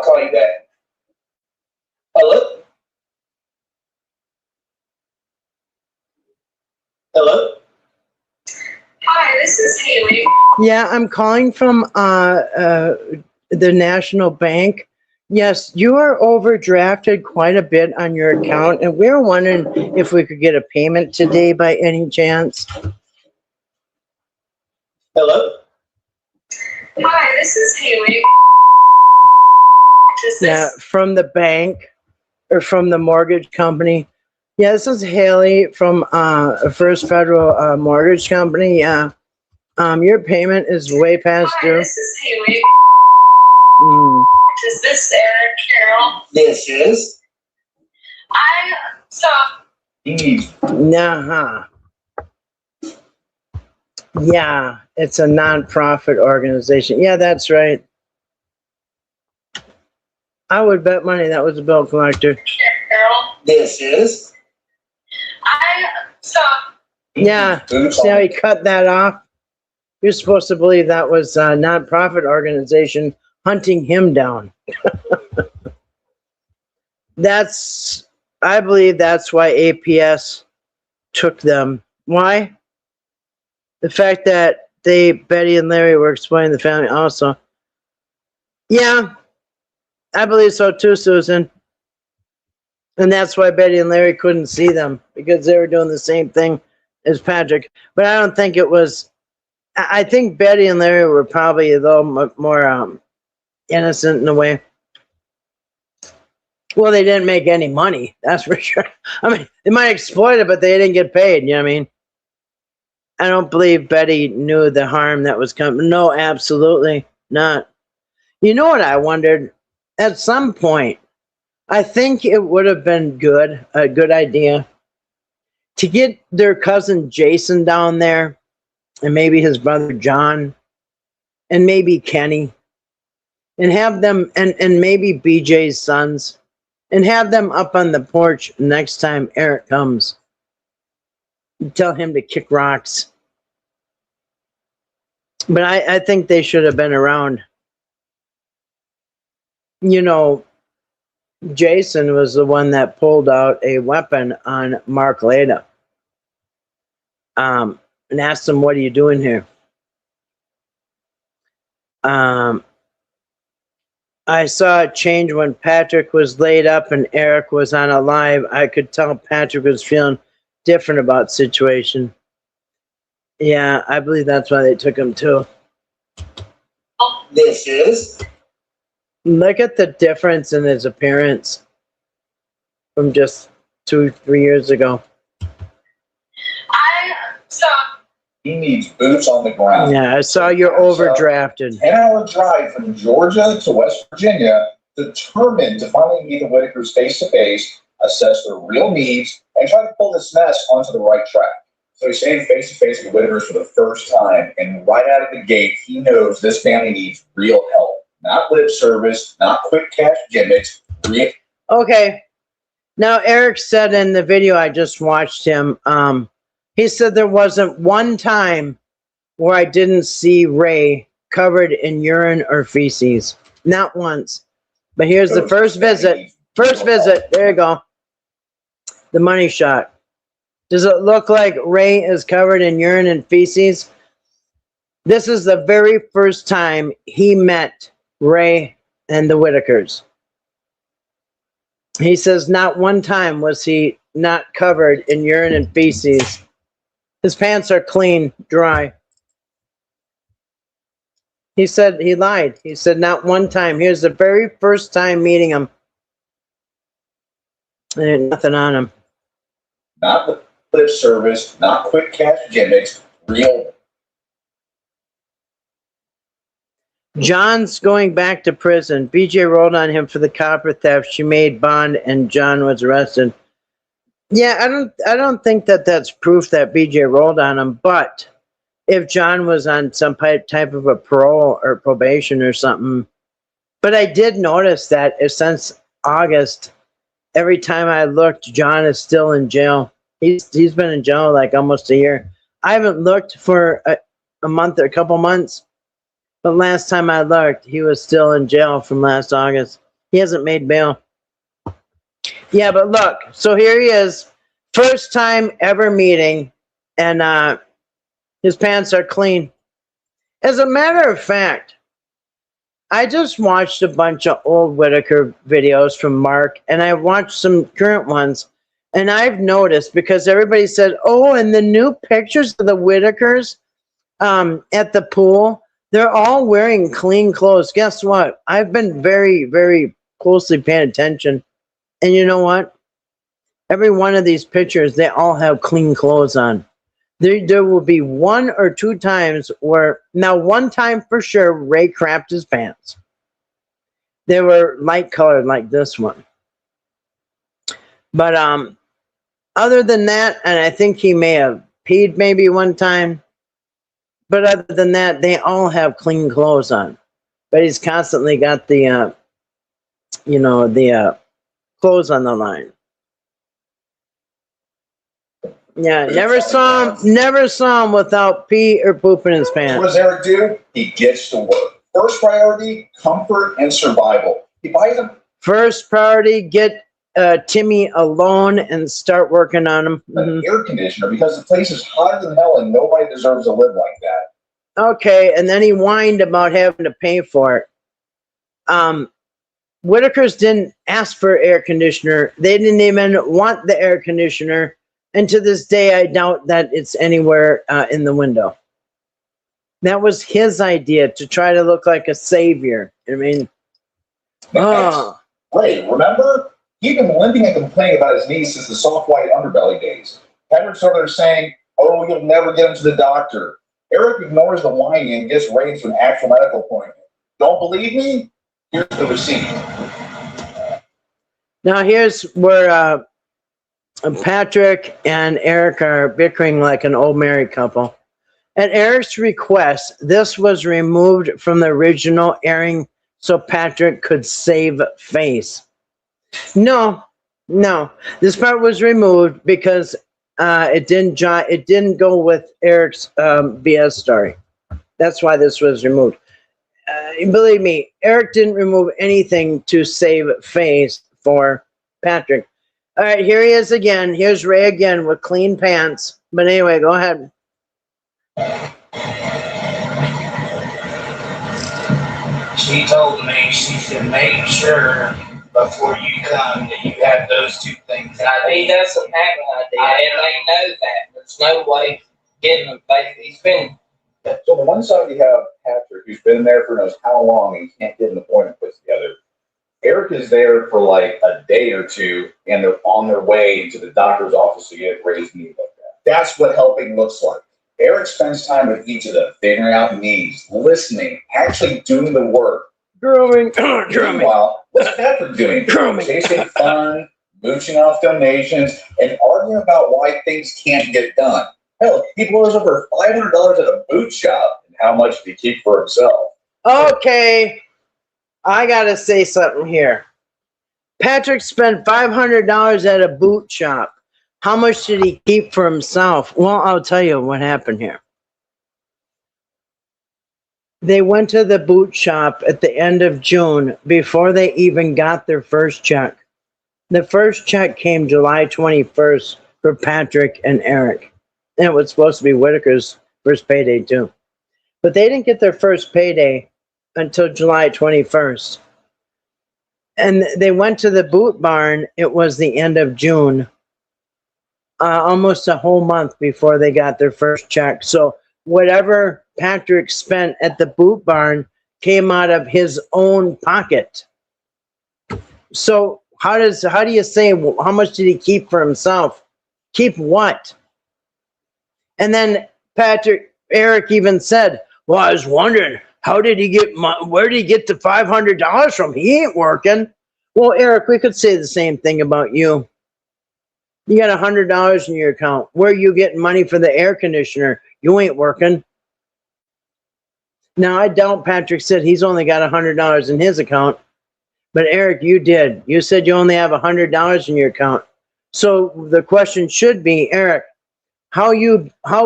call you back. Hello? Hello? Hi, this is Haley. Yeah, I'm calling from the National Bank. Yes, you are overdrafted quite a bit on your account, and we were wondering if we could get a payment today by any chance. Hello? Hi, this is Haley. Is this? Yeah, from the bank or from the mortgage company. Yeah, this is Haley from First Federal Mortgage Company. Yeah, your payment is way past Hi, due. this is Haley. Mm. Is this Eric Carroll? This is. Nah. Yeah, it's a non-profit organization. Yeah, that's right. I would bet money that was a bill collector. Carroll. This is. Yeah, see how he cut that off? You're supposed to believe that was a non-profit organization hunting him down. I believe that's why APS took them. Why? The fact that Betty and Larry were exploiting the family also. Yeah, I believe so too, Susan. And that's why Betty and Larry couldn't see them, because they were doing the same thing as Patrick. But I don't think it was, I think Betty and Larry were probably a little more innocent in a way. Well, they didn't make any money, that's for sure. I mean, they might exploit it, but they didn't get paid, you know what I mean? I don't believe Betty knew the harm that was coming. No, absolutely not. You know what I wondered? At some point, I think it would have been a good idea to get their cousin Jason down there, and maybe his brother John, and maybe Kenny, and have them, and maybe BJ's sons, and have them up on the porch next time Eric comes. Tell him to kick rocks. But I think they should have been around. You know, Jason was the one that pulled out a weapon on Mark Leda. And asked him, what are you doing here? I saw a change when Patrick was laid up and Eric was on a live. I could tell Patrick was feeling different about the situation. Yeah, I believe that's why they took him too. This is. Look at the difference in his appearance from just 2-3 years ago. So He needs boots on the ground. Yeah, I saw you're overdrafted. 10-hour drive from Georgia to West Virginia, determined to finally meet the Whittakers face to face, assess their real needs, and try to pull this mess onto the right track. So he's standing face to face with the Whittakers for the first time, and right out of the gate, he knows this family needs real help. Not lip service, not quick cash gimmicks, real. Okay. Now, Eric said in the video I just watched him, he said there wasn't one time where I didn't see Ray covered in urine or feces. Not once. But here's the first visit. First visit. There you go. The money shot. Does it look like Ray is covered in urine and feces? This is the very first time he met Ray and the Whittakers. He says not one time was he not covered in urine and feces. His pants are clean, dry. He said he lied. He said not one time. Here's the very first time meeting him. And there's nothing on him. Not lip service, not quick cash gimmicks, real. John's going back to prison. BJ rolled on him for the copper theft. She made bond, and John was arrested. Yeah, I don't think that that's proof that BJ rolled on him. But if John was on some type of a parole or probation or something, but I did notice that since August, every time I looked, John is still in jail. He's been in jail like almost a year. I haven't looked for a month or a couple months. But last time I looked, he was still in jail from last August. He hasn't made bail. Yeah, but look. So here he is. First time ever meeting. And his pants are clean. As a matter of fact, I just watched a bunch of old Whittaker videos from Mark. And I watched some current ones. And I've noticed, because everybody said, oh, and the new pictures of the Whittakers at the pool, they're all wearing clean clothes. Guess what? I've been very, very closely paying attention. And you know what? Every one of these pictures, they all have clean clothes on. There will be 1 or 2 times where, now one time for sure, Ray crapped his pants. They were light colored like this one. But other than that, and I think he may have peed maybe one time. But other than that, they all have clean clothes on. But he's constantly got the, clothes on the line. Yeah, never saw him without pee or poop in his What pants. does Eric do? He gets to work. First priority, comfort and survival. He buys them First priority, get Timmy alone and start working on him. an air conditioner because the place is hotter than hell and nobody deserves to live like that. Okay, and then he whined about having to pay for it. Whittakers didn't ask for air conditioner. They didn't even want the air conditioner. And to this day, I doubt that it's anywhere in the window. That was his idea, to try to look like a savior. I mean, Ray, remember? He'd been limping and complaining about his knees since the soft white underbelly days. Henrik started there saying, oh, you'll never get him to the doctor. Eric ignores the whining and gets Ray to an actual medical appointment. Don't believe me? Here's the receipt. now here's where Patrick and Eric are bickering like an old married couple. At Eric's request, this was removed from the original airing so Patrick could save face. No. This part was removed because it didn't go with Eric's BS story. That's why this was removed. Believe me, Eric didn't remove anything to save face for Patrick. All right, here he is again. Here's Ray again with clean pants. But anyway, go ahead. She told me, she said, make sure before you come that you have those 2 things. He doesn't have an idea, and they know that. There's no way getting him. He's been. So on one side you have Patrick doctor who's been there for knows how long and can't get an appointment put together. Eric is there for like a day or two, and they're on their way to the doctor's office to get raised knee looked at. That's what helping looks like. Eric spends time with each of them, figuring out needs, listening, actually doing the work. Grooming. Meanwhile, what's Patrick doing? Chasing fun, mooching off donations, and arguing about why things can't get done. Hell, he blows over $500 at a boot shop, and how much did he keep for himself? Okay, I gotta say something here. Patrick spent $500 at a boot shop. How much did he keep for himself? Well, I'll tell you what happened here. They went to the boot shop at the end of June before they even got their first check. The first check came July 21st for Patrick and Eric. And it was supposed to be Whittaker's first payday too. But they didn't get their first payday until July 21st. And they went to the boot barn. It was the end of June. Almost a whole month before they got their first check. So whatever Patrick spent at the boot barn came out of his own pocket. So how do you say, how much did he keep for himself? Keep what? And then Eric even said, well, I was wondering, where did he get the $500 from? He ain't working. Well, Eric, we could say the same thing about you. You got $100 in your account. Where are you getting money for the air conditioner? You ain't working. Now, I doubt Patrick said he's only got $100 in his account. But Eric, you did. You said you only have $100 in your account. So the question should be, Eric, how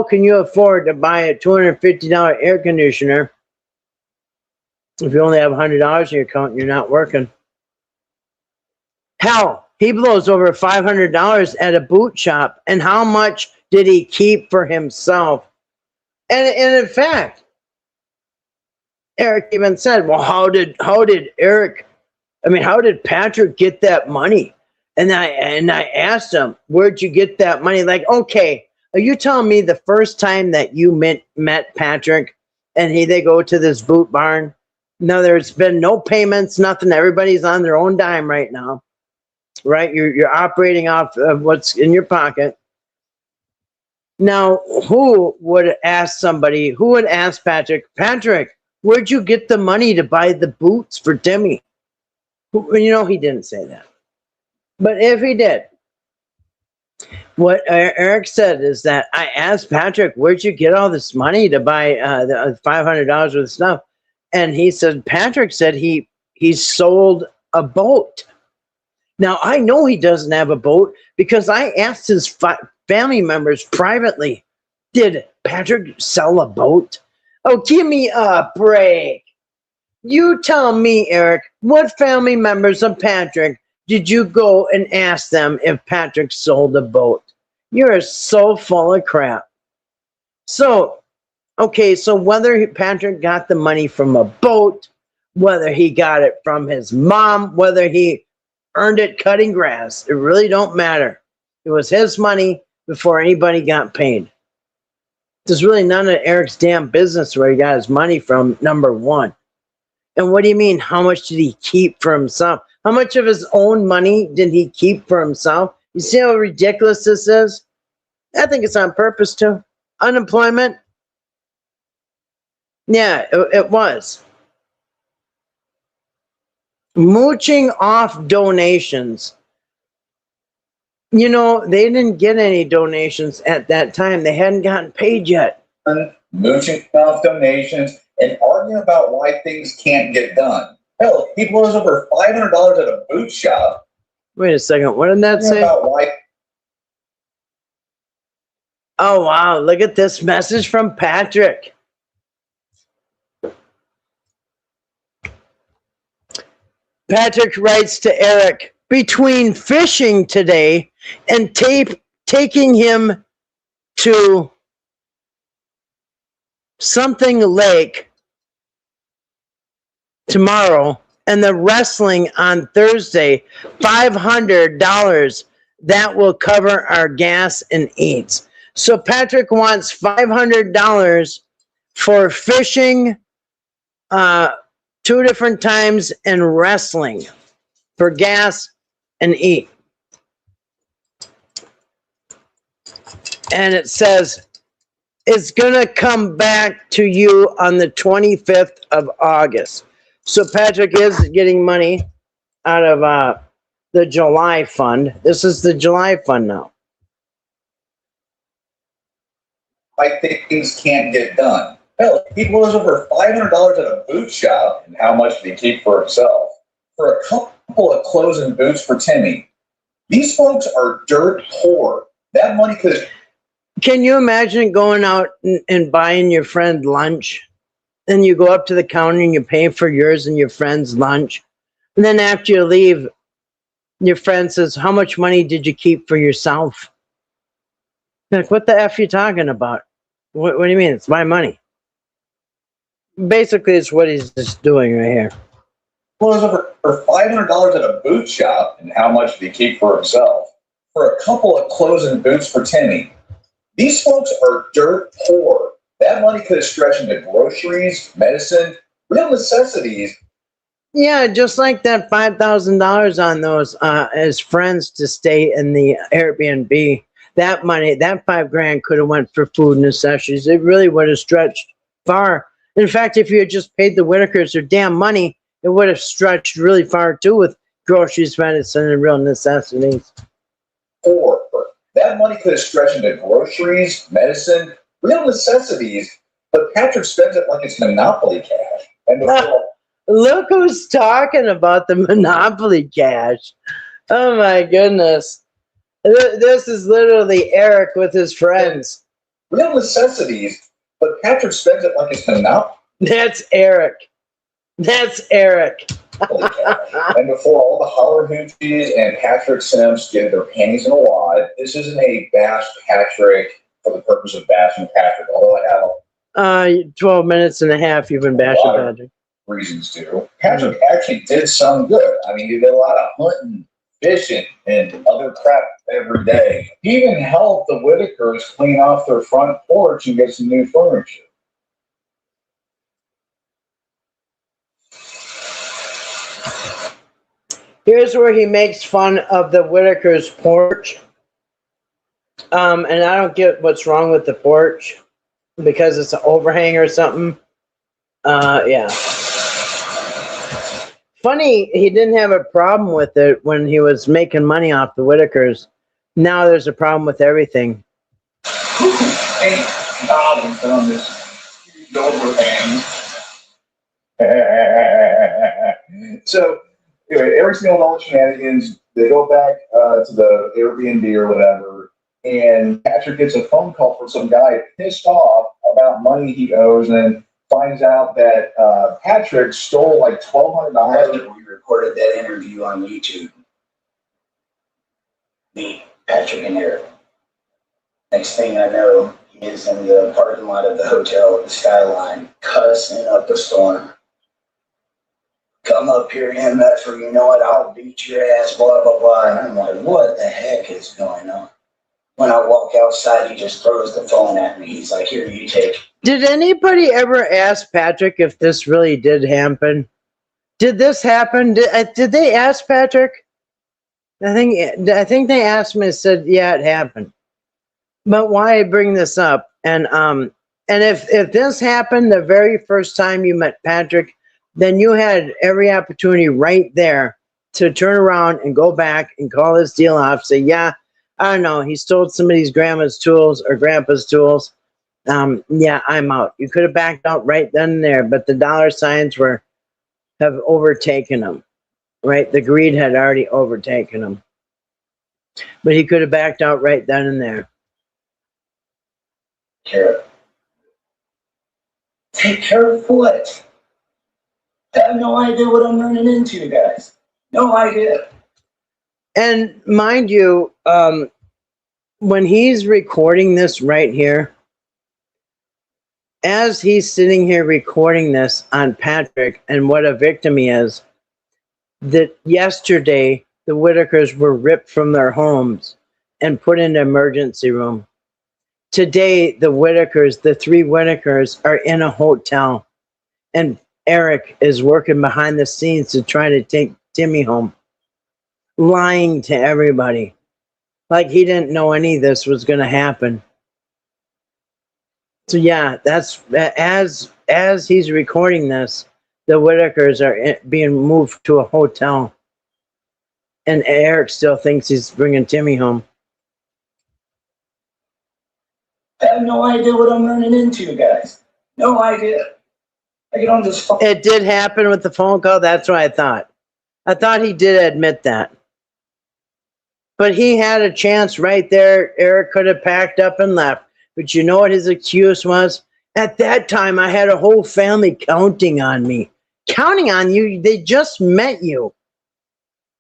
can you afford to buy a $250 air conditioner if you only have $100 in your account and you're not working? Hell, he blows over $500 at a boot shop. And how much did he keep for himself? And in fact, Eric even said, well, how did Patrick get that money? And I asked him, where'd you get that money? Like, okay, are you telling me the first time that you met Patrick and they go to this boot barn? No, there's been no payments, nothing. Everybody's on their own dime right now, right? You're operating off of what's in your pocket. Now, who would ask Patrick, where'd you get the money to buy the boots for Demi? You know, he didn't say that. But if he did, what Eric said is that I asked Patrick, where'd you get all this money to buy the $500 worth of stuff? And he said, Patrick said he sold a boat. Now, I know he doesn't have a boat because I asked his family members privately, did Patrick sell a boat? Oh, give me a break. You tell me, Eric, what family members of Patrick did you go and ask them if Patrick sold a boat? You're so full of crap. So, okay, so whether Patrick got the money from a boat, whether he got it from his mom, whether he earned it cutting grass, it really don't matter. It was his money before anybody got paid. There's really none of Eric's damn business where he got his money from, number one. And what do you mean, how much did he keep for himself? How much of his own money did he keep for himself? You see how ridiculous this is? I think it's on purpose too. Unemployment? Yeah, it was. Mooching off donations. You know, they didn't get any donations at that time. They hadn't gotten paid yet. Mooching off donations and arguing about why things can't get done. Hell, he blows over $500 at a boot shop. Wait a second. What did that say? About why. Oh, wow. Look at this message from Patrick. Patrick writes to Eric, between fishing today and taking him to something lake tomorrow and the wrestling on Thursday, $500, that will cover our gas and eats. So Patrick wants $500 for fishing 2 different times in wrestling for gas and eat. And it says, it's going to come back to you on the 25th of August. So Patrick is getting money out of the July fund. This is the July fund now. I think things can't get done. Hell, he blows over $500 at a boot shop, and how much did he keep for himself? For a couple of clothes and boots for Timmy. These folks are dirt poor. That money could... Can you imagine going out and buying your friend lunch? Then you go up to the counter and you pay for yours and your friend's lunch. And then after you leave, your friend says, how much money did you keep for yourself? You're like, what the F are you talking about? What do you mean? It's my money. Basically, it's what he's just doing right here. Blows over $500 at a boot shop, and how much did he keep for himself? For a couple of clothes and boots for Timmy. These folks are dirt poor. That money could have stretched into groceries, medicine, real necessities. Yeah, just like that $5,000 on those as friends to stay in the Airbnb. That money, that $5,000 could have went for food necessities. It really would have stretched far. In fact, if you had just paid the Whittakers their damn money, it would have stretched really far too with groceries, medicine, and real necessities. Poor. That money could have stretched into groceries, medicine, real necessities, but Patrick spends it like it's Monopoly cash. And Look who's talking about the Monopoly cash. Oh my goodness. This is literally Eric with his friends. Real necessities, but Patrick spends it like it's Monopoly. That's Eric. That's Eric. And before all the holler hoochies and Patrick Sims get their panties in a wad, this isn't a bash Patrick for the purpose of bashing Patrick, although I have 12 minutes and a half you've been bashing Patrick. Reasons to. Patrick actually did some good. I mean, he did a lot of hunting, fishing, and other crap every day. He even helped the Whittakers clean off their front porch and get some new furniture. Here's where he makes fun of the Whittaker's porch. And I don't get what's wrong with the porch because it's an overhang or something. Yeah. Funny, he didn't have a problem with it when he was making money off the Whittakers. Now there's a problem with everything. Hey, problems on this overhang. So, anyway, every single all the shenanigans, they go back to the Airbnb or whatever, and Patrick gets a phone call from some guy pissed off about money he owes, and finds out that Patrick stole like $1,200. We recorded that interview on YouTube. Me, Patrick, and Eric. Next thing I know, he is in the parking lot of the hotel at the Skyline, cussing up a storm. Come up here, MF, or you know what, I'll beat your ass, blah, blah, blah. And I'm like, what the heck is going on? When I walk outside, he just throws the phone at me. He's like, here, you take it. Did anybody ever ask Patrick if this really did happen? Did this happen? Did they ask Patrick? I think they asked him and said, yeah, it happened. But why bring this up? And if this happened the very first time you met Patrick, then you had every opportunity right there to turn around and go back and call this deal off. Say, yeah, I don't know, he stole somebody's grandma's tools or grandpa's tools. Yeah, I'm out. You could have backed out right then and there, but the dollar signs have overtaken him, right? The greed had already overtaken him. But he could have backed out right then and there. Take care of what? I have no idea what I'm running into, guys. No idea. And mind you, when he's recording this right here, as he's sitting here recording this on Patrick and what a victim he is, that yesterday the Whittakers were ripped from their homes and put in the emergency room. Today, the Whittakers, the 3 Whittakers, are in a hotel. And Eric is working behind the scenes to try to take Timmy home, lying to everybody. Like he didn't know any of this was going to happen. So yeah, that's as he's recording this, the Whittakers are being moved to a hotel, and Eric still thinks he's bringing Timmy home. I have no idea what I'm running into, guys. No idea. I get on this phone. It did happen with the phone call. That's what I thought. I thought he did admit that. But he had a chance right there. Eric could have packed up and left. But you know what his excuse was? At that time, I had a whole family counting on me. Counting on you? They just met you.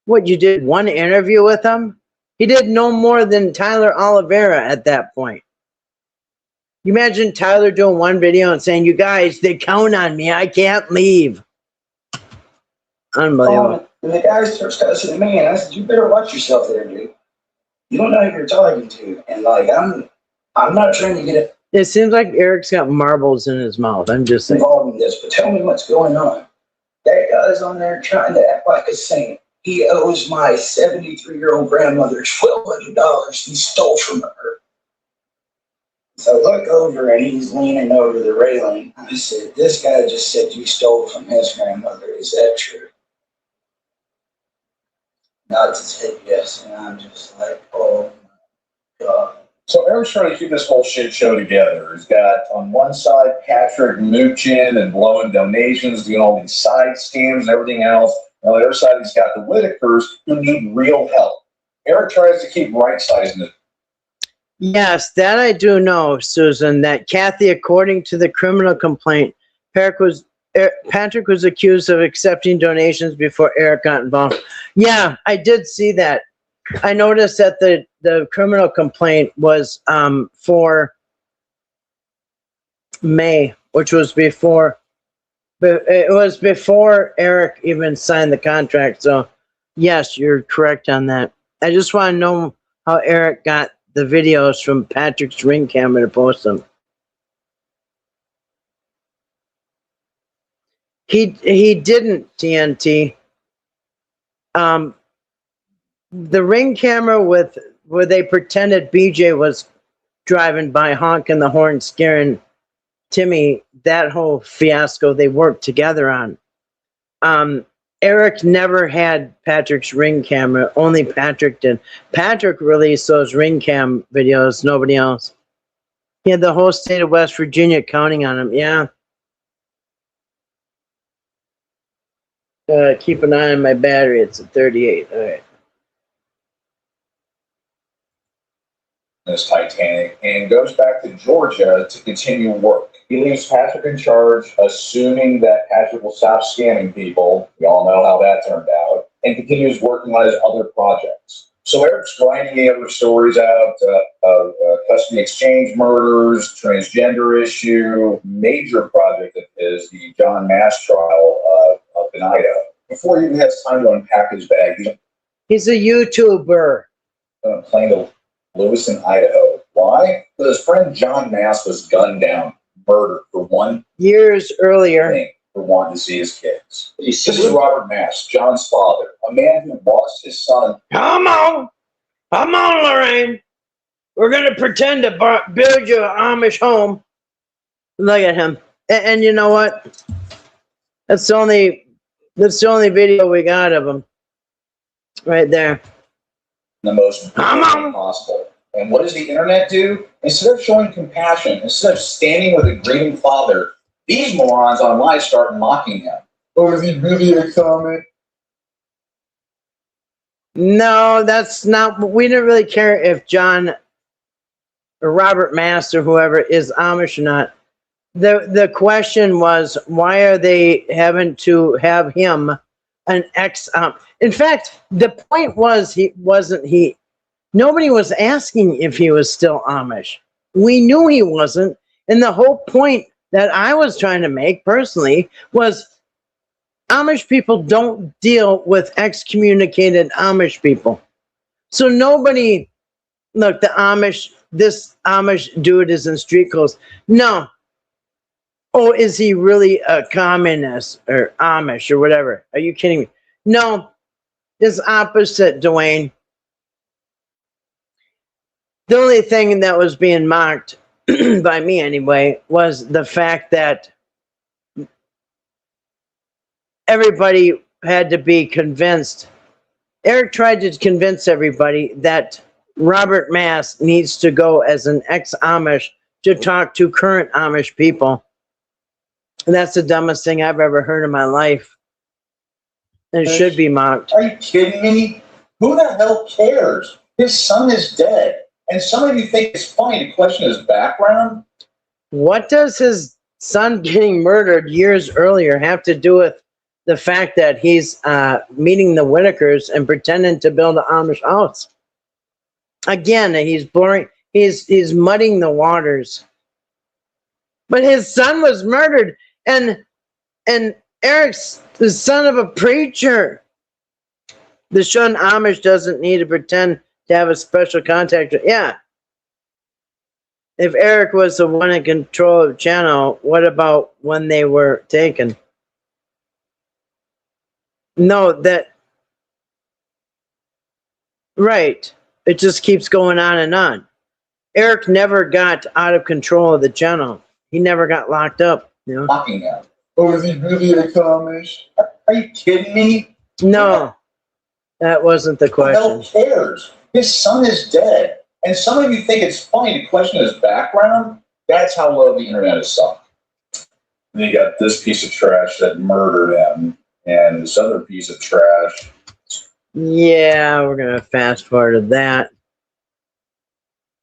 What, you did one interview with them? He did no more than Tyler Oliveira at that point. You imagine Tyler doing one video and saying, you guys, they count on me. I can't leave. Unbelievable. And the guy starts cussing at me, and I said, you better watch yourself there, dude. You don't know who you're talking to. And like, I'm not trying to get it It seems like Eric's got marbles in his mouth. I'm just saying. involved in this, but tell me what's going on. That guy's on there trying to act like a saint. He owes my 73-year-old grandmother $1,200 he stole from her. So I look over and he's leaning over the railing. I said, this guy just said you stole from his grandmother. Is that true? Nods his head yes, and I'm just like, oh my God. So Eric's trying to keep this whole shit show together. He's got on one side Patrick mooching and blowing donations, doing all these side scams and everything else. On the other side, he's got the Whittakers who need real help. Eric tries to keep right-sizing it. Yes, that I do know, Susan, that Kathy, according to the criminal complaint, Patrick was accused of accepting donations before Eric got involved. Yeah, I did see that. I noticed that the criminal complaint was for May, which was before, but it was before Eric even signed the contract. So, yes, you're correct on that. I just want to know how Eric got the videos from Patrick's Ring camera to post them. He didn't, TNT. The Ring camera where they pretended BJ was driving by honking the horn, scaring Timmy, that whole fiasco they worked together on. Eric never had Patrick's Ring camera. Only Patrick did. Patrick released those Ring cam videos. Nobody else. He had the whole state of West Virginia counting on him. Yeah. Keep an eye on my battery. It's at 38. All right. This Titanic and goes back to Georgia to continue work. He leaves Patrick in charge, assuming that Patrick will stop scamming people. We all know how that turned out, and continues working on his other projects. So Eric's grinding the other stories out of custody exchange murders, transgender issue, major project of his, the John Mass trial up in Idaho. Before he even has time to unpack his bag, he's a YouTuber. Playing to Lewiston, Idaho. Why? Because his friend John Mass was gunned down, murdered for one years earlier thing, for wanting to see his kids. This is Robert Mass, John's father, a man who lost his son. Come on, Lorraine. We're gonna pretend to build you an Amish home. Look at him, and you know what? That's the only video we got of him, right there. The most possible. And what does the internet do? Instead of showing compassion, instead of standing with a grieving father, these morons online start mocking him. Oh, is he really a comment? No, that's not. We didn't really care if John or Robert Mass or whoever is Amish or not. The question was, why are they having to have him an ex? In fact, the point was nobody was asking if he was still Amish. We knew he wasn't. And the whole point that I was trying to make personally was Amish people don't deal with excommunicated Amish people. So nobody, look, this Amish dude is in street clothes. No. Oh, is he really a communist or Amish or whatever? Are you kidding me? No, it's opposite, Dewayne. The only thing that was being mocked, by me anyway, was the fact that everybody had to be convinced. Eric tried to convince everybody that Robert Mass needs to go as an ex-Amish to talk to current Amish people. And that's the dumbest thing I've ever heard in my life. And it should be mocked. Are you kidding me? Who the hell cares? His son is dead. And some of you think it's funny to question his background? What does his son getting murdered years earlier have to do with the fact that he's meeting the Whittakers and pretending to build an Amish house? Again, he's blurring, he's muddying the waters. But his son was murdered, and Eric's the son of a preacher. The Shun Amish doesn't need to pretend to have a special contact. Yeah. If Eric was the one in control of the channel, what about when they were taken? No, that... Right. It just keeps going on and on. Eric never got out of control of the channel. He never got locked up. You know? Mocking him. Oh, is he really a Amish? Are you kidding me? No. That wasn't the Who the hell question. cares? His son is dead. And some of you think it's funny to question his background? That's how low the internet is sunk. And you got this piece of trash that murdered him, and this other piece of trash. Yeah, we're going to fast forward to that.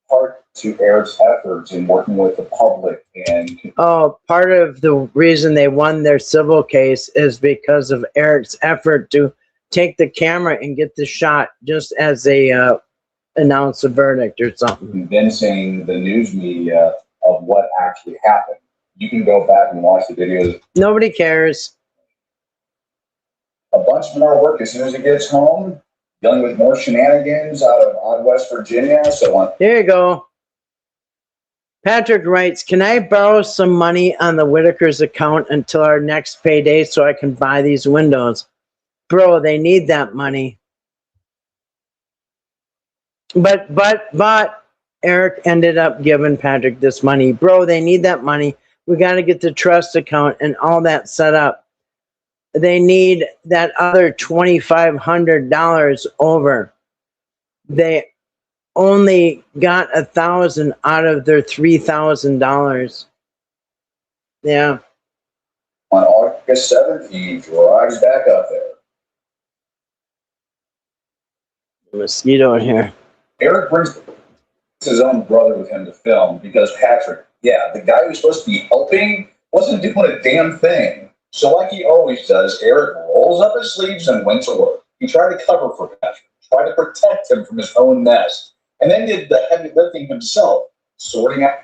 Part to Eric's efforts in working with the public and Oh, part of the reason they won their civil case is because of Eric's effort to take the camera and get the shot just as they announce a verdict or something. convincing the news media of what actually happened. You can go back and watch the videos. Nobody cares. A bunch more work as soon as he gets home, dealing with more shenanigans out of West Virginia, so on. Here you go. Patrick writes, can I borrow some money on the Whittaker's account until our next payday so I can buy these windows? Bro, they need that money. But Eric ended up giving Patrick this money. Bro, they need that money. We got to get the trust account and all that set up. They need that other $2,500 over. They only got $1,000 out of their $3,000. Yeah. On August 7th, he drives back up there. Mosquito in here. Eric brings his own brother with him to film because Patrick, the guy who's supposed to be helping, wasn't doing a damn thing. So like he always does, Eric rolls up his sleeves and went to work. He tried to cover for Patrick, tried to protect him from his own mess, and then did the heavy lifting himself, sorting out.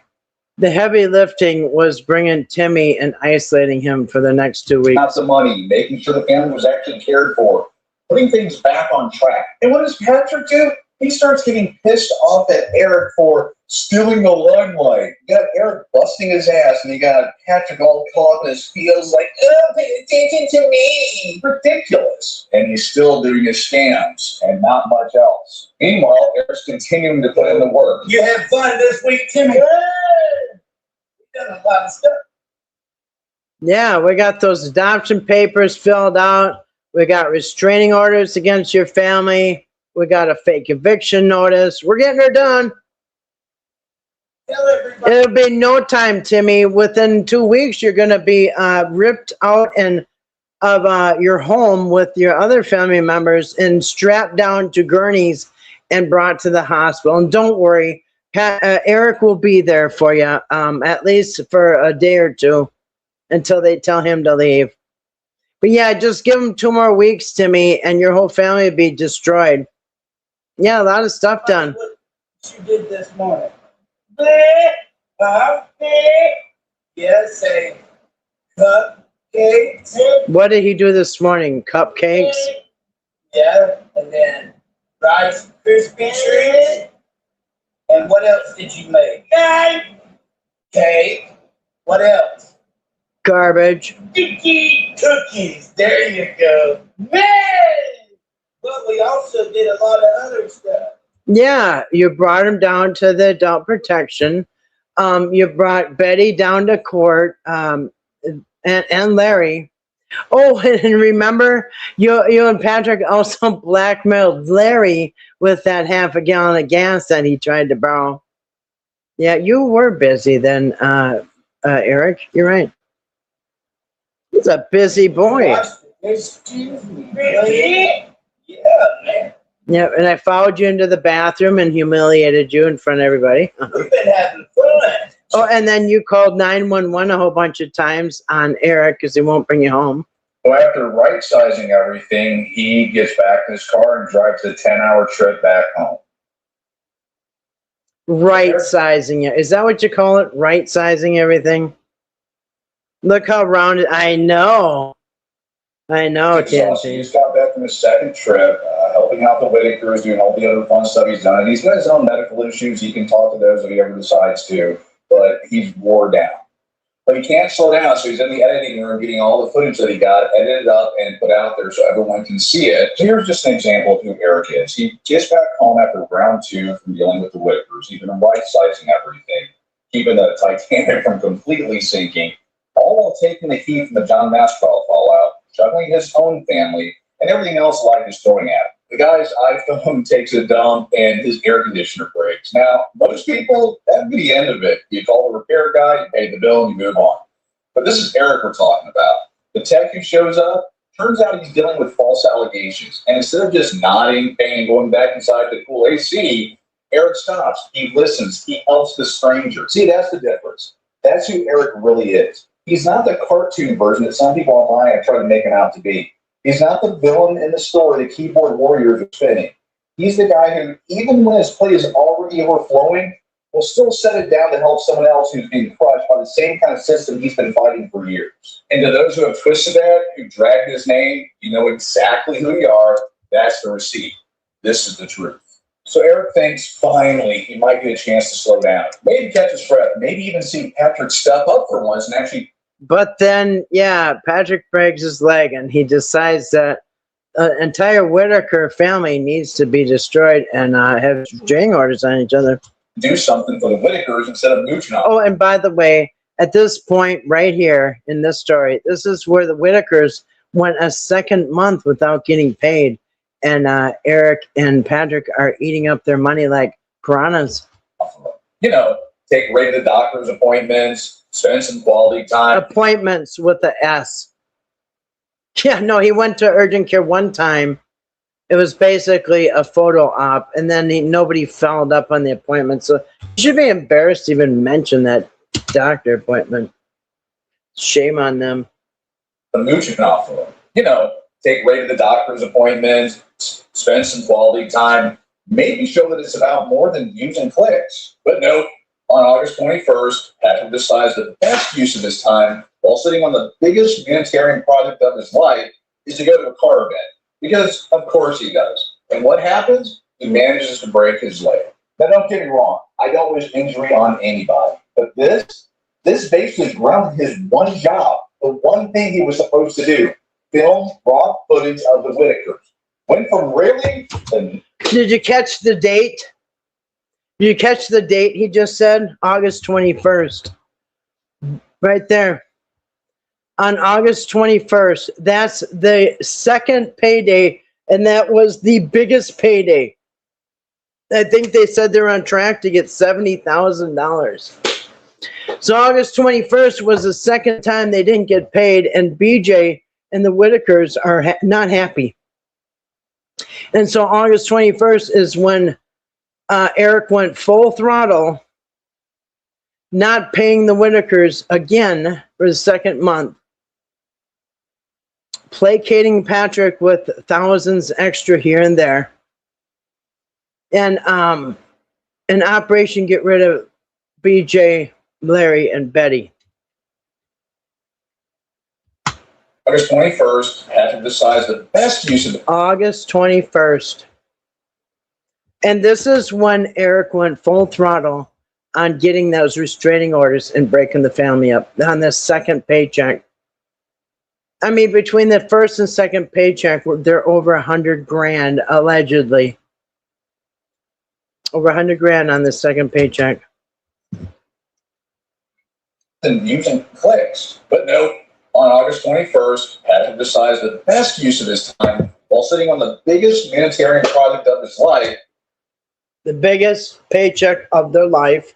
The heavy lifting was bringing Timmy and isolating him for the next 2 weeks. Out the money, making sure the family was actually cared for, putting things back on track. And what does Patrick do? He starts getting pissed off at Eric for stealing the limelight. You got Eric busting his ass, and you got Patrick all caught in his feels like, oh, pay attention to me. Ridiculous. And he's still doing his scams and not much else. Meanwhile, Eric's continuing to put in the work. You had fun this week, Timmy? Good. We've done a lot of stuff. Yeah, we got those adoption papers filled out. We got restraining orders against your family. We got a fake eviction notice. We're getting her done. Tell everybody. It'll be no time, Timmy. Within 2 weeks, you're going to be ripped out of your home with your other family members and strapped down to gurneys and brought to the hospital. And don't worry, Eric will be there for you, at least for a day or two until they tell him to leave. But yeah, just give him 2 more weeks, Timmy, and your whole family will be destroyed. Yeah, a lot of stuff done. What you did this morning? Yes, a cupcakes. What did he do this morning? Cupcakes? Yeah, and then Rice Krispie treats. And what else did you make? Cake. Cake. What else? Garbage. Sticky cookies. There you go. Man! But we also did a lot of other stuff. Yeah, you brought him down to the adult protection. You brought Betty down to court, and Larry. Oh, and remember, you and Patrick also blackmailed Larry with that half a gallon of gas that he tried to borrow. Yeah, you were busy then, Eric. You're right. He's a busy boy. Excuse me. Really? Yeah, man. Yeah, and I followed you into the bathroom and humiliated you in front of everybody. We've been having fun. Oh, and then you called 911 a whole bunch of times on Eric because he won't bring you home. So after right-sizing everything, he gets back in his car and drives a 10-hour trip back home. Right-sizing it. Is that what you call it? Right-sizing everything? Look how rounded. I know, He's got back from his second trip, helping out the Whittakers, doing all the other fun stuff he's done. And he's got his own medical issues. He can talk to those if he ever decides to, but he's wore down. But he can't slow down, so he's in the editing room getting all the footage that he got edited up and put out there so everyone can see it. So here's just an example of who Eric is. He gets back home after round 2 from dealing with the Whittakers. He's been right-sizing everything, keeping the Titanic from completely sinking, all while taking the heat from the John Maxwell fallout, juggling his own family, and everything else life is throwing at him. The guy's iPhone takes a dump and his air conditioner breaks. Now, most people, that'd be the end of it. You call the repair guy, you pay the bill, and you move on. But this is Eric we're talking about. The tech who shows up, turns out he's dealing with false allegations. And instead of just nodding, paying, going back inside the cool AC, Eric stops. He listens. He helps the stranger. See, that's the difference. That's who Eric really is. He's not the cartoon version that some people online have tried to make him out to be. He's not the villain in the story the keyboard warriors are spinning. He's the guy who, even when his plate is already overflowing, will still set it down to help someone else who's being crushed by the same kind of system he's been fighting for years. And to those who have twisted that, who dragged his name, you know exactly who you are. That's the receipt. This is the truth. So Eric thinks finally he might get a chance to slow down. Maybe catch his breath. Maybe even see Patrick step up for once and actually. But then, yeah, Patrick breaks his leg and he decides that the entire Whittaker family needs to be destroyed and have restraining orders on each other. Do something for the Whittakers instead of mooching on. Oh, and by the way, at this point right here in this story, this is where the Whittakers went a second month without getting paid. And Eric and Patrick are eating up their money like piranhas. You know, take Ray to the doctor's appointments, spend some quality time. Appointments with the S. Yeah, no, he went to urgent care one time. It was basically a photo op, and then nobody followed up on the appointment. So you should be embarrassed to even mention that doctor appointment. Shame on them. The mooching off of them. You know, take Ray to the doctor's appointments, spend some quality time, maybe show that it's about more than views and clicks. But no, on August 21st, Patrick decides that the best use of his time while sitting on the biggest humanitarian project of his life is to go to a car event. Because, of course, he does. And what happens? He manages to break his leg. Now, don't get me wrong. I don't wish injury on anybody. But this basically grounded his one job, the one thing he was supposed to do, film raw footage of the Whittakers. Went from railing to... Did you catch the date? Did you catch the date he just said? August 21st. Right there. On August 21st, that's the second payday, and that was the biggest payday. I think they said they're on track to get $70,000. So August 21st was the second time they didn't get paid, and BJ and the Whittakers are not happy. And so August 21st is when Eric went full throttle, not paying the Whittakers again for the second month, placating Patrick with thousands extra here and there, and an operation get rid of BJ, Larry, and Betty. August 21st, Patrick decides the best use of the... August 21st. And this is when Eric went full throttle, on getting those restraining orders and breaking the family up on the second paycheck. I mean, between the first and second paycheck, they're over 100 grand, allegedly. Over 100 grand on the second paycheck. And using clicks. But no, on August 21st, Patrick decides the best use of his time while sitting on the biggest humanitarian project of his life. The biggest paycheck of their life.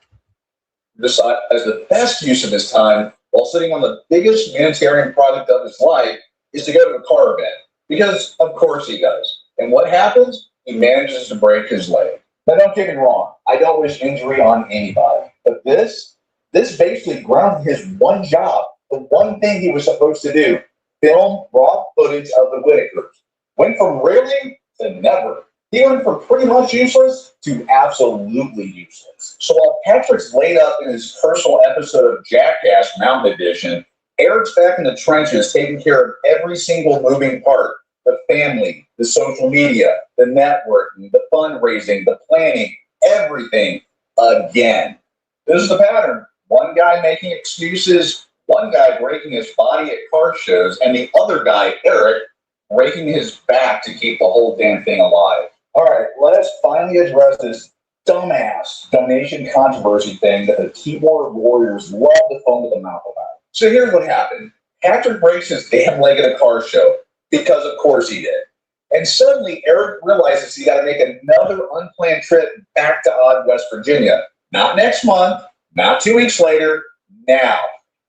Decides the best use of his time while sitting on the biggest humanitarian project of his life is to go to a car event. Because, of course, he does. And what happens? He manages to break his leg. Now, don't get me wrong. I don't wish injury on anybody. But this basically grounded his one job, the one thing he was supposed to do, film raw footage of the Whittakers. Went from rarely to never. He went from pretty much useless to absolutely useless. So while Patrick's laid up in his personal episode of Jackass Mountain Edition, Eric's back in the trenches taking care of every single moving part. The family, the social media, the networking, the fundraising, the planning, everything again. This is the pattern. One guy making excuses, one guy breaking his body at car shows, and the other guy, Eric, breaking his back to keep the whole damn thing alive. All right, let us finally address this dumbass donation controversy thing that the keyboard warriors love to foam at the mouth about. So here's what happened. Patrick breaks his damn leg at a car show, because of course he did. And suddenly Eric realizes he got to make another unplanned trip back to Odd, West Virginia. Not next month, not 2 weeks later, now.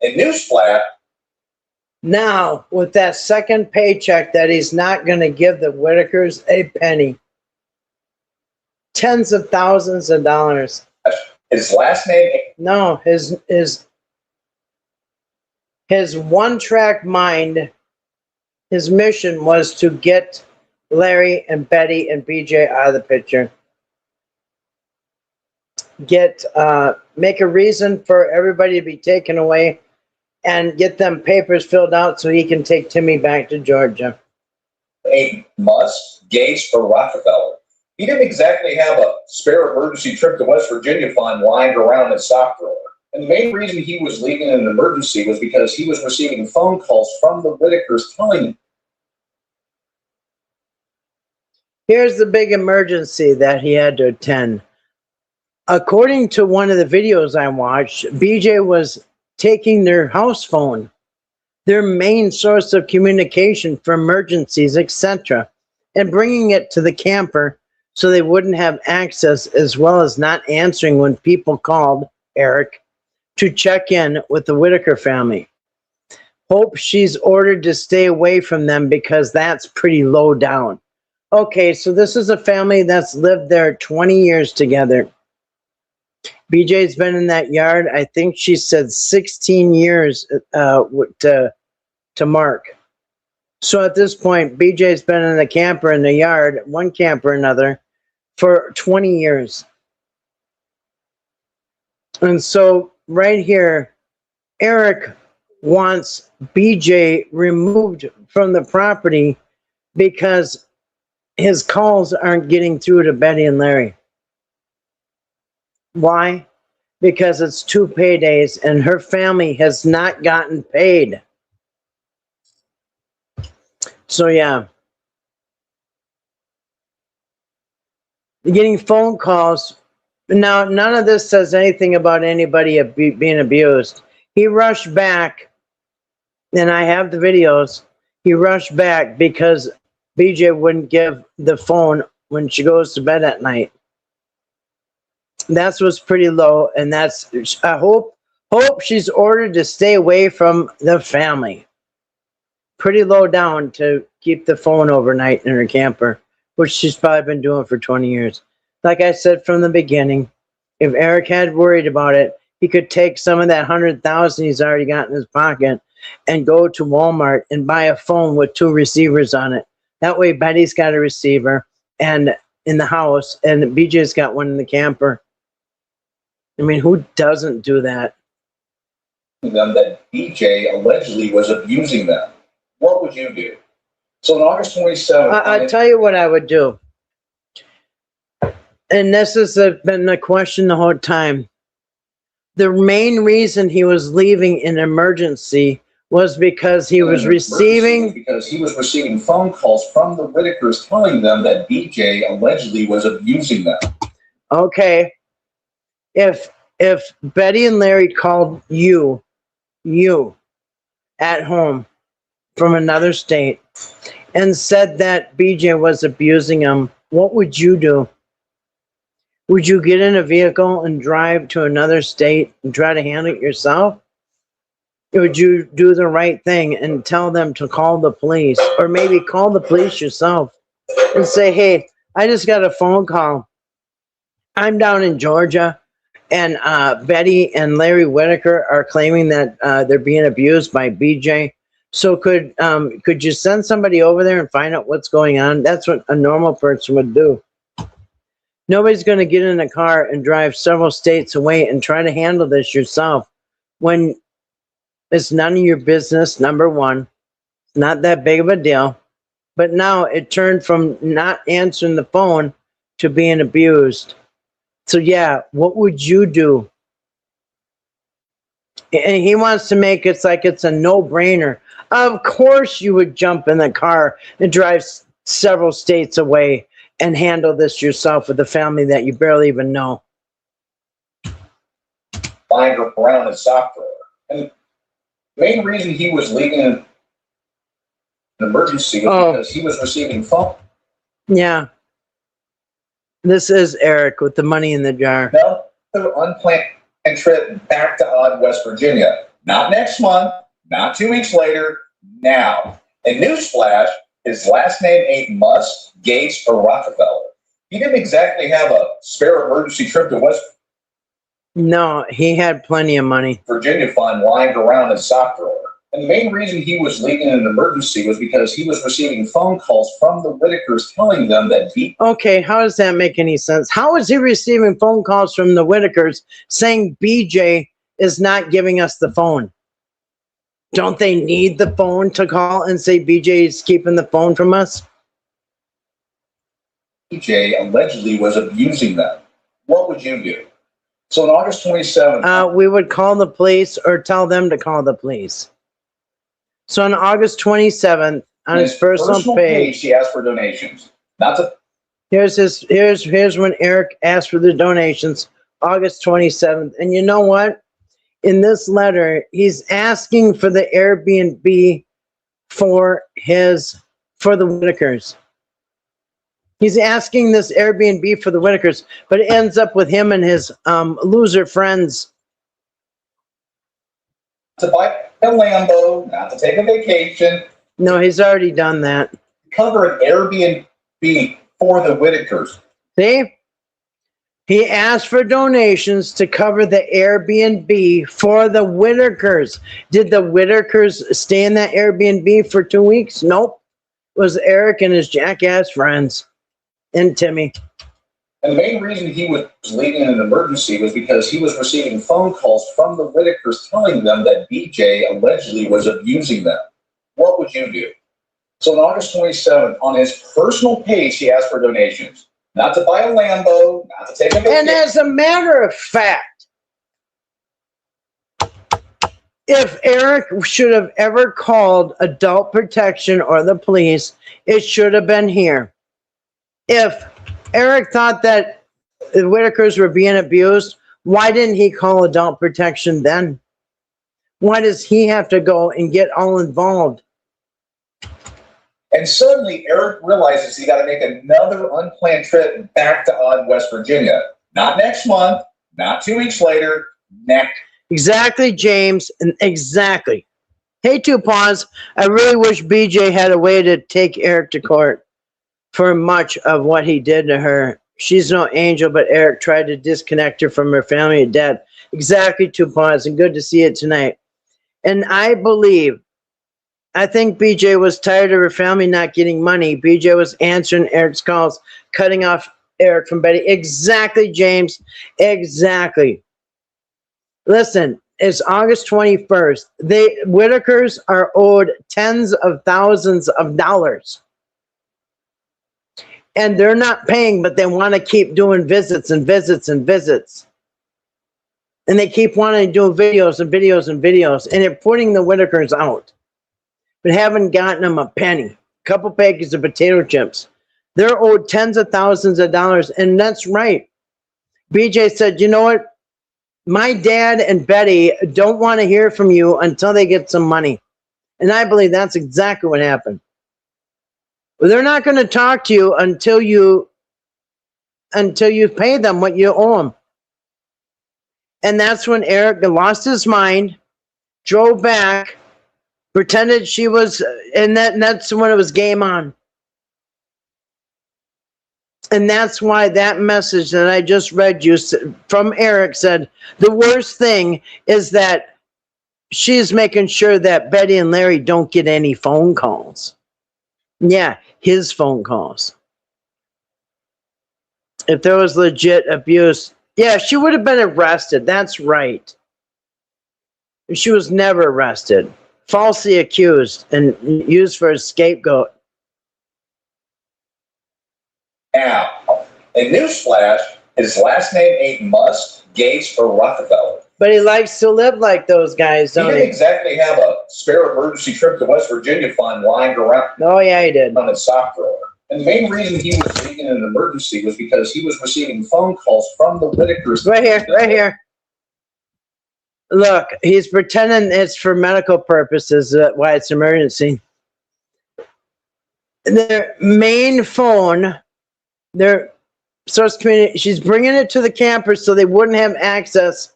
And newsflash. Now, with that second paycheck that he's not going to give the Whittakers a penny. Tens of thousands of dollars. His last name? No, his one-track mind, his mission was to get Larry and Betty and BJ out of the picture. Make a reason for everybody to be taken away and get them papers filled out so he can take Timmy back to Georgia. A Musk, Gates, or Rockefeller. He didn't exactly have a spare emergency trip to West Virginia fund lying around in his sock drawer. And the main reason he was leaving in an emergency was because he was receiving phone calls from the Whittakers telling him. Here's the big emergency that he had to attend. According to one of the videos I watched, BJ was taking their house phone, their main source of communication for emergencies, etc., and bringing it to the camper so they wouldn't have access, as well as not answering when people called Eric to check in with the Whittaker family. Hope she's ordered to stay away from them because that's pretty low down. Okay, so this is a family that's lived there 20 years together. BJ's been in that yard, I think she said 16 years to Mark. So at this point, BJ's been in the camper in the yard, one camper another, for 20 years. And so right here, Eric wants BJ removed from the property because his calls aren't getting through to Betty and Larry. Why? Because it's 2 paydays and her family has not gotten paid. So yeah. Getting phone calls. Now, none of this says anything about anybody being abused. He rushed back, and I have the videos. He rushed back because BJ wouldn't give the phone when she goes to bed at night. That's what's pretty low, and that's, I hope she's ordered to stay away from the family. Pretty low down to keep the phone overnight in her camper, which she's probably been doing for 20 years. Like I said from the beginning, if Eric had worried about it, he could take some of that $100,000 he's already got in his pocket and go to Walmart and buy a phone with 2 receivers on it. That way Betty's got a receiver and in the house, and BJ's got one in the camper. I mean, who doesn't do that? Them that BJ allegedly was abusing them. What would you do? So on August 27th... I'll tell you what I would do. And this has been the question the whole time. the main reason he was leaving in emergency was because he was receiving. Because he was receiving phone calls from the Whittakers telling them that BJ allegedly was abusing them. Okay, if Betty and Larry called you at home from another state and said that BJ was abusing him, what would you do? Would you get in a vehicle and drive to another state and try to handle it yourself? Or would you do the right thing and tell them to call the police, or maybe call the police yourself and say, hey, I just got a phone call. I'm down in Georgia, and Betty and Larry Whittaker are claiming that they're being abused by BJ. So could you send somebody over there and find out what's going on? That's what a normal person would do. Nobody's going to get in a car and drive several states away and try to handle this yourself when it's none of your business, number one. It's not that big of a deal. But now it turned from not answering the phone to being abused. So yeah, what would you do? And he wants to make it like it's a no-brainer. Of course you would jump in the car and drive several states away and handle this yourself with a family that you barely even know. Lying around his sock drawer. And the main reason he was leaving an emergency was because he was receiving phone. Yeah. This is Eric with the money in the jar. No, the unplanned trip back to Odd, West Virginia. Not next month, not 2 weeks later, now. And newsflash, his last name ain't Musk, Gates, or Rockefeller. He didn't exactly have a spare emergency trip to West No, he had plenty of money. Virginia fund lying around his sock drawer. And the main reason he was leaving an emergency was because he was receiving phone calls from the Whittakers telling them that he... Okay, how does that make any sense? How is he receiving phone calls from the Whittakers saying BJ is not giving us the phone? Don't they need the phone to call and say BJ is keeping the phone from us? BJ allegedly was abusing them. What would you do? So on August 27th... we would call the police or tell them to call the police. So on August 27th, on his personal page, he asked for donations. Not to... Here's when Eric asked for the donations, August 27th. And you know what? In this letter, he's asking for the Airbnb for the Whittakers. He's asking this Airbnb for the Whittakers, but it ends up with him and his loser friends. To buy a Lambo, not to take a vacation. No, he's already done that. Cover an Airbnb for the Whittakers. See? He asked for donations to cover the Airbnb for the Whittakers. Did the Whittakers stay in that Airbnb for 2 weeks? Nope. It was Eric and his jackass friends. And Timmy. And the main reason he was leaving an emergency was because he was receiving phone calls from the Whittakers telling them that BJ allegedly was abusing them. What would you do? So on August 27th, on his personal page, he asked for donations. Not to buy a Lambo, not to take a vacation. And as a matter of fact, if Eric should have ever called adult protection or the police, it should have been here. If Eric thought that the Whittakers were being abused, why didn't he call adult protection then? Why does he have to go and get all involved? And suddenly Eric realizes he got to make another unplanned trip back to Odd, West Virginia. Not next month, not 2 weeks later, next. Exactly, James, and exactly. Hey, Two Paws, I really wish BJ had a way to take Eric to court for much of what he did to her. She's no angel, but Eric tried to disconnect her from her family and dad. Exactly, Two Paws, and good to see it tonight. And I think BJ was tired of her family not getting money. BJ was answering Eric's calls, cutting off Eric from Betty. Exactly, James. Exactly. Listen, it's August 21st. The Whittakers are owed tens of thousands of dollars. And they're not paying, but they want to keep doing visits and visits and visits. And they keep wanting to do videos and videos and videos, and they're putting the Whittakers out, but haven't gotten them a penny. A couple packages of potato chips. They're owed tens of thousands of dollars, and that's right. BJ said, you know what? My dad and Betty don't want to hear from you until they get some money. And I believe that's exactly what happened. But they're not going to talk to you until you pay them what you owe them. And that's when Eric lost his mind, drove back, pretended she was, and that's when it was game on. And that's why that message that I just read you from Eric said, the worst thing is that she's making sure that Betty and Larry don't get any phone calls. Yeah, his phone calls. If there was legit abuse, yeah, she would have been arrested. That's right. She was never arrested. Falsely accused and used for a scapegoat. Now, a newsflash, his last name ain't Musk, Gates, or Rockefeller. But he likes to live like those guys, He don't didn't he? exactly have a spare emergency trip to West Virginia fund lying around Oh, yeah, he did. on his sock drawer. And the main reason he was leaving in an emergency was because he was receiving phone calls from the Whittakers. Right here, right here. Look, he's pretending it's for medical purposes, why it's emergency. Their main phone, their source community, she's bringing it to the campers so they wouldn't have access,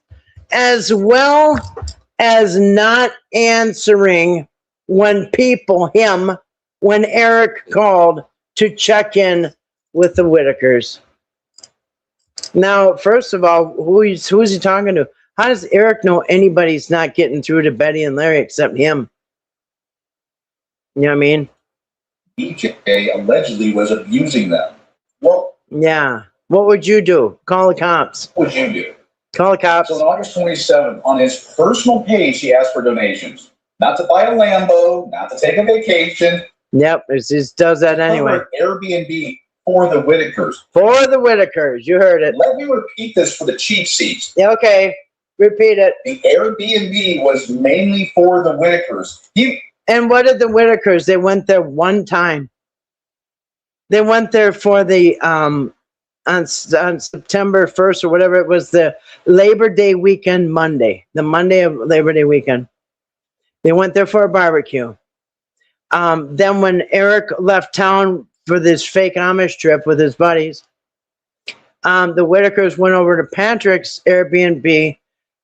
as well as not answering when Eric called to check in with the Whittakers. Now, first of all, who is he talking to? How does Eric know anybody's not getting through to Betty and Larry except him? You know what I mean? BJ allegedly was abusing them. Well, Yeah. What would you do? Call the cops. what would you do? Call the cops. So on August 27th, on his personal page, he asked for donations. Not to buy a Lambo, not to take a vacation. Yep, it just does that anyway. Airbnb for the Whittakers. For the Whittakers, you heard it. Let me repeat this for the cheap seats. Yeah, okay, repeat it. The Airbnb was mainly for the Whittakers. And what did the Whittakers? They went there one time. They went there for the on September 1st or whatever it was, the Labor Day weekend Monday, the Monday of Labor Day weekend. They went there for a barbecue. Then when Eric left town for this fake Amish trip with his buddies, the Whittakers went over to Patrick's Airbnb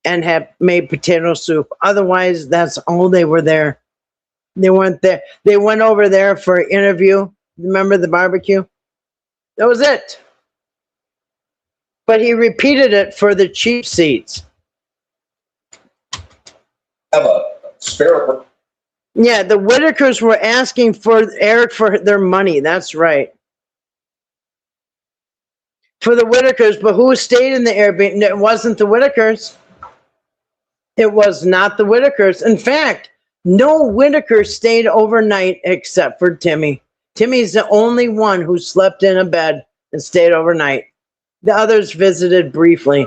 and had made potato soup. Otherwise, that's all they were there. They weren't there. They went over there for an interview. Remember the barbecue? That was it. But he repeated it for the cheap seats. Have a spare. Yeah, the Whittakers were asking for Eric for their money. That's right. For the Whittakers, but who stayed in the Airbnb? It wasn't the Whittakers. It was not the Whittakers. In fact, no Whittaker stayed overnight except for Timmy. Timmy's the only one who slept in a bed and stayed overnight. The others visited briefly,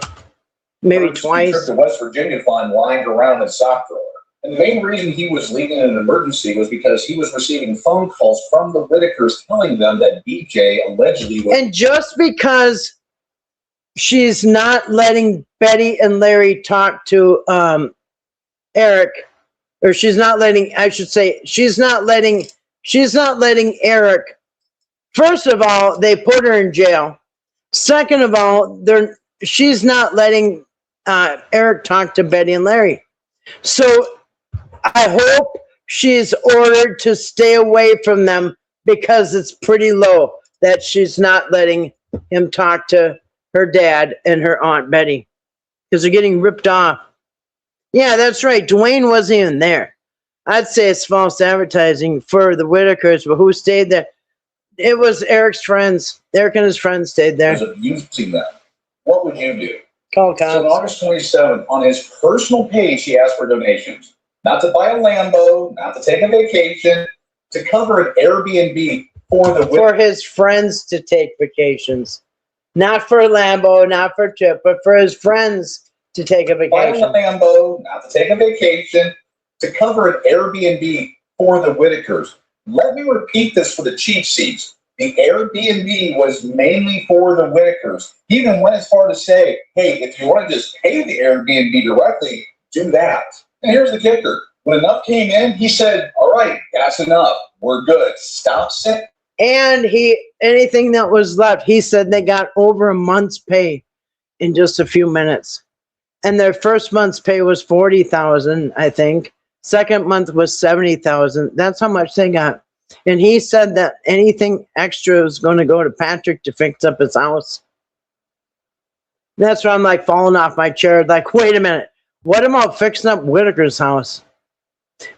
maybe twice. Trip to West Virginia fund lying around his sock drawer. And the main reason he was leaving in an emergency was because he was receiving phone calls from the Whittakers telling them that BJ allegedly was. And just because she's not letting Betty and Larry talk to Eric, or she's not letting Eric. First of all, they put her in jail. Second of all, she's not letting Eric talk to Betty and Larry. So I hope she's ordered to stay away from them, because it's pretty low that she's not letting him talk to her dad and her Aunt Betty, because they're getting ripped off. Yeah, that's right. Dewayne wasn't even there. I'd say it's false advertising for the Whittakers, but who stayed there? It was Eric's friends. Eric and his friends stayed there. Was abusing them. What would you do? Call cops. So on August 27th, on his personal page, he asked for donations. Not to buy a Lambo, not to take a vacation, to cover an Airbnb for his friends to take vacations. Not for a Lambo, not for a trip, but for his friends to take a Buying vacation. a Lambo, not to take a vacation, to cover an Airbnb for the Whittakers. Let me repeat this for the cheap seats. The Airbnb was mainly for the Whittakers. He even went as far to say, hey, if you want to just pay the Airbnb directly, do that. And here's the kicker. When enough came in, he said, all right, that's enough. We're good. Stop sending. And anything that was left, he said they got over a month's pay in just a few minutes. And their first month's pay was $40,000, I think. Second month was $70,000. That's how much they got. And he said that anything extra was going to go to Patrick to fix up his house. That's why I'm like falling off my chair. Like, wait a minute. What about fixing up Whittaker's house?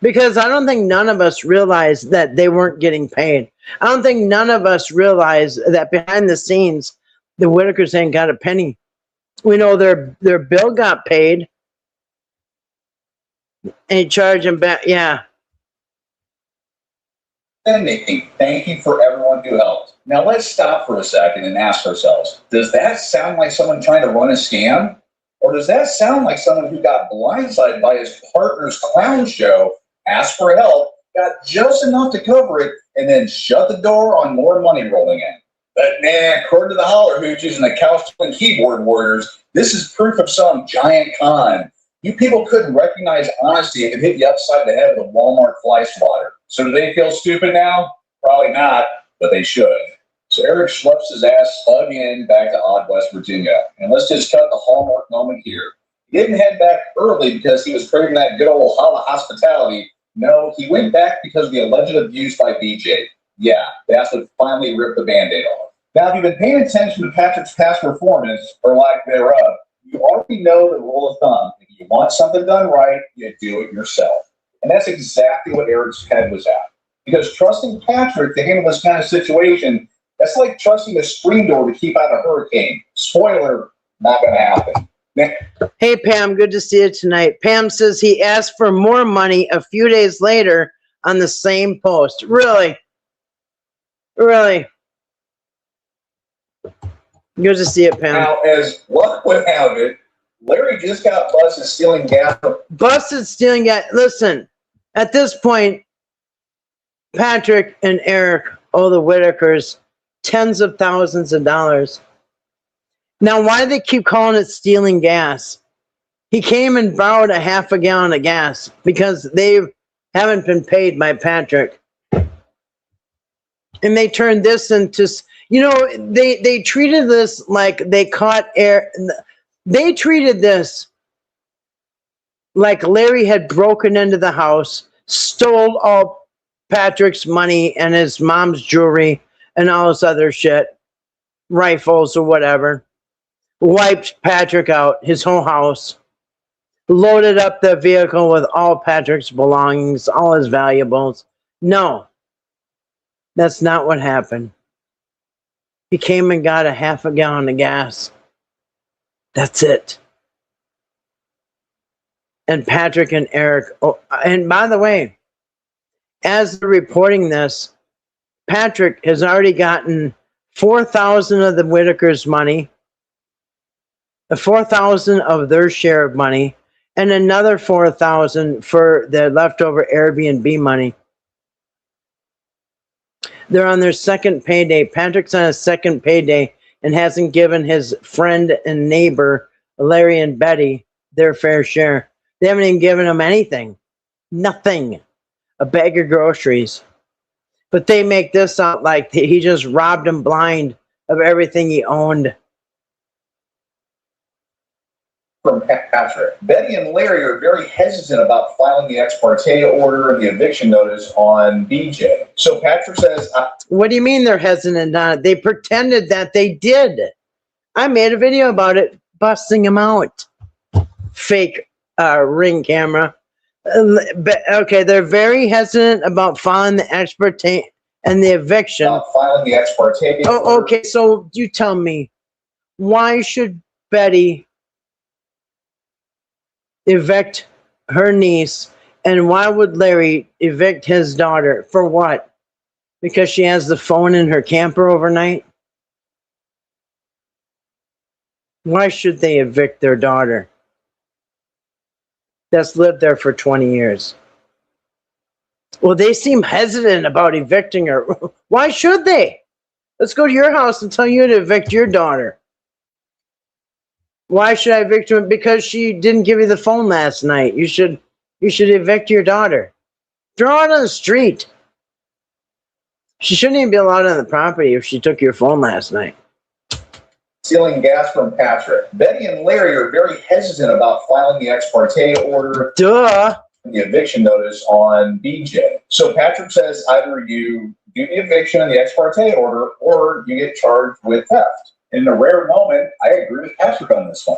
Because I don't think none of us realized that they weren't getting paid. I don't think none of us realized that behind the scenes, the Whittakers ain't got a penny. We know their bill got paid. And charge them back. Yeah. Anything. Thank you for everyone who helped. Now let's stop for a second and ask ourselves, does that sound like someone trying to run a scam? Or does that sound like someone who got blindsided by his partner's clown show, asked for help, got just enough to cover it, and then shut the door on more money rolling in? But according to the holler hoochies and the couch and keyboard warriors, this is proof of some giant con. You people couldn't recognize honesty and hit you upside the head with a Walmart fly swatter. So do they feel stupid now? Probably not, but they should. So Eric schleps his ass again back to Odd West Virginia. And let's just cut the hallmark moment here. He didn't head back early because he was craving that good old hospitality. No, he went back because of the alleged abuse by BJ. Yeah, that's what finally ripped the Band-Aid off. Now, if you've been paying attention to Patrick's past performance, or lack thereof, you already know the rule of thumb. If you want something done right, you do it yourself. And that's exactly what Eric's head was at. Because trusting Patrick to handle this kind of situation, that's like trusting a screen door to keep out a hurricane. Spoiler, not going to happen. Hey, Pam, good to see you tonight. Pam says he asked for more money a few days later on the same post. Really? Really? Good to see it, Pam. Now, as luck would have it, Larry just got busted stealing gas. Busted stealing gas. Listen, at this point, Patrick and Eric owe the Whittakers tens of thousands of dollars. Now, why do they keep calling it stealing gas? He came and borrowed a half a gallon of gas because they haven't been paid by Patrick. And they turned this into, you know, they treated this like they caught air. They treated this like Larry had broken into the house, stole all Patrick's money and his mom's jewelry and all this other shit, rifles or whatever, wiped Patrick out, his whole house, loaded up the vehicle with all Patrick's belongings, all his valuables. No, that's not what happened. He came and got a half a gallon of gas. That's it. And Patrick and Eric, oh, and by the way, as they're reporting this, Patrick has already gotten $4,000 of the Whittakers' money, $4,000 of their share of money, and another $4,000 for the leftover Airbnb money. They're on their second payday. Patrick's on his second payday and hasn't given his friend and neighbor, Larry and Betty, their fair share. They haven't even given him anything. Nothing. A bag of groceries. But they make this out like he just robbed him blind of everything he owned. From Patrick. Betty and Larry are very hesitant about filing the ex parte order and the eviction notice on BJ. So Patrick says, What do you mean they're hesitant on it? They pretended that they did. I made a video about it, busting them out. Fake ring camera. Okay, they're very hesitant about filing the ex parte and the eviction. Filing the ex parte. Oh, okay, so you tell me, why should Betty evict her niece, and why would Larry evict his daughter? For what? Because she has the phone in her camper overnight? Why should they evict their daughter? that's lived there for 20 years. Well, they seem hesitant about evicting her. Why should they? Let's go to your house and tell you to evict your daughter. Why should I evict her? Because she didn't give you the phone last night. You should evict your daughter. Throw her out on the street. She shouldn't even be allowed on the property if she took your phone last night. Stealing gas from Patrick. Betty and Larry are very hesitant about filing the ex parte order. Duh. The eviction notice on BJ. So Patrick says either you do the eviction and the ex parte order or you get charged with theft. In a rare moment, I agree with Patrick on this one.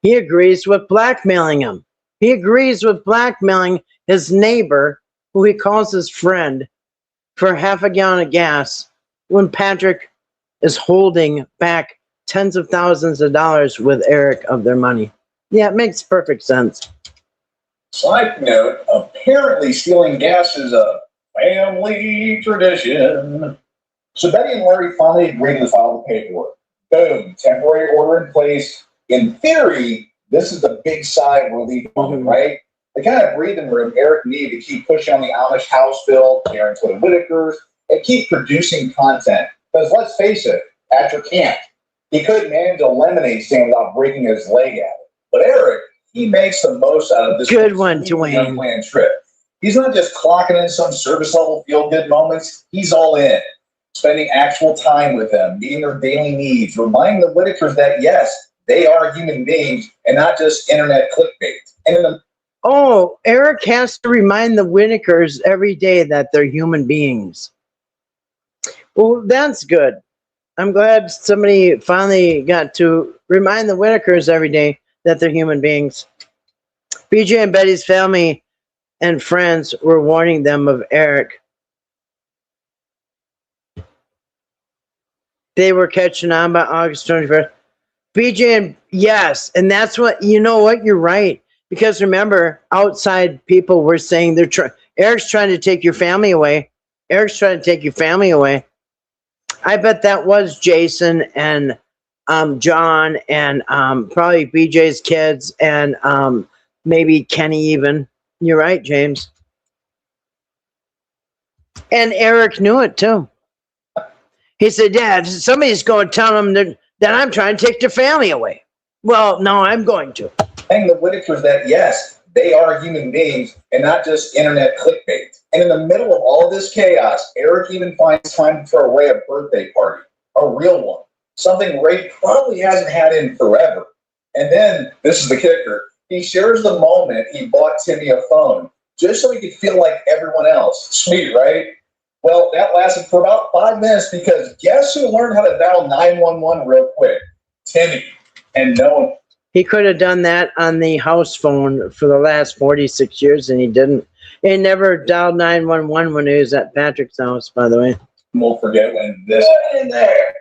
He agrees with blackmailing him. He agrees with blackmailing his neighbor, who he calls his friend, for half a gallon of gas when Patrick is holding back tens of thousands of dollars with Eric of their money. Yeah, it makes perfect sense. Side note, apparently stealing gas is a family tradition. So Betty and Larry finally agreed to file the paperwork. Boom, temporary order in place. In theory, this is the big sigh of relief moment, right? The kind of breathing room Eric needed to keep pushing on the Amish house bill, caring for the Whittakers, and keep producing content. Because let's face it, Patrick can't. He couldn't manage a lemonade stand without breaking his leg at it. But Eric, he makes the most out of this good one, Dewayne. unplanned trip. He's not just clocking in some service level feel good moments. He's all in, spending actual time with them, meeting their daily needs, reminding the Whittakers that yes, they are human beings and not just internet clickbait. And Eric has to remind the Whittakers every day that they're human beings. Well, that's good. I'm glad somebody finally got to remind the Whittakers every day that they're human beings. BJ and Betty's family and friends were warning them of Eric. They were catching on by August 21st. BJ and yes, and that's what, you know what, you're right. Because remember, outside people were saying Eric's trying to take your family away. Eric's trying to take your family away. I bet that was Jason and John and probably BJ's kids and maybe Kenny even. You're right, James. And Eric knew it too. He said, "Yeah, somebody's going to tell them that I'm trying to take their family away." Well, no, I'm going to. And the Whittakers that yes, they are human beings and not just internet clickbait. And in the middle of all this chaos, Eric even finds time to throw Ray a birthday party, a real one, something Ray probably hasn't had in forever. And then, this is the kicker, he shares the moment he bought Timmy a phone, just so he could feel like everyone else. Sweet, right? Well, that lasted for about 5 minutes because guess who learned how to dial 911 real quick? Timmy. And no one. He could have done that on the house phone for the last 46 years, and he didn't. He never dialed 911 when he was at Patrick's house, by the way. Won't forget when this in there.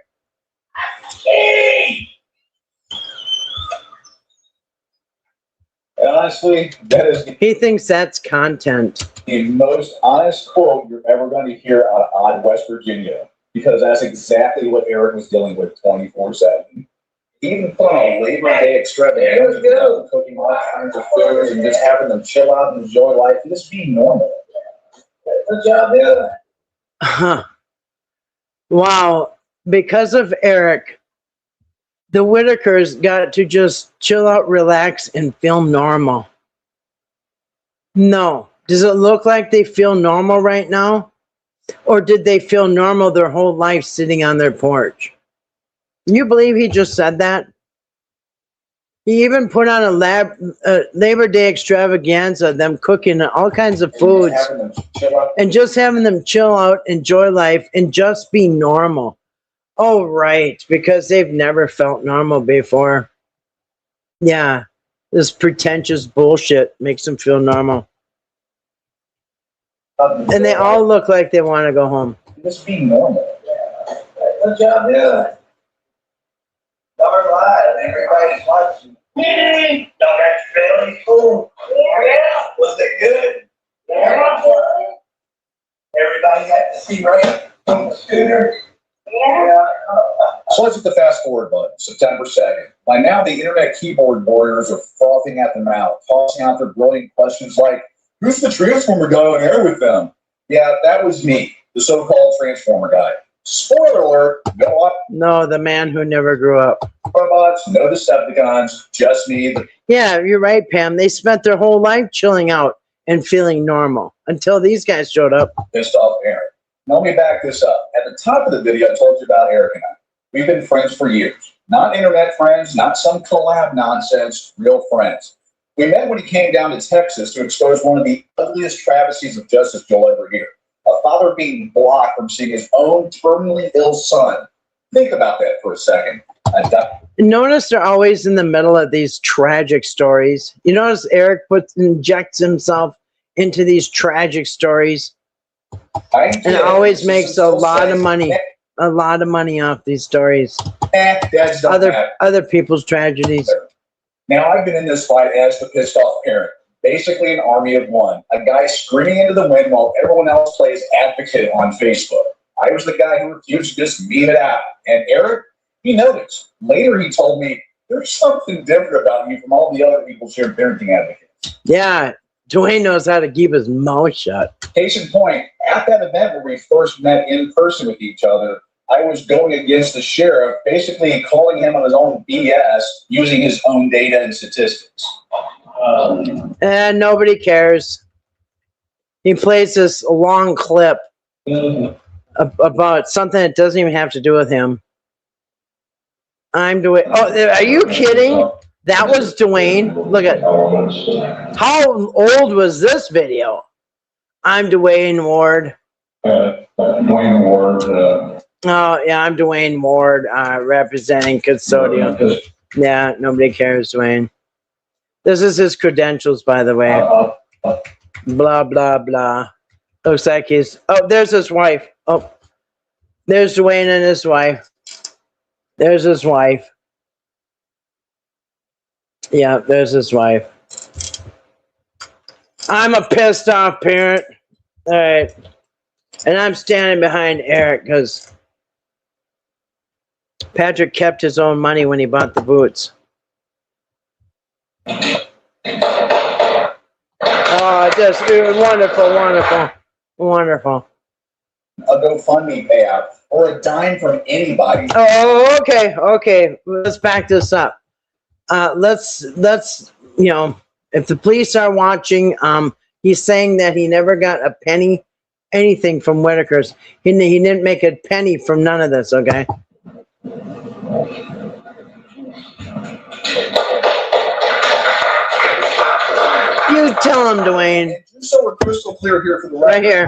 And honestly, that is He thinks that's content. the most honest quote you're ever going to hear out of odd West Virginia, because that's exactly what Eric was dealing with 24/7. He even put on a Labor Day extravaganza, cooking all kinds of foods and just having them chill out and enjoy life and just be normal. Good job, dude. Huh. Wow. Because of Eric, the Whittakers got to just chill out, relax, and feel normal. No. Does it look like they feel normal right now? Or did they feel normal their whole life sitting on their porch? Can you believe he just said that? He even put on a Labor Day extravaganza, them cooking all kinds of foods and just having them chill out, enjoy life, and just be normal. Oh, right, because they've never felt normal before. Yeah, this pretentious bullshit makes them feel normal. And they all look like they want to go home. Just be normal. Good job, dude. Darn live, everybody's watching. Don't have to really cool. Yeah. Was it good? Yeah. Everybody got to see Ray on the scooter. Yeah. So let's hit the fast forward button, September 2nd. By now, the internet keyboard warriors are frothing at the mouth, tossing out their brilliant questions like, who's the Transformer guy on air with them? Yeah, that was me, the so-called Transformer guy. Spoiler alert, no up. No, the man who never grew up. Robots, no Decepticons, just me. Yeah, you're right, Pam. They spent their whole life chilling out and feeling normal until these guys showed up. Pissed off Eric. Now, let me back this up. At the top of the video, I told you about Eric and I. We've been friends for years. Not internet friends, not some collab nonsense, real friends. We met when he came down to Texas to expose one of the ugliest travesties of justice you'll ever hear. A father being blocked from seeing his own terminally ill son. Think about that for a second. Notice they're always in the middle of these tragic stories. You notice Eric injects himself into these tragic stories and always makes a lot of money. A lot of money off these stories. Other people's tragedies. Now, I've been in this fight as the pissed off parent. Basically an army of one. A guy screaming into the wind while everyone else plays advocate on Facebook. I was the guy who refused to just meme it out. And Eric, he noticed. Later he told me, there's something different about you from all the other people sharing parenting advocates. Yeah, Dewayne knows how to keep his mouth shut. Case in point, at that event where we first met in person with each other, I was going against the sheriff, basically calling him on his own BS, using his own data and statistics. And nobody cares. He plays this long clip about something that doesn't even have to do with him. I'm Dewayne. Oh, are you kidding? That was Dewayne. Look at how old was this video? I'm Dewayne Ward. Dwayne Ward. Oh, yeah, I'm Dewayne Ward, representing Custodial. Yeah, nobody cares, Dwayne. This is his credentials, by the way. Blah, blah, blah. Looks like he's... Oh, there's his wife. Oh, there's Dewayne and his wife. There's his wife. Yeah, there's his wife. I'm a pissed off parent. All right. And I'm standing behind Eric because Patrick kept his own money when he bought the boots. Oh, just wonderful, wonderful, wonderful. A GoFundMe payout or a dime from anybody. Oh, okay. Let's back this up. Let's you know, if the police are watching, he's saying that he never got a penny, anything from Whittaker's. He didn't make a penny from none of this. Okay. You tell him, Dewayne. Just so we're crystal clear here for the record. Right here.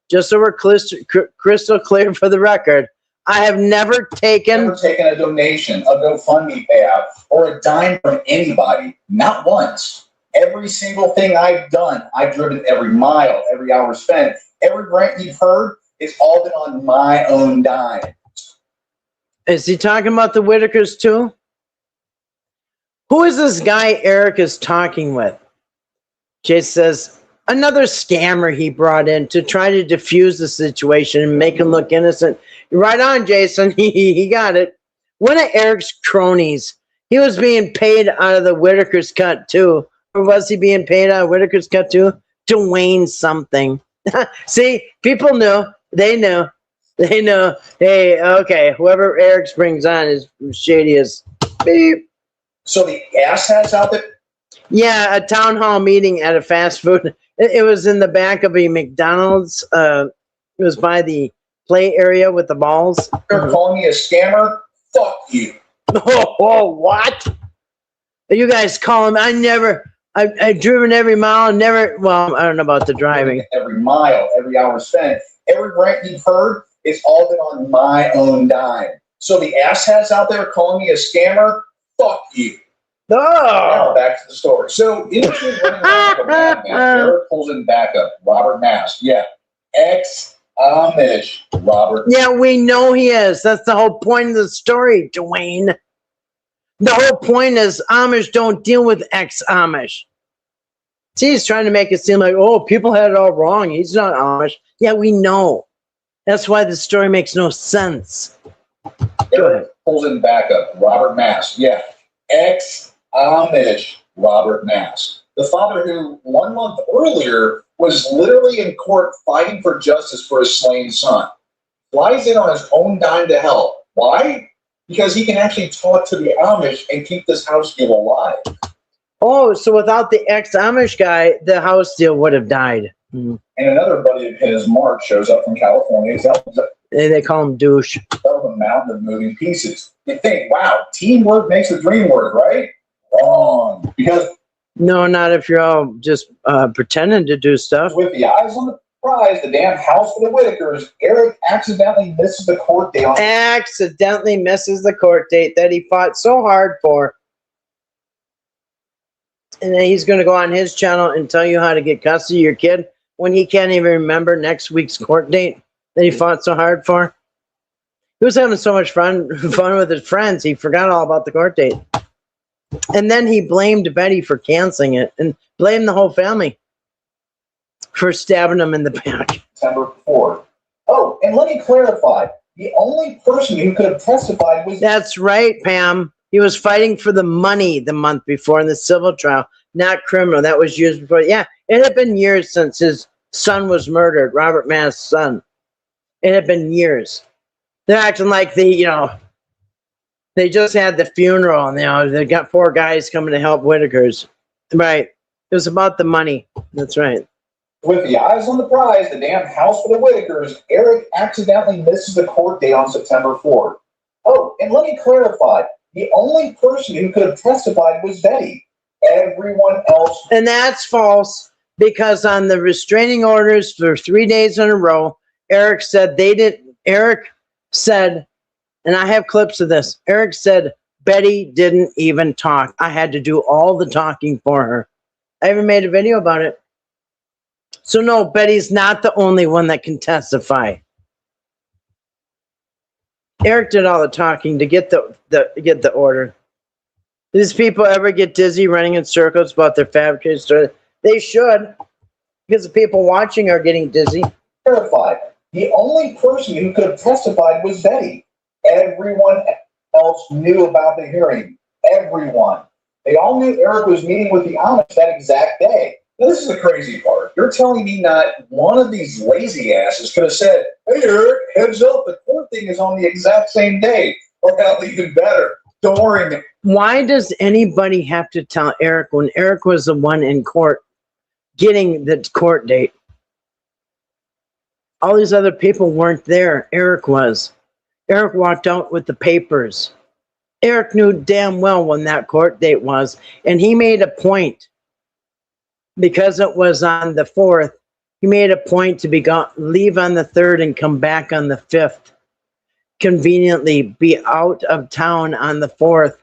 Just so we're crystal clear for the record, I have never taken a donation, a GoFundMe payout, or a dime from anybody. Not once. Every single thing I've done, I've driven every mile, every hour spent, every rant you've heard, it's all been on my own dime. Is he talking about the Whittakers too? Who is this guy Eric is talking with? Jay says, another scammer he brought in to try to defuse the situation and make him look innocent. Right on, Jason. He got it. One of Eric's cronies. He was being paid out of the Whittaker's cut too. Or was he being paid out of Whittaker's cut too? Dewayne something. See, people knew. They knew. They know. Hey, okay, whoever Eric brings on is shady as beep. So the asshats out there? Yeah, a town hall meeting at a fast food. It was in the back of a McDonald's. It was by the play area with the balls. You're calling me a scammer? Fuck you. Oh, what? You guys call him? I've driven every mile, never, well, I don't know about the driving. Every mile, every hour spent, every rant you've heard, it's all been on my own dime. So the asshats out there calling me a scammer? Fuck you. Oh. Now back to the story. So in between running around with a madman, Eric pulls in backup. Robert Mast. Yeah. Ex-Amish Robert. Yeah, we know he is. That's the whole point of the story, Dewayne. The whole point is Amish don't deal with ex-Amish. See, he's trying to make it seem like, oh, people had it all wrong. He's not Amish. Yeah, we know. That's why the story makes no sense. Eric pulls in backup. Robert Mast. Yeah. Ex-Amish Robert Mast. The father who 1 month earlier was literally in court fighting for justice for his slain son. Flies in on his own dime to help. Why? Because he can actually talk to the Amish and keep this house deal alive. Oh, so without the ex-Amish guy, the house deal would have died. Mm. And another buddy of his, Mark, shows up from California. They call him douche. Of a mountain of moving pieces. You think, wow, teamwork makes the dream work, right? Wrong. Because no, not if you're all just pretending to do stuff. with the eyes on the prize, the damn house for the Whittakers, Eric accidentally misses the court date. Accidentally misses the court date that he fought so hard for. And then he's going to go on his channel and tell you how to get custody of your kid when he can't even remember next week's court date that he fought so hard for. He was having so much fun with his friends, he forgot all about the court date. And then he blamed Betty for canceling it and blamed the whole family for stabbing him in the back. September 4th. Oh, and let me clarify. The only person who could have testified was... That's right, Pam. He was fighting for the money the month before in the civil trial, not criminal. That was years before. Yeah, it had been years since his son was murdered, Robert Mast's son. It had been years. They're acting like they just had the funeral and, they got 4 guys coming to help Whittakers. Right. It was about the money. That's right. With the eyes on the prize, the damn house for the Whittakers, Eric accidentally misses the court date on September 4th. Oh, and let me clarify. The only person who could have testified was Betty. Everyone else... And that's false, because on the restraining orders for 3 days in a row, Eric said, and I have clips of this, Eric said, Betty didn't even talk. I had to do all the talking for her. I even made a video about it. So no, Betty's not the only one that can testify. Eric did all the talking to get the order. Do these people ever get dizzy running in circles about their fabricated story? They should, because the people watching are getting dizzy. Verified. The only person who could have testified was Betty. Everyone else knew about the hearing. Everyone. They all knew Eric was meeting with the Amish that exact day. Now, this is the crazy part. You're telling me not one of these lazy asses could have said, hey, Eric, heads up, the court thing is on the exact same day. Or hell, even better, don't worry. Why does anybody have to tell Eric when Eric was the one in court getting the court date? All these other people weren't there. Eric was. Eric walked out with the papers. Eric knew damn well when that court date was, and he made a point. Because it was on the 4th, he made a point to leave on the 3rd and come back on the 5th. Conveniently be out of town on the 4th.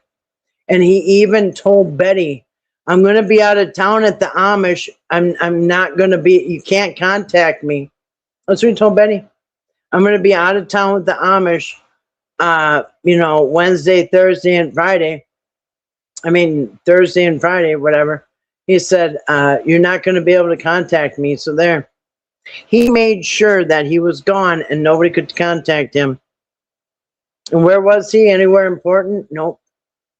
And he even told Betty, I'm going to be out of town at the Amish. I'm not going to be, you can't contact me. That's what he told Betty. I'm going to be out of town with the Amish, Wednesday, Thursday, and Friday. Thursday and Friday, whatever. He said, you're not going to be able to contact me. So there. He made sure that he was gone and nobody could contact him. And where was he? Anywhere important? Nope.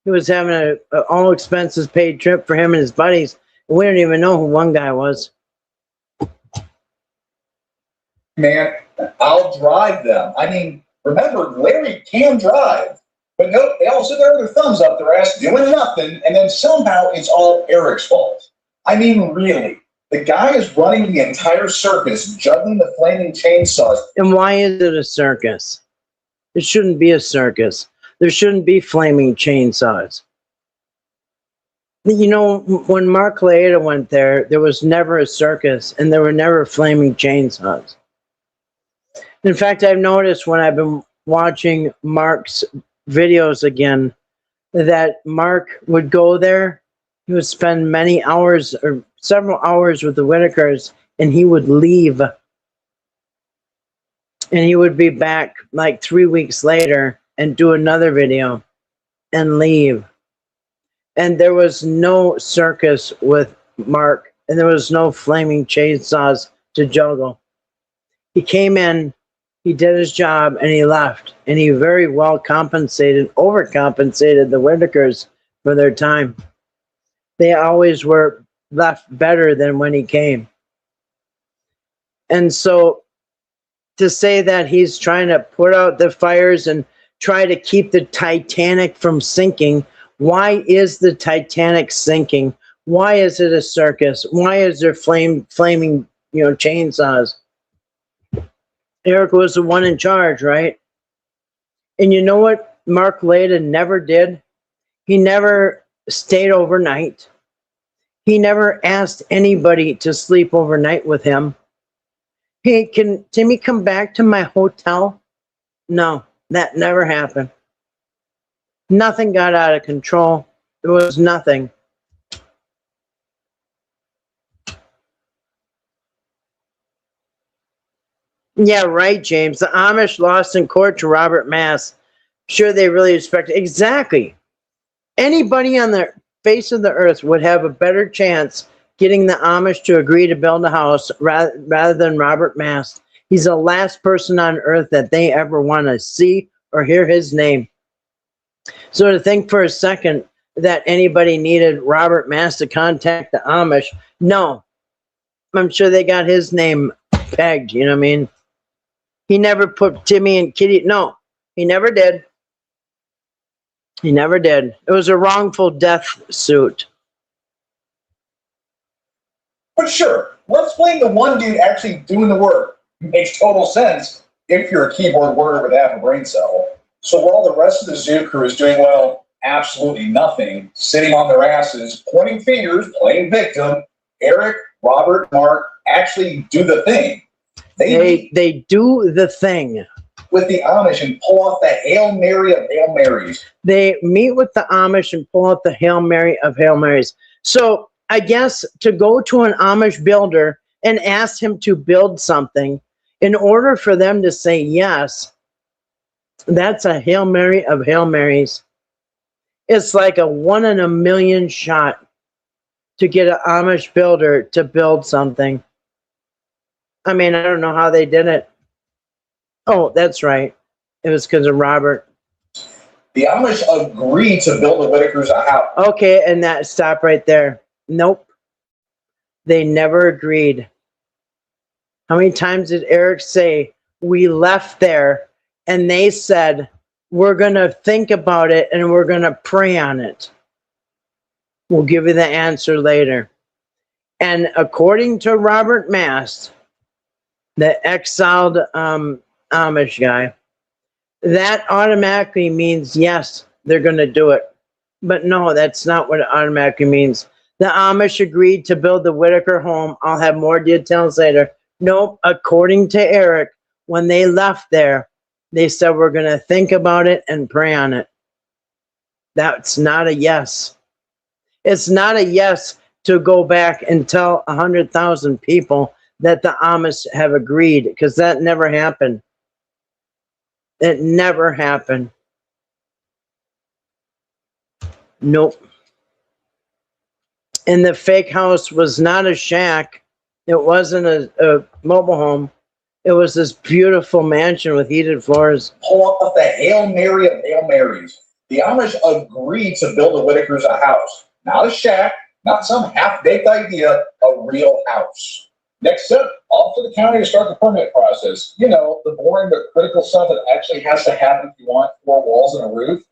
He was having a all expenses paid trip for him and his buddies. And we don't even know who one guy was. Man, I'll drive them. Remember, Larry can drive. But nope, they all sit there with their thumbs up their ass doing nothing, and then somehow it's all Eric's fault. Really. The guy is running the entire circus, juggling the flaming chainsaws. And why is it a circus? It shouldn't be a circus. There shouldn't be flaming chainsaws. When Mark Laeta went there was never a circus, and there were never flaming chainsaws. In fact, I've noticed when I've been watching Mark's videos again, that Mark would go there, he would spend many hours or several hours with the Whittakers, and he would leave. And he would be back like 3 weeks later and do another video and leave. And there was no circus with Mark, and there was no flaming chainsaws to juggle. He came in He did his job and he left. And he very well overcompensated the Whittakers for their time. They always were left better than when he came. And so to say that he's trying to put out the fires and try to keep the Titanic from sinking, why is the Titanic sinking? Why is it a circus? Why is there flaming, chainsaws? Eric was the one in charge, right? And you know what Mark Layden never did? He never stayed overnight. He never asked anybody to sleep overnight with him. Hey, can Timmy come back to my hotel? No, that never happened. Nothing got out of control. There was nothing. Yeah, right, James. The Amish lost in court to Robert Mass. Sure, they really respect it. Exactly. Anybody on the face of the earth would have a better chance getting the Amish to agree to build a house rather than Robert Mass. He's the last person on earth that they ever want to see or hear his name. So to think for a second that anybody needed Robert Mass to contact the Amish, no. I'm sure they got his name pegged, you know what I mean? He never put Timmy and Kitty. No, he never did. He never did. It was a wrongful death suit. But sure, let's blame the one dude actually doing the work. It makes total sense if you're a keyboard warrior with half a brain cell. So while the rest of the zoo crew is doing, well, absolutely nothing, sitting on their asses, pointing fingers, playing victim, Eric, Robert, Mark actually do the thing. They do the thing. With the Amish and pull off the Hail Mary of Hail Marys. They meet with the Amish and pull out the Hail Mary of Hail Marys. So I guess to go to an Amish builder and ask him to build something, in order for them to say yes, that's a Hail Mary of Hail Marys. It's like a 1 in a million shot to get an Amish builder to build something. I mean, I don't know how they did it. Oh, that's right. It was because of Robert. The Amish agreed to build the Whittakers a house. Okay, and that stop right there. Nope. They never agreed. How many times did Eric say, we left there and they said, we're going to think about it and we're going to pray on it? We'll give you the answer later. And according to Robert Mast, the exiled Amish guy, that automatically means yes, they're going to do it. But no, that's not what it automatically means. The Amish agreed to build the Whittaker home. I'll have more details later. Nope, according to Eric, when they left there, they said we're going to think about it and pray on it. That's not a yes. It's not a yes to go back and tell 100,000 people that the Amish have agreed, because that never happened. It never happened. Nope. And the fake house was not a shack. It wasn't a mobile home. It was this beautiful mansion with heated floors. Pull up the Hail Mary of Hail Marys. The Amish agreed to build the Whittakers a house. Not a shack, not some half-baked idea, a real house. Next up, off to the county to start the permit process. You know, the boring but critical stuff that actually has to happen if you want 4 walls and a roof.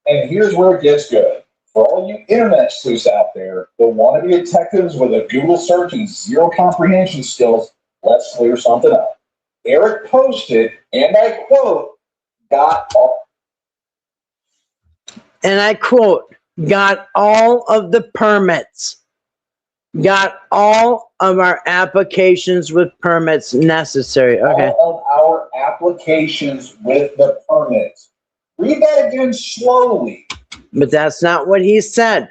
And here's where it gets good. For all you internet sleuths out there that want to be detectives with a Google search and zero comprehension skills, let's clear something up. Eric posted, and I quote, got all of the permits. Got all of our applications with permits necessary. Okay. All of our applications with the permits. Read that again slowly. But that's not what he said.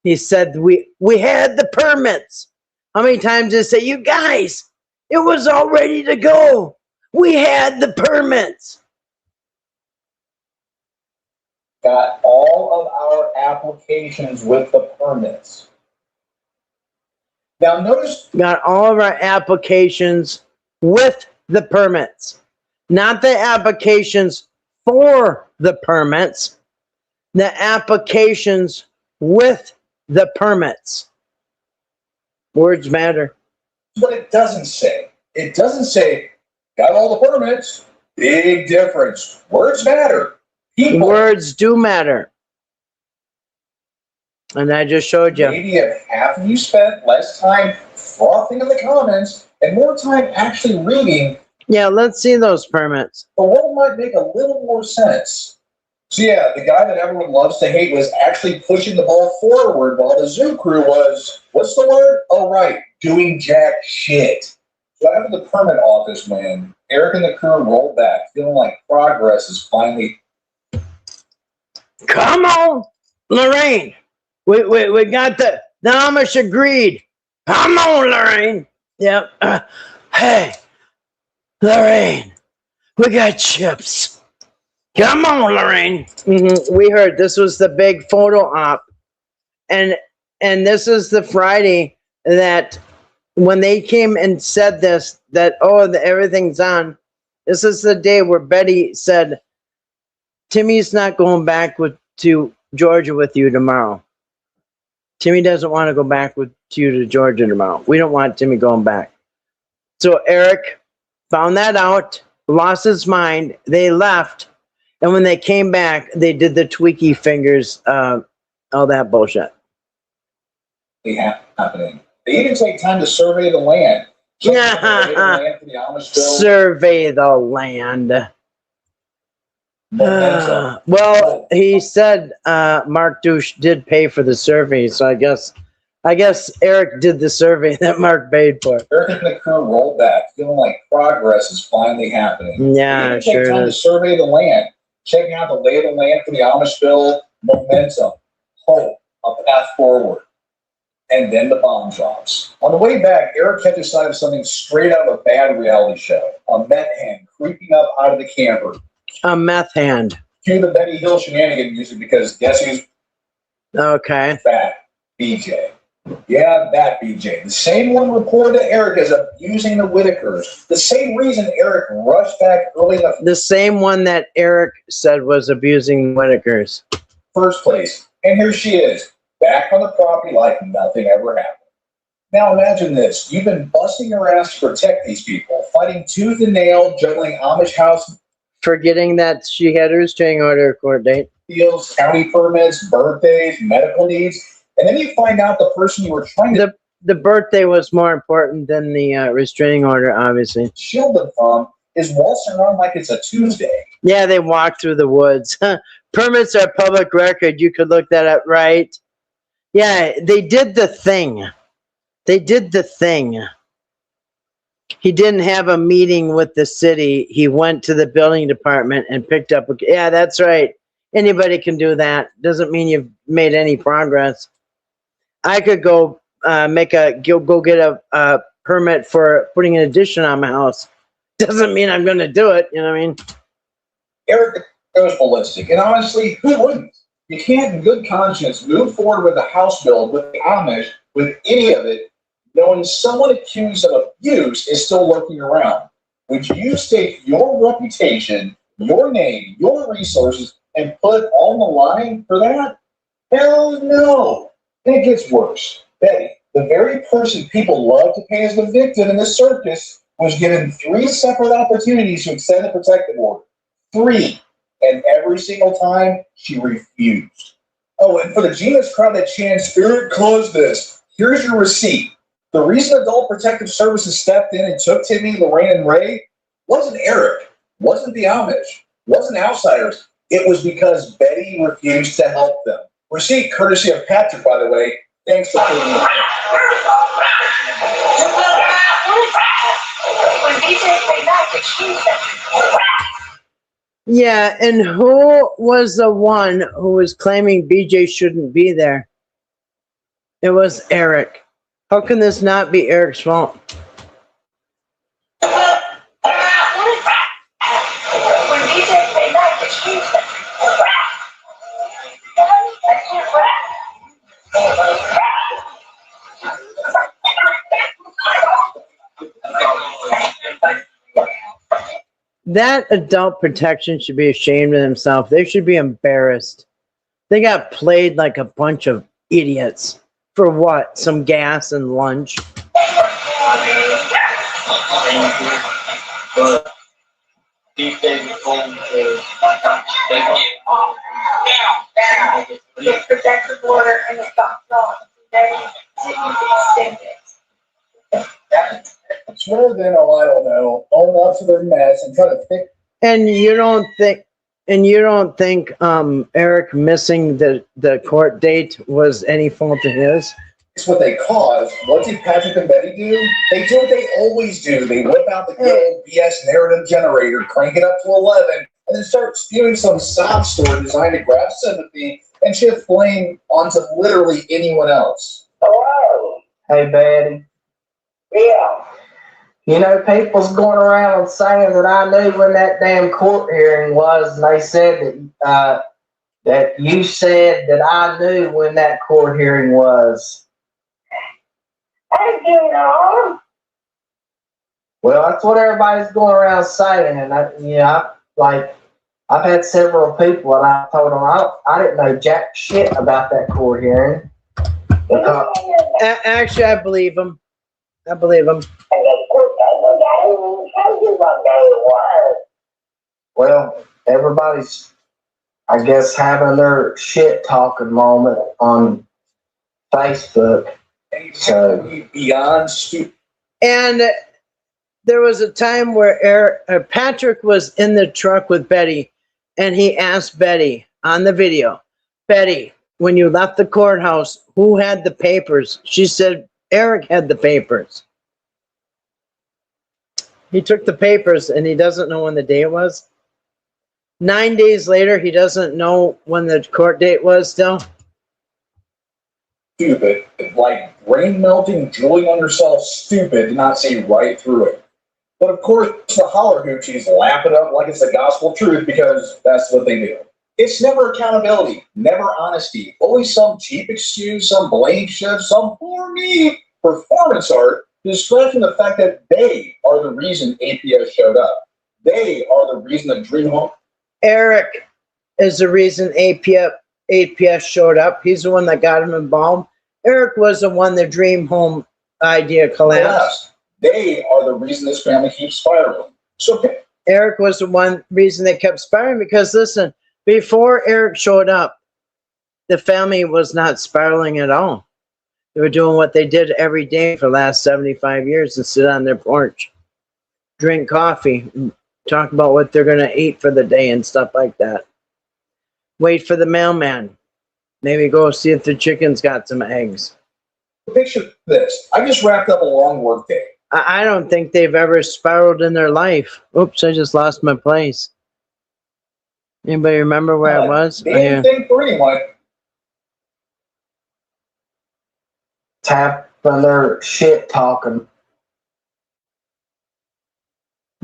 He said we had the permits. How many times did he say, you guys, it was all ready to go. We had the permits. Got all of our applications with the permits. Now notice. Got all of our applications with the permits. Not the applications for the permits, the applications with the permits. Words matter. But it doesn't say. It doesn't say, got all the permits. Big difference. Words matter. People. Words do matter. And I just showed you. Maybe if half of you spent less time frothing in the comments and more time actually reading. Yeah, let's see those permits. The world might make a little more sense. So yeah, the guy that everyone loves to hate was actually pushing the ball forward while the zoo crew was, what's the word? Oh, right, doing jack shit. So after the permit office win, Eric and the crew rolled back, feeling like progress is finally... Come on, Lorraine. We got the Amish agreed. Come on, Lorraine. Yep. Hey, Lorraine, we got chips. Come on, Lorraine. We heard this was the big photo op. And this is the Friday that when they came and said this, that, everything's on. This is the day where Betty said, Timmy's not going back to Georgia with you tomorrow. Timmy doesn't want to go back with you to Georgia tomorrow. We don't want Timmy going back. So Eric found that out, lost his mind. They left. And when they came back, they did the tweaky fingers, all that bullshit. Happening. They even take time to survey the land. Survey the land. Well, he said Mark Douche did pay for the survey, so I guess Eric did the survey that Mark paid for. Eric and the crew rolled back, feeling like progress is finally happening. Yeah, they take time to survey the land, checking out the lay of the land for the Amishville, momentum, hope, a path forward. And then the bomb drops. On the way back, Eric catches sight of something straight out of a bad reality show. A meth hand creeping up out of the camper. A meth hand. Cue the Benny Hill shenanigan music because guess who's back? BJ. Yeah, that BJ. The same one reported to Eric as abusing the Whittakers. The same reason Eric rushed back early enough. The same one that Eric said was abusing Whittakers. First place. And here she is, back on the property like nothing ever happened. Now imagine this. You've been busting your ass to protect these people, fighting tooth and nail, juggling Amish house. Forgetting that she had her restraining order court date. Deals, county permits, birthdays, medical needs. And then you find out the person you were trying to... The birthday was more important than the restraining order, obviously. Shield them from is waltzing around like it's a Tuesday. Yeah, they walk through the woods. Permits are public record. You could look that up, right? Yeah, they did the thing. They did the thing. He didn't have a meeting with the city. He went to the building department and picked up. Yeah, that's right. Anybody can do that. Doesn't mean you've made any progress. I could go go get a permit for putting an addition on my house. Doesn't mean I'm going to do it. You know what I mean? Eric goes ballistic. And honestly, who wouldn't? You can't in good conscience move forward with a house build with the Amish, with any of it, knowing someone accused of abuse is still lurking around. Would you stake your reputation, your name, your resources, and put on the line for that? Hell no. And it gets worse. Betty, the very person people love to pay as the victim in this circus, was given 3 separate opportunities to extend the protective order. 3. And every single time, she refused. Oh, and for the genius crowd that chants, Eric caused this, here's your receipt. The reason Adult Protective Services stepped in and took Timmy, Lorraine, and Ray wasn't Eric, wasn't the Amish, wasn't outsiders. It was because Betty refused to help them. Receipt courtesy of Patrick, by the way. Thanks for putting me. Yeah, and who was the one who was claiming BJ shouldn't be there? It was Eric. How can this not be Eric's fault? That adult protection should be ashamed of themselves. They should be embarrassed. They got played like a bunch of idiots. For what? Some gas and lunch? But deep in the home is Just protect the border and it got wrong. They didn't extend it. It's rather than, oh, I don't know, own up to their mess and try to fix. And you don't think Eric missing the court date was any fault of his? It's what they caused. What did Patrick and Betty do? They do what they always do. They whip out the good old BS narrative generator, crank it up to 11, and then start spewing some sob story designed to grab sympathy and shift blame onto literally anyone else. Hello. hey, Betty. Yeah. You know, people's going around saying that I knew when that damn court hearing was, and they said that you said that I knew when that court hearing was. Hey, you know. Well, that's what everybody's going around saying, and I've had several people, and I told them I didn't know jack shit about that court hearing. Because, Actually, I believe him. I believe him. well, everybody's, I guess, having their shit talking moment on Facebook. So Beyond stupid. And there was a time where Patrick was in the truck with Betty, and he asked Betty on the video, Betty, when you left the courthouse, who had the papers? She said, Eric had the papers. He took the papers, and he doesn't know when the day was. 9 days later, he doesn't know when the court date was still. Stupid. Like brain melting, drooling on yourself, stupid to not see right through it. But of course, the holler hoochies lap it up like it's the gospel truth because that's what they do. It's never accountability, never honesty, always some cheap excuse, some blame shift, some poor me performance art, distracting the fact that they are the reason APS showed up. They are the reason the Dream Home. Eric is the reason APS showed up. He's the one that got him involved. Eric was the one the dream home idea collapsed. They are the reason this family keeps spiraling. So Eric was the one reason they kept spiraling because, listen, before Eric showed up, the family was not spiraling at all. They were doing what they did every day for the last 75 years and sit on their porch, drink coffee, talk about what they're going to eat for the day and stuff like that. Wait for the mailman. Maybe go see if the chicken's got some eggs. picture this. I just wrapped up a long work day. I don't think they've ever spiraled in their life. Oops, I just lost my place. Anybody remember where I was? Damn thing for anyone. Tap on their shit talking.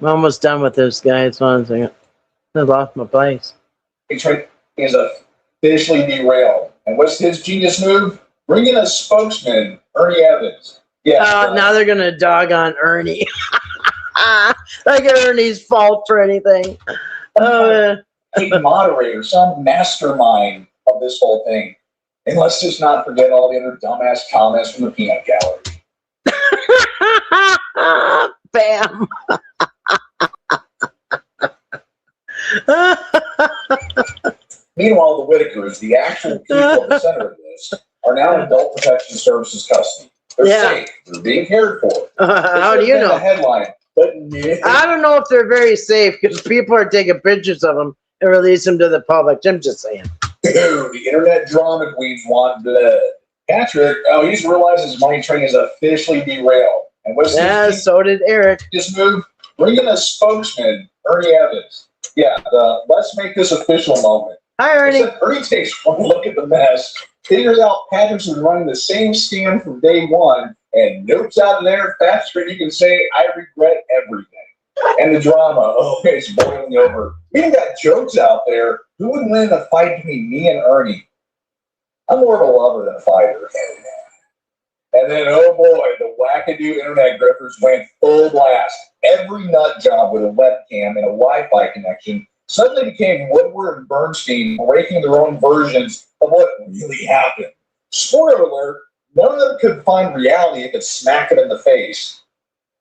I'm almost done with this, guys. One second. I lost my place. Is officially derailed. And what's his genius move? Bring in a spokesman, Ernie Evans. Yeah. Now they're going to dog on Ernie. Like Ernie's fault for anything. A moderator, some mastermind of this whole thing. And let's just not forget all the other dumbass comments from the peanut gallery. Bam. Meanwhile, the Whittakers, the actual people at the center of this, are now in Adult Protection Services custody. They're safe. They're being cared for. How do you know? The headline, but I don't know if they're very safe because people are taking pictures of them and release them to the public. I'm just saying. Dude, the internet drama queens want blood. Patrick, he's realized his money train is officially derailed. And what's so did Eric. This move? Bring in a spokesman, Ernie Evans. Yeah, let's make this official moment. Hi, Ernie. Ernie takes one look at the mess, figures out Patrick's been running the same scam from day one, and notes out of there faster than you can say, I regret everything. And the drama, it's boiling over. We even got jokes out there. Who would win in a fight between me and Ernie? I'm more of a lover than a fighter. And then, oh boy, the wackadoo internet grifters went full blast. Every nut job with a webcam and a Wi-Fi connection suddenly became Woodward and Bernstein breaking their own versions of what really happened. Spoiler alert, none of them could find reality if it smacked them in the face.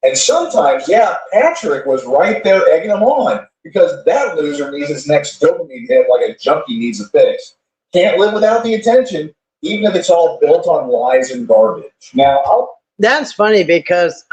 And sometimes, yeah, Patrick was right there egging them on because that loser needs his next dopamine hit like a junkie needs a fix. Can't live without the attention, even if it's all built on lies and garbage. Now, That's funny because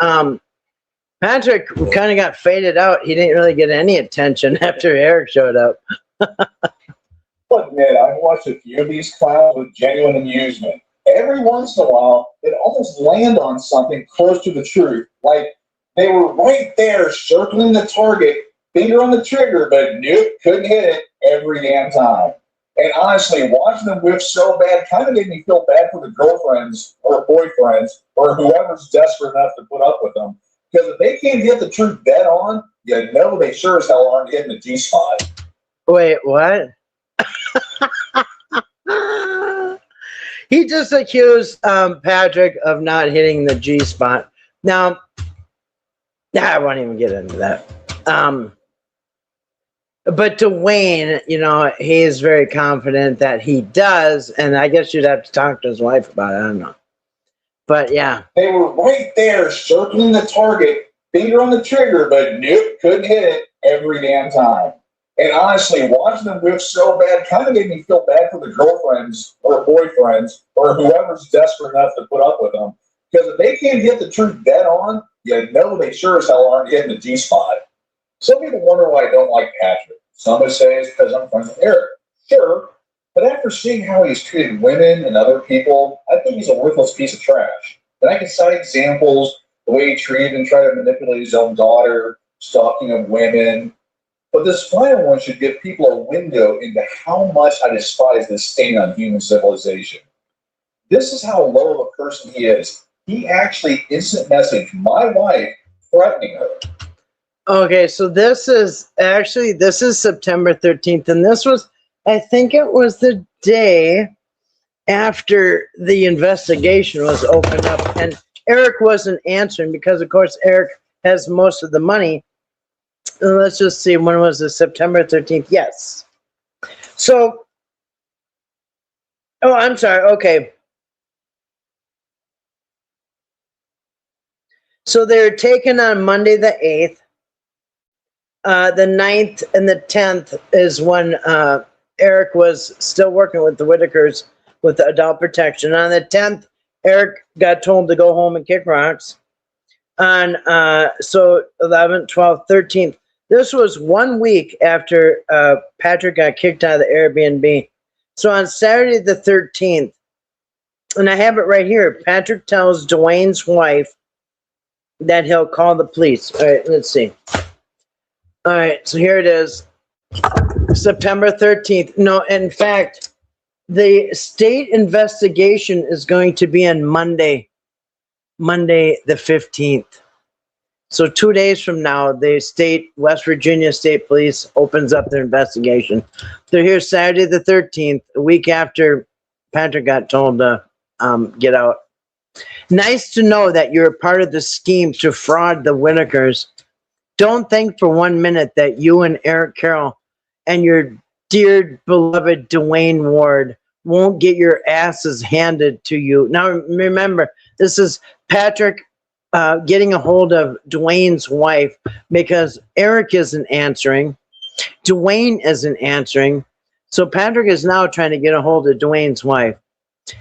Patrick kind of got faded out. He didn't really get any attention after Eric showed up. I'll admit, I've watched a few of these clowns with genuine amusement. Every once in a while, they'd almost land on something close to the truth. Like they were right there circling the target, finger on the trigger, but nope, couldn't hit it every damn time. And honestly, watching them whiff so bad kind of made me feel bad for the girlfriends or boyfriends or whoever's desperate enough to put up with them. Because if they can't hit the truth dead on, you know they sure as hell aren't hitting the G-spot. Wait, what? He just accused Patrick of not hitting the G-spot. Now, I won't even get into that. But Dewayne, you know, he is very confident that he does, and I guess you'd have to talk to his wife about it. I don't know. But yeah. They were right there circling the target, finger on the trigger, but nope, couldn't hit it every damn time. And honestly, watching them whiff so bad kind of made me feel bad for the girlfriends or boyfriends or whoever's desperate enough to put up with them. Because if they can't hit the truth dead on, you know they sure as hell aren't hitting the G-spot. Some people wonder why I don't like Patrick. Some would say it's because I'm friends with Eric. Sure, but after seeing how he's treated women and other people, I think he's a worthless piece of trash. And I can cite examples, the way he treated and tried to manipulate his own daughter, stalking of women. But this final one should give people a window into how much I despise this stain on human civilization. This is how low of a person he is. He actually instant messaged my wife threatening her. Okay, so this is September 13th, and this was, I think it was the day after the investigation was opened up, and Eric wasn't answering because, of course, Eric has most of the money. Let's just see, when was it? September 13th? Yes. So, oh, I'm sorry. Okay. So they're taken on Monday the 8th. The 9th and the 10th is when Eric was still working with the Whittakers with the adult protection. On the 10th, Eric got told to go home and kick rocks. On so 11th, 12th, 13th. This was 1 week after Patrick got kicked out of the Airbnb. So on Saturday the 13th, and I have it right here, Patrick tells Dewayne's wife that he'll call the police. All right, let's see. All right, so here it is, September 13th. No, in fact, the state investigation is going to be on Monday the 15th. So 2 days from now, the West Virginia State Police opens up their investigation. They're here Saturday the 13th, a week after Patrick got told to get out. Nice to know that you're a part of the scheme to fraud the Whittakers. Don't think for 1 minute that you and Eric Carroll and your dear beloved Dewayne Ward won't get your asses handed to you. Now, remember, this is Patrick getting a hold of Dewayne's wife because Eric isn't answering. Dewayne isn't answering. So Patrick is now trying to get a hold of Dewayne's wife.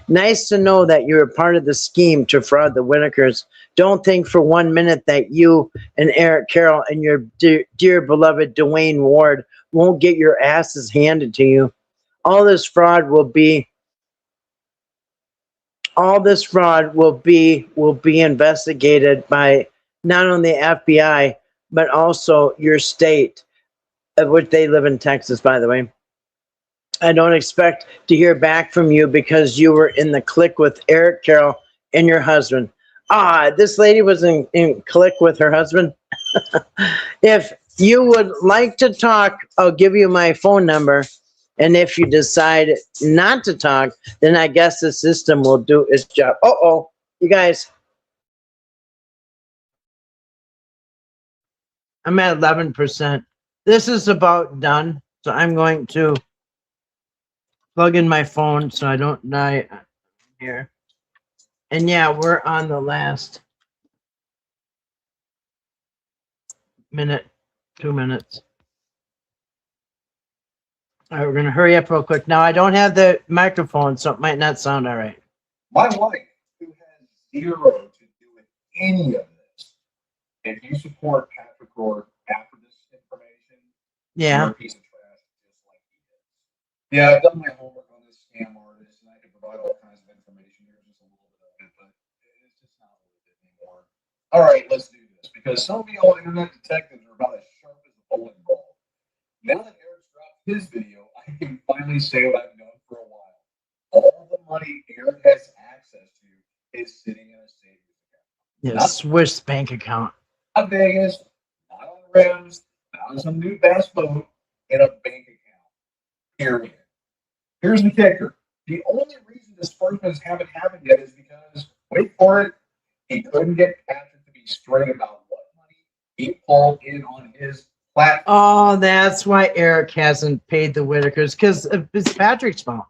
Nice to know that you're a part of the scheme to fraud the Whittakers. Don't think for 1 minute that you and Eric Carroll and your dear beloved Dewayne Ward won't get your asses handed to you. All this fraud will be investigated by not only the FBI, but also your state, of which they live in Texas, by the way. I don't expect to hear back from you because you were in the clique with Eric Carroll and your husband. This lady was in clique with her husband. If you would like to talk, I'll give you my phone number. And if you decide not to talk, then I guess the system will do its job. You guys, I'm at 11%. This is about done. So I'm going to plug in my phone so I don't die here. And yeah, we're on the last minute, 2 minutes. All right, we're going to hurry up real quick. Now, I don't have the microphone, so it might not sound all right. My wife, who has zero to do with any of this, if you support Patrick Rourke after this information, you're Yeah. a piece of trash, just like he is. Yeah, I've done my homework on this scam artist, and I can provide all kinds of information here, just a little bit of it, but it's just not worth it anymore. All right, let's do this, because some of y'all internet detectives are about as sharp as a bowling ball. Now that Eric's dropped his video, I can finally say what I've known for a while. All the money Eric has access to is sitting in a savings account. Yeah, Swiss bank account. Not Vegas, not on rims, not on some new best boat, in a bank account. Period. Here's the kicker. The only reason disbursements haven't happened yet is because, wait for it, he couldn't get Patrick to be straight about what money he pulled in on his platform. Oh, that's why Eric hasn't paid the Whittakers, because it's Patrick's fault.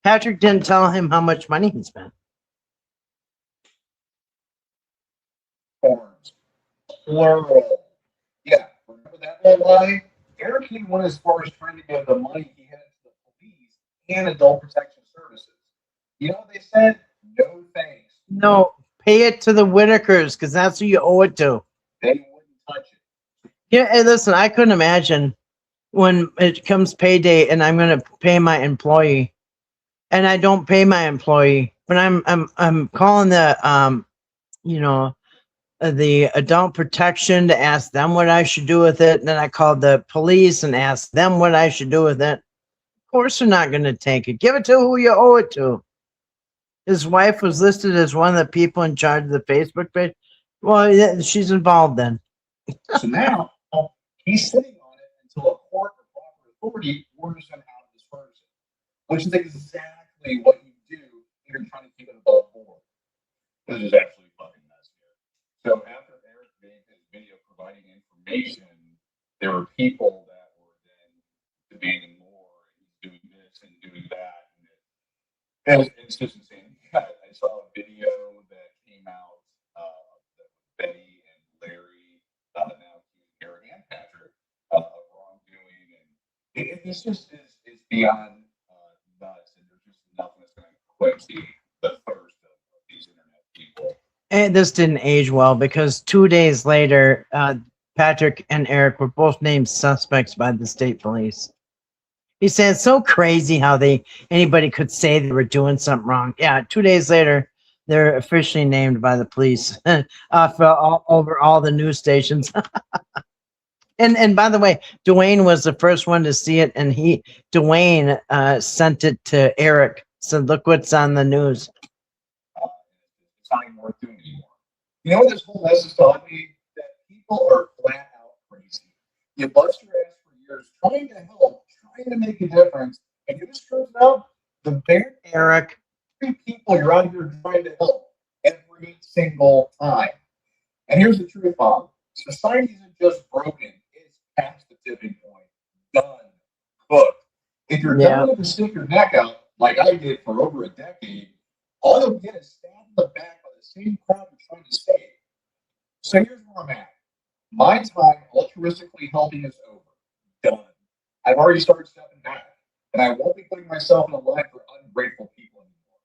Patrick didn't tell him how much money he spent. Forms. Plural. Yeah, remember that little lie? Eric even went as far as trying to give the money he had to the police and adult protection services. You know what they said? No thanks. No, pay it to the Whittakers, because that's who you owe it to. They wouldn't touch it. Yeah, hey, listen, I couldn't imagine when it comes payday and I'm going to pay my employee, and I don't pay my employee, but I'm calling the the adult protection to ask them what I should do with it, and then I called the police and asked them what I should do with it. Of course, they're not going to take it. Give it to who you owe it to. His wife was listed as one of the people in charge of the Facebook page. Well, yeah, she's involved then. So now he's sitting on it until a court or proper authority orders him out of this person, which is exactly what you do if you're trying to keep it above board. This is actually fucking nuts here. So after Eric made his video providing information, there were people that were then demanding more, and doing this and doing that. And it's just insane. I saw a video that came out that Betty and Larry now Eric and Patrick of wrongdoing, and this just is beyond nuts, and there's just nothing that's going to quench the thirst of these internet people. And this didn't age well, because 2 days later, Patrick and Eric were both named suspects by the state police. He said it's so crazy how anybody could say they were doing something wrong. Yeah, 2 days later, they're officially named by the police over all the news stations. And by the way, Dewayne was the first one to see it, and Dewayne sent it to Eric. Said, "Look what's on the news." It's not even worth doing anymore. You know what this whole mess has taught me? That people are flat out crazy. You bust your ass for years trying to help, trying to make a difference, and you just turns out the very Eric, people you're out here trying to help every single time. And here's the truth, Bob. Society isn't just broken, it's past the tipping point. Done. Cooked. If you're Yeah. done to stick your neck out, like I did for over a decade, all you'll get is stabbed in the back by the same crowd you're trying to save. So here's where I'm at. My time altruistically helping is over. Done. I've already started stepping back, and I won't be putting myself in a line for ungrateful people anymore.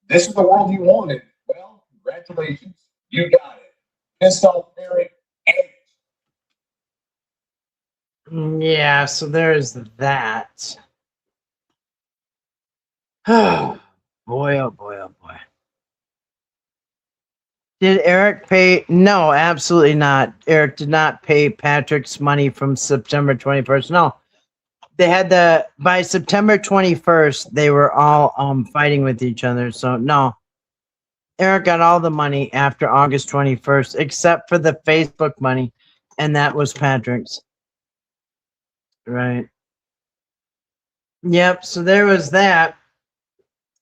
This is the world you wanted. Well, congratulations. You got it. Pissed off Eric. yeah. So there's that. Oh boy! Oh boy! Oh boy! Did Eric pay? No, absolutely not. Eric did not pay Patrick's money from September 21st. No, they had by September 21st, they were all fighting with each other. So no, Eric got all the money after August 21st, except for the Facebook money, and that was Patrick's. Right. Yep. So there was that.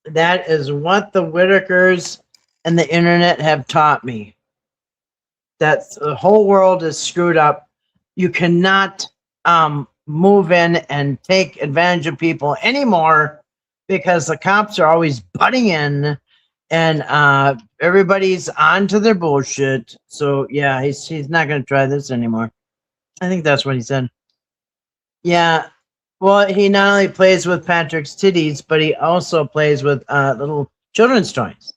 That is what the Whittakers and the internet have taught me that the whole world is screwed up. You cannot move in and take advantage of people anymore because the cops are always butting in and everybody's onto their bullshit. So yeah, he's not going to try this anymore. I think that's what he said. Yeah. Well, he not only plays with Patrick's titties, but he also plays with little children's toys.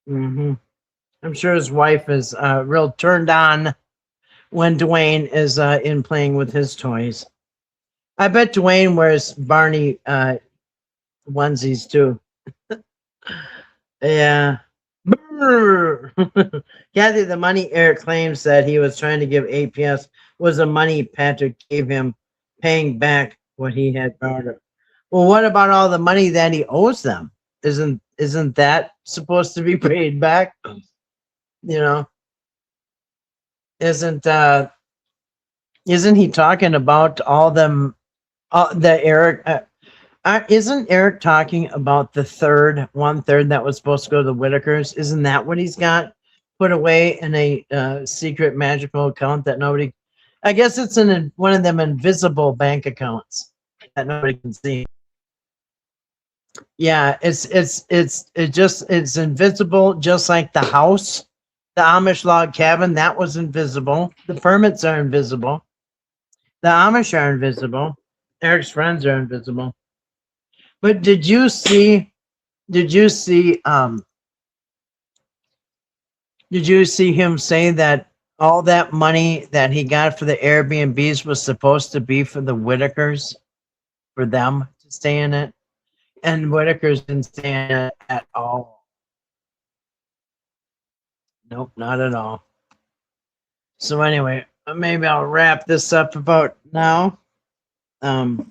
Mm-hmm. I'm sure his wife is real turned on when Dewayne is in playing with his toys. I bet Dewayne wears Barney onesies too. Yeah. Kathy, the money Eric claims that he was trying to give APS was the money Patrick gave him, paying back what he had borrowed. Well, what about all the money that he owes them? Isn't that supposed to be paid back? You know, isn't he talking about all them? The Eric isn't Eric talking about the 1/3 that was supposed to go to the Whittakers? Isn't that what he's got put away in a secret magical account that nobody? I guess it's in one of them invisible bank accounts that nobody can see. Yeah, it's invisible, just like the house, the Amish log cabin that was invisible. The permits are invisible. The Amish are invisible. Eric's friends are invisible. But did you see him say that all that money that he got for the Airbnbs was supposed to be for the Whittakers, for them to stay in it? And Whittaker's didn't stay in it at all. Nope, not at all. So anyway, maybe I'll wrap this up about now. Before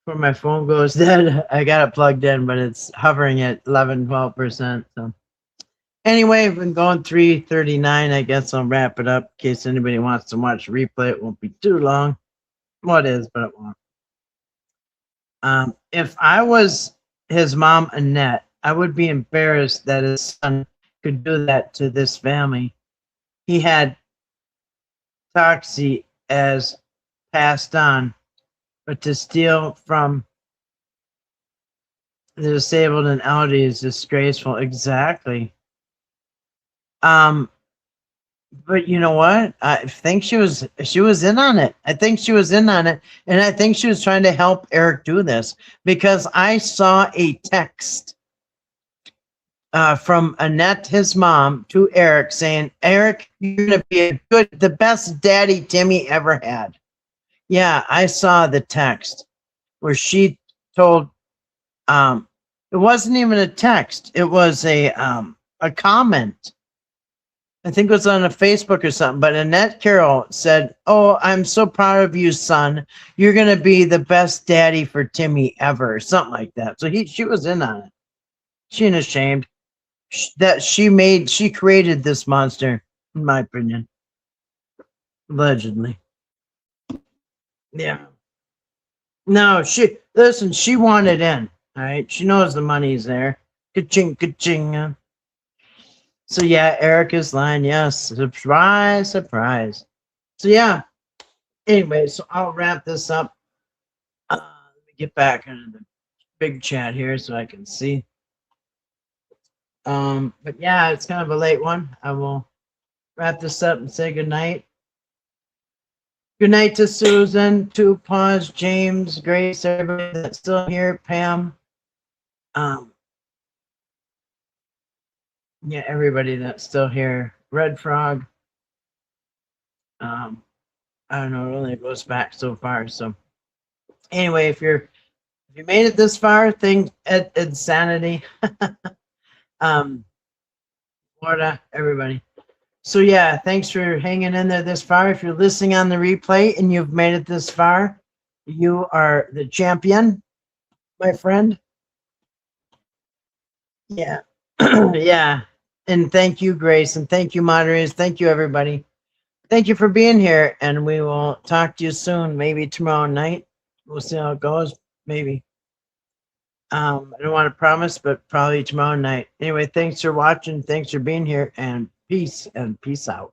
my phone goes dead, I got it plugged in, but it's hovering at 11-12%. So anyway, we've been going 3:39. I guess I'll wrap it up in case anybody wants to watch replay. It won't be too long. Well, it is, but it won't. If I was his mom, Annette, I would be embarrassed that his son could do that to this family. He had Toxie as passed on, but to steal from the disabled and elderly is disgraceful. Exactly. But you know what? I think she was in on it. I think she was in on it, and I think she was trying to help Eric do this because I saw a text from Annette, his mom, to Eric saying, "Eric, you're gonna be the best daddy Timmy ever had." Yeah, I saw the text where she told. It wasn't even a text. It was a comment. I think it was on a Facebook or something, but Annette Carroll said, "Oh, I'm so proud of you, son. You're going to be the best daddy for Timmy ever," something like that. So she was in on it. She ain't ashamed that she created this monster, in my opinion. Allegedly. Yeah. No, she wanted in. All right. She knows the money's there. Ka-ching, ka-ching. So yeah, Eric is lying. Yes, surprise, surprise. So yeah. Anyway, so I'll wrap this up. Let me get back into the big chat here so I can see. But yeah, it's kind of a late one. I will wrap this up and say good night. Good night to Susan, to Pause, James, Grace, everybody that's still here, Pam. Yeah, everybody that's still here. Red Frog. I don't know, it only goes back so far. So anyway, if you made it this far, think insanity. Florida, everybody. So yeah, thanks for hanging in there this far. If you're listening on the replay and you've made it this far, you are the champion, my friend. Yeah. Yeah. And thank you, Grace, and thank you, moderators. Thank you, everybody. Thank you for being here, and we will talk to you soon, maybe tomorrow night. We'll see how it goes, maybe. I don't want to promise, but probably tomorrow night. Anyway, thanks for watching. Thanks for being here, and peace out.